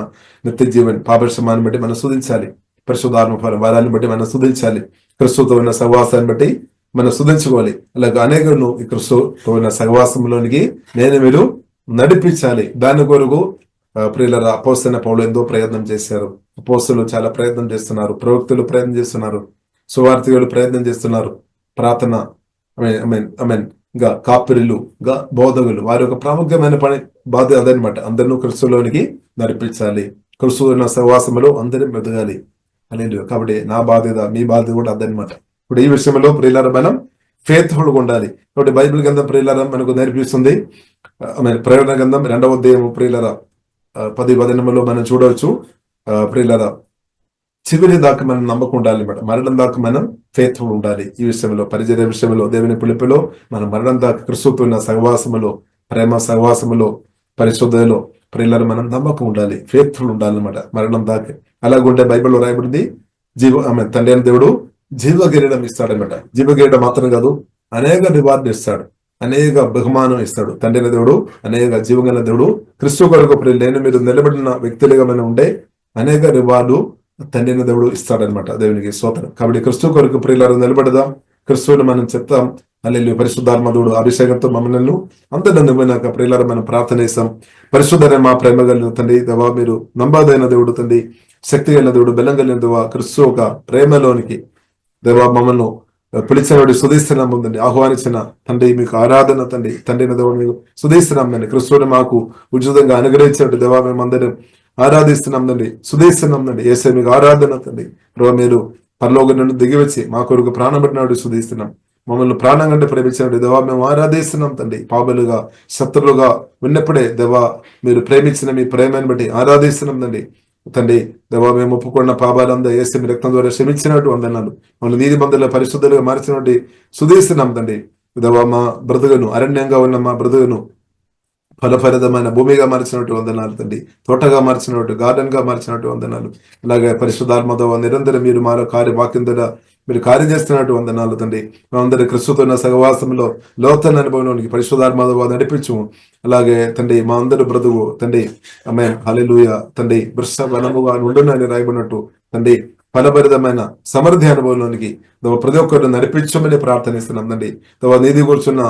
నిత్య జీవన్ పాపక్షమాన్ని బట్టి మనం స్తుతించాలి. పరిశుద్ధాత్మ వరాన్ని బట్టి మనం స్తుతించాలి. క్రిస్తుతో ఉన్న సహవాసాన్ని బట్టి మనం స్తుతించుకోవాలి. అలాగే అనేకులను ఈ క్రిస్తుతో ఉన్న సహవాసంలోనికి మీరు నడిపించాలి. దాని కొరకు ప్రియుల అపోస్తలైన పౌలు ఎంతో ప్రయత్నం చేశారు. అపోస్తలులు చాలా ప్రయత్నం చేస్తున్నారు, ప్రవక్తలు ప్రయత్నం చేస్తున్నారు, సువార్థికులు ప్రయత్నం చేస్తున్నారు. ప్రార్థన కాపురులు బోధకులు వారి యొక్క ప్రాముఖ్యమైన పని బాధ్యత అదనమాట. అందరినూ క్రిస్తులోనికి నడిపించాలి. క్రిస్తు ఉన్న సహవాసంలో అందరినీ మెదగాలి అనేది. కాబట్టి నా బాధ్యత, మీ బాధ్యత కూడా అదనమాట. ఇప్పుడు ఈ విషయంలో ప్రియులారా మనం ఫేత్ఫుల్ గా ఉండాలి. కాబట్టి బైబిల్ గ్రంథం ప్రియులారా మనకు నేర్పిస్తుంది. ప్రకటన గ్రంథం 2వ అధ్యాయం ప్రియులారా 10 వచనంలో మనం చూడవచ్చు. ప్రియులారా చివరి దాకా మనం నమ్మకం ఉండాలి అన్నమాట. మరణం దాకా మనం ఫేత్ఫుల్ ఉండాలి. ఈ విషయంలో పరిచర్య విషయంలో దేవుని పిలుపులో మనం మరణం దాకా క్రిస్తుతో ఉన్న సహవాసములో, ప్రేమ సహవాసములో, పరిశుద్ధలో ప్రియులారా మనం నమ్మకం ఉండాలి, ఫేత్ఫుల్ ఉండాలన్నమాట మరణం దాకా. అలాగుంటే బైబిల్లో రాయబడింది తండ్రి అయిన దేవుడు జీవకిరీటం ఇస్తాడనమాట. జీవకిరీటం మాత్రం కాదు, అనేక రివార్డు ఇస్తాడు, అనేక బహుమానం ఇస్తాడు. తండ్రి అయిన దేవుడు, అనేక జీవగల దేవుడు క్రిస్తు కొరకు ప్రియులు మీరు నిలబడిన వ్యక్తులుగా మనం ఉండే అనేక రివార్డు తండ్రి అయిన దేవుడు ఇస్తాడనమాట. దేవునికి స్తోత్రం. కాబట్టి క్రిస్తు కొరకు ప్రియులారా నిలబడదాం. క్రిస్తువుని మనం చెప్తాం. హల్లెలూయా. పరిశుద్ధాత్మడు అభిషేకంతో మమ్మల్ని అంతటా నింపినాక ప్రియులారా మనం ప్రార్థన చేస్తాం. పరిశుద్ధమైన మా ప్రేమ కలిగిన తండ్రి దేవా, మీరు నమ్మదైన దేవుడు తండ్రి, శక్తి కలిగిన దేవుడు, బలం కలిగిన దేవా, క్రిస్తు ఒక ప్రేమలోనికి దేవా మమ్మల్ని పిలిచినవాడు సుధీస్తున్నాం ఉందండి. ఆహ్వానించిన తండ్రి మీకు ఆరాధన తండ్రి. తండ్రి దేవుడు మీకు సుధీస్తున్నాం తండ్రి. క్రిస్తువుని మాకు ఉచితంగా అనుగ్రహించినట్టు దేవా మేమందరం ఆరాధిస్తున్నాం తండ్రి, సుధీస్తున్నాం తండ్రి. యేసయ్య మీకు ఆరాధన తండ్రి. ప్రభు మీరు పరలోకం నుండి దిగివచ్చి మా కొరకు ప్రాణం పెట్టినవాడు సుధీస్తున్నాం. మమ్మల్ని ప్రాణం కంటే ప్రేమించినట్టు దేవా మేము ఆరాధిస్తున్నాం తండ్రి. పాపలుగా శత్రులుగా ఉన్నప్పుడే దేవా మీరు ప్రేమించిన మీ ప్రేమను బట్టి ఆరాధిస్తున్నాం తండ్రి. తండ్రి దేవా మేము ఒప్పుకున్న పాపాలంతా యేసు మీ రక్తం ద్వారా క్షమించినట్టు వందనాలు. మన నీతి బంధువుల పరిశుద్ధులుగా మార్చినట్టు సుధీస్తున్నాం తండ్రి. దేవా మా బ్రతుకును, అరణ్యంగా ఉన్న మా బ్రతుకును ఫలఫలితమైన భూమిగా మార్చినట్టు వందనాలు తండ్రి. తోటగా మార్చినట్టు, గార్డెన్ గా మార్చినట్టు వందనాలు. అలాగే పరిశుద్ధాత్మతో నిరంతరం మీరు మా వాక్యం ద్వారా మీరు కార్యం చేస్తున్నట్టు వందనాలు తండ్రి. మేమందరి క్రిస్తుతో ఉన్న సహవాసంలో లోతైన అనుభవంలోనికి పరిశుద్ధాత్మతో నడిపించు. అలాగే తండ్రి మా అందరి బ్రతుకు తండ్రి హల్లెలూయా తండ్రి వృషభనముగా ఉండునని రాయబడినట్టు తండ్రి ఫలభరితమైన సమృద్ధి అనుభవంలోనికి ప్రతి ఒక్కరిని నడిపించమని ప్రార్థనిస్తున్నాం తండ్రి. నీతి కూర్చున్న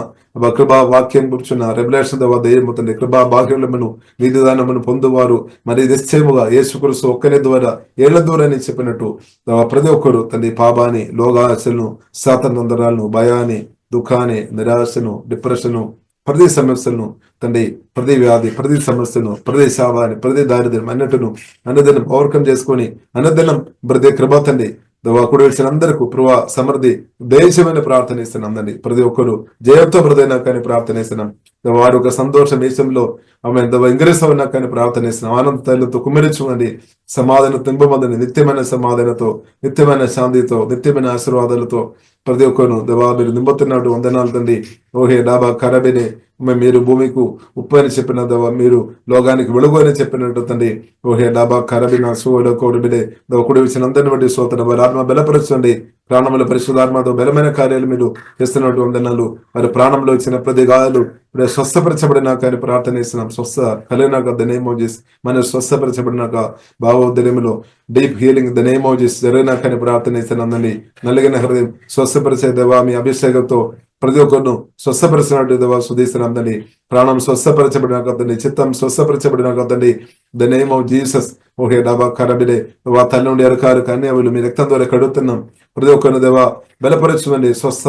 కృపా వాక్యం కూర్చున్న రెవల్యూషన్ దయ్యము తండ్రి, కృపా భాగ్యములను నీతి దానమును పొందువారు మరి నిశ్చయముగా యేసుక్రీస్తు ఒక్కనే ద్వారా ఏళ్ల దూరాన్ని చెప్పినట్టు ప్రతి ఒక్కరు తండ్రి పాపాన్ని, లోగాశలను, సాతానందరాలను, భయాన్ని, దుఃఖాన్ని, నిరాశను, డిప్రెషను, ప్రతి సమస్యలను తండ్రి, ప్రతి వ్యాధి, ప్రతి సమస్యను, ప్రతి శాపాన్ని, ప్రతి దారిద్ర్యం అన్నిటిను అన్నదినం ఓవర్కమ్ చేసుకొని అన్నదినం ప్రతి కృప తండ్రి కుడి వచ్చిన అందరికీ ప్రభా సమృద్ధి దేశమైన ప్రార్థనిస్తున్నాం తండ్రి. ప్రతి ఒక్కరు జయంతో ప్రదైనా కానీ ప్రార్థనిస్తున్నాం. వారి యొక్క సంతోష దేశంలో ఆమె ఇంగ్రేసవన్నా కానీ ప్రార్థనిస్తున్నాం. ఆనంద తైలతో కుమరించమండి, సమాధానం తింపమందని, నిత్యమైన సమాధానంతో, నిత్యమైన శాంతితో, నిత్యమైన ఆశీర్వాదాలతో ప్రతి ఒక్కరు దేవా మీరు నింపుతున్నట్టు వందనాలు తండ్రి. ఓహే డాబా ఖరాబినే మీరు భూమికి ఉప్పు అని చెప్పిన దేవా, మీరు లోకానికి వెలుగు అని చెప్పినట్టు తండ్రి. ఓహే డాబా ఖరాబిన సోలో కోడిబిడే కుడి వచ్చిన అందరిని బట్టి సోతన వారి ఆత్మ బలపరచండి. ప్రాణంలో పరిశుద్ధాత్మతో బలమైన కార్యాలు మీరు చేస్తున్నట్టు వందనాలు. వారి ప్రాణంలో వచ్చిన ప్రతి గాయాలు స్వస్థపరచబడినాక అని ప్రార్థనిస్తున్నాం. స్వస్థ కలిగినాక ద నేమ్ ఆఫ్ జీసస్, మనం స్వస్థపరచబడినాక భావోద్యమంలో deep healing the name of Jesus జరిగినాక అని ప్రార్థనిస్తున్నాం తండ్రి. నలిగిన హృదయం స్వస్థపరిచే దేవా మీ అభిషేకంతో ప్రతి ఒక్కరిను స్వస్థపరిచినట్టు దేవా సుధీస్తున్నాం తండ్రి. ప్రాణం స్వస్థపరచబడినాక తండ్రి, చిత్తం స్వస్థపరచబడినాక తండ్రి the name of Jesus. Okay డాబా ఖరాబిడే వా తల్లి నుండి అరకారు కన్యవులు మీ రక్తం ద్వారా కడుగుతున్నాం. ప్రతి ఒక్కరిని దేవా బలపరచమండి, స్వస్థ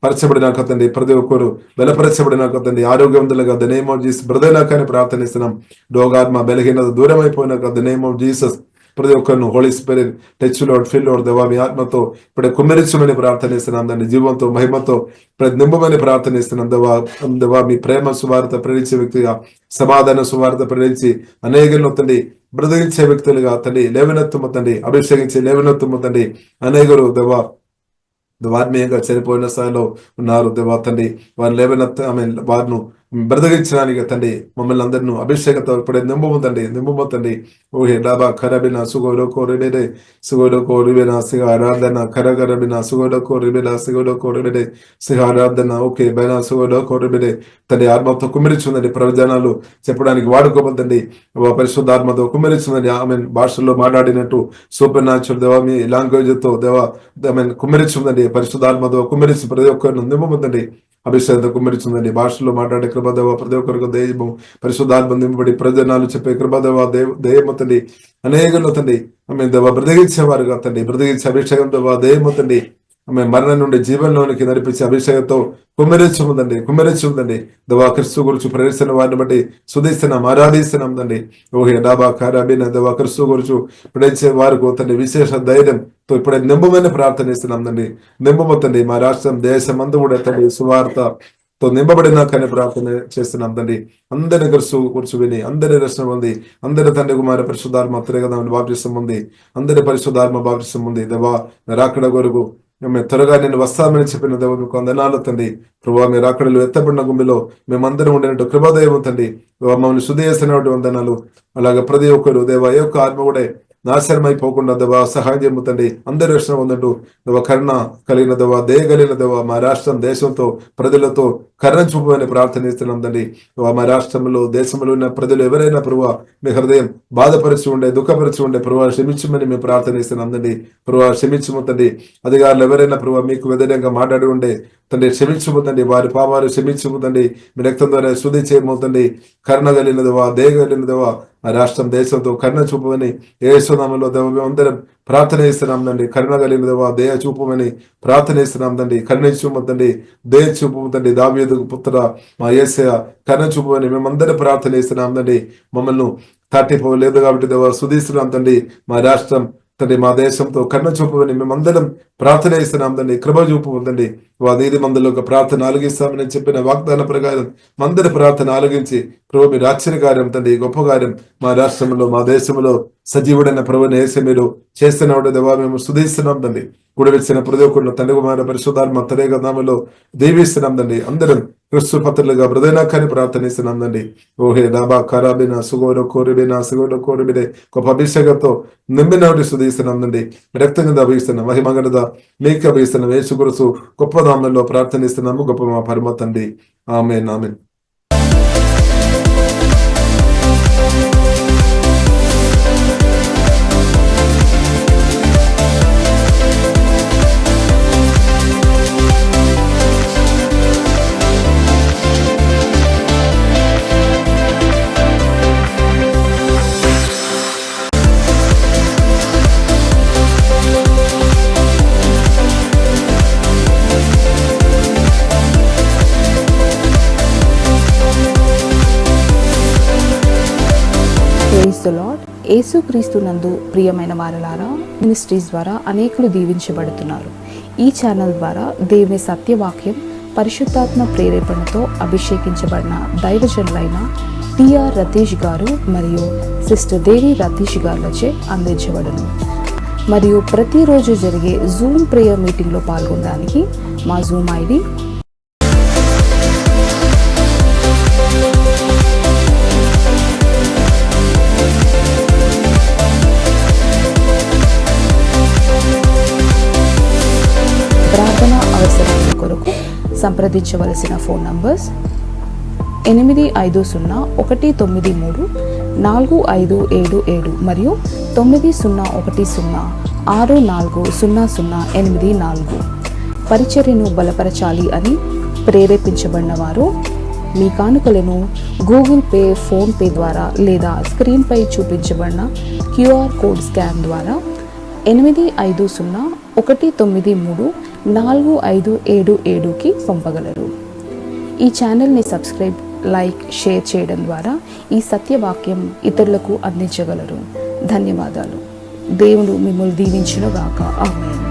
పరచబడినాక తండ్రి. ప్రతి ఒక్కరు బలపరచబడినాక తండ్రి, ఆరోగ్యవంతులుగా ద నేమ్ ఆఫ్ జీసస్ బ్రదర్నాక అని ప్రార్థనిస్తున్నాం. రోగాత్మ బలహీనత దూరం అయిపోయినాక ద నేమ్ ఆఫ్ జీసస్ ప్రతి ఒక్కరిను holy spirit touch lord fill lord దేవా మీ ఆత్మతో ఇప్పుడే కుమ్మరించమని ప్రార్థనిస్తున్నాం తండ్రి. జీవంతో మహిమతో ప్రతి నింపమని ప్రార్థనిస్తున్నాం దేవా. దేవా మీ ప్రేమ సువార్త ప్రేరించే వ్యక్తిగా, సమాధాన సువార్త ప్రేరించి అనేకలను తండ్రి బ్రతికించే వ్యక్తులుగా తండ్రి లేవనెత్తము తండ్రి, అభిషేకించే లేవనెత్తము తండ్రి. అనేకరు దేవా ఆత్మీయంగా చనిపోయిన స్థాయిలో ఉన్నారు దేవా తండ్రి. వారిని లేవనెత్త వారిను బ్రతికించడానికి తండ్రి మమ్మల్ని అందరినీ అభిషేకంతో ఇప్పుడే నింపము తండ్రి. ఓహే డాబా ఖరబిన సుగోలో కోరిబెడే సుగోలో కోరిబెన సిగ ఆరాధన ఖరగరబిన సుగోలో కోరిబెన సుగోలో కోరిబెడే సిగ ఆరాధన ఓకే బైన సుగోలో కోరిబెడే తండ్రి. ఆత్మతో కుమిరిచుందండి, ప్రవచనాలు చెప్పడానికి వాడుకోబోతండి. పరిశుద్ధాత్మతో కుమిరిచుందండి. ఆమె భాషల్లో మాట్లాడినట్టు సూపర్ న్యాచురల్ దేవా మీ లాంగ్వేజ్ తో దేవా కుమిరిచుందండి. పరిశుద్ధాత్మతో కుమిరిచి ప్రతి ఒక్కరిని నింపముందండి, అభిషేకంతో కుమ్మరిచుందండి. భాషలో మాట్లాడే కృపదేవ ప్రతి ఒక్కరికి దయము పరిశుద్ధాత్మ నింపబడి ప్రజనాలు చెప్పే కృపదేవ దయమతండి. అనేకలు తండ్రి ఆమె దేవ బ్రతికించేవారుగా తండ్రి, బ్రతికించే అభిషేకంతో దయమతండి. ఆమె మరణం నుండి జీవనంలోనికి నడిపించే అభిషేకంతో కుమ్మరించుందండి. దేవా క్రిస్తు గురించి ప్రేరిస్తున్న వారిని బట్టి సుధిస్తున్నాం, ఆరాధిస్తున్నాం తండ్రి. ఓహే డాబా ఖారాబిన దేవా క్రిస్తు గురించి ప్రేరించే వారికి తండ్రి విశేష ధైర్యంతో ఇప్పుడే నింపమని ప్రార్థన ఇస్తున్నాం తండ్రి. నింపమతండి మా రాష్ట్రం దేశం అంతా కూడా తండ్రి సువార్తతో నింపబడినా కానీ ప్రార్థన చేస్తున్నాం తండ్రి. అందరి కూర్చు విని అందరి రక్షణ ఉంది, అందరి తండ్రి కుమార పరిశుద్ధాత్మ తిరగదామని బాప్తిసం ఉంది, అందరి పరిశుద్ధాత్మ బాప్తిసం ఉంది. దేవా రాకడ కొరకు మేము త్వరగా నేను వస్తామని చెప్పిన దేవ మీకు వందనాలు తండ్రి. ప్రభావ మీరు అక్కడలో ఎత్తబడిన గుండెలో మేమందరం ఉండినట్టు కృపాదయం తండ్రి. మమ్మల్ని శుద్ధి చేసినటువంటి వందనాలు. అలాగే ప్రతి ఒక్కరు దేవ ఏ ఒక్క ఆత్మ కూడా నాశనం అయిపోకుండా దేవా సహాయం చేయముతండి. అందరి రక్షణ పొందండు దేవ, కరుణ కలిగిన దేవ, దయ కలిగిన దేవ, మా రాష్ట్రం దేశంతో ప్రజలతో కరుణ చూపమని ప్రార్థన చేస్తున్నాం తండ్రి. మా రాష్ట్రంలో దేశంలో ఉన్న ప్రజలు ఎవరైనా ప్రభావ మీ హృదయం బాధపరిచి ఉండే దుఃఖపరిచి ఉండే ప్రభావ క్షమించమని మేము ప్రార్థన చేస్తున్నాం తండ్రి. ప్రభావ క్షమించముతండి. అధికారులు ఎవరైనా ప్రభావ మీకు వ్యతిరేకంగా మాట్లాడి ఉండే తండ్రి క్షమించబోతండి, వారి పాపాలు క్షమించబోతండి. మీ రక్తం ద్వారా శుద్ధి చేయబోతండి. కరుణ కలిగినదవా, దయ కలిగినదవా, ఆ రాష్ట్రం దేశంతో కరుణ చూపమని యేసునామములో అందరం ప్రార్థన చేస్తున్నాం తండ్రి. కరుణ కలిగినదవా, దయ చూపమని ప్రార్థన చేస్తున్నాం తండ్రి. కరుణించుమతండి, దయ చూపమతండి. దావీదు పుత్ర మా యేసయ్య కరుణ చూపమని మేమందరం ప్రార్థన చేస్తున్నాం తండ్రి. మమ్మల్ని తట్టిపోలేదు కాబట్టి దేవా సుధిస్తున్నాం తండ్రి. మా రాష్ట్రం తండ్రి మా దేశంతో కరుణ చూపమని మేమందరం ప్రార్థన చేస్తున్నాం తండ్రి. కృప చూపమందండి. వాది మందులో ఒక ప్రార్థన ఆలగిస్తామని చెప్పిన వాగ్దాన ప్రకారం మందరి ప్రార్థన ఆలగించి ప్రభు మీరు ఆశ్చర్య కార్యం తండ్రి, గొప్ప కార్యం మా రాష్ట్రంలో మా దేశంలో సజీవుడైన ప్రభుని వేసి మీరు చేస్తున్నవాడు దేవా మేము స్తుతిస్తున్నాం తండ్రి. కూడవెచ్చిన ప్రతి ఒక్కరు తండ్రి కుమార పరిశుద్ధాత్మ తరేగ నామములో దీవిస్తున్నాం తండ్రి. అందరం క్రిస్తు పత్రులుగా బ్రదైనాకని ప్రార్థనిస్తున్నాం తండ్రి. ఓహే దాబా ఖరాబిన సుగోలో కోరిబిన సుగోలో కోరిబినే గొప్ప అభిషేకంతో నింపినవాడి స్తుతిస్తున్నాం తండ్రి. రక్తంగా అభిస్తున్నాం, మహిమగనద మీకు అభిస్తున్నాం. యేసు గురుసు గొప్ప నామంలో ప్రార్థనిస్తున్నాము, గొప్ప మా పరమ తండ్రి. ఆమేన్, ఆమేన్. Praise the lord. యేసుక్రీస్తు నందు ప్రియమైన వారలారా, మినిస్ట్రీస్ ద్వారా అనేకులు దీవించబడుతున్నారు. ఈ ఛానల్ ద్వారా దేవుని సత్యవాక్యం పరిశుద్ధాత్మ ప్రేరేపణతో అభిషేకించబడిన దైవజనులైన టిఆర్ రతీష్ గారు మరియు సిస్టర్ దేవి రతీష్ గారులచే అందించబడును. మరియు ప్రతిరోజు జరిగే జూమ్ ప్రేయర్ మీటింగ్లో పాల్గొనడానికి మా జూమ్ ఐడి ప్రార్థన అవసరాల కొరకు సంప్రదించవలసిన ఫోన్ నంబర్స్ 8501934577 మరియు 9010640084. పరిచర్యను బలపరచాలి అని ప్రేరేపించబడిన వారు మీ కానుకలను గూగుల్ పే, ఫోన్ పే ద్వారా లేదా స్క్రీన్పై చూపించబడిన క్యూఆర్ కోడ్ స్కాన్ ద్వారా 8501934577కి పంపగలరు. ఈ ఛానల్ని సబ్స్క్రైబ్, లైక్, షేర్ చేయడం ద్వారా ఈ సత్యవాక్యం ఇతరులకు అందించగలరు. ధన్యవాదాలు. దేవుడు మిమ్మల్ని దీవించును గాక. ఆమేన్.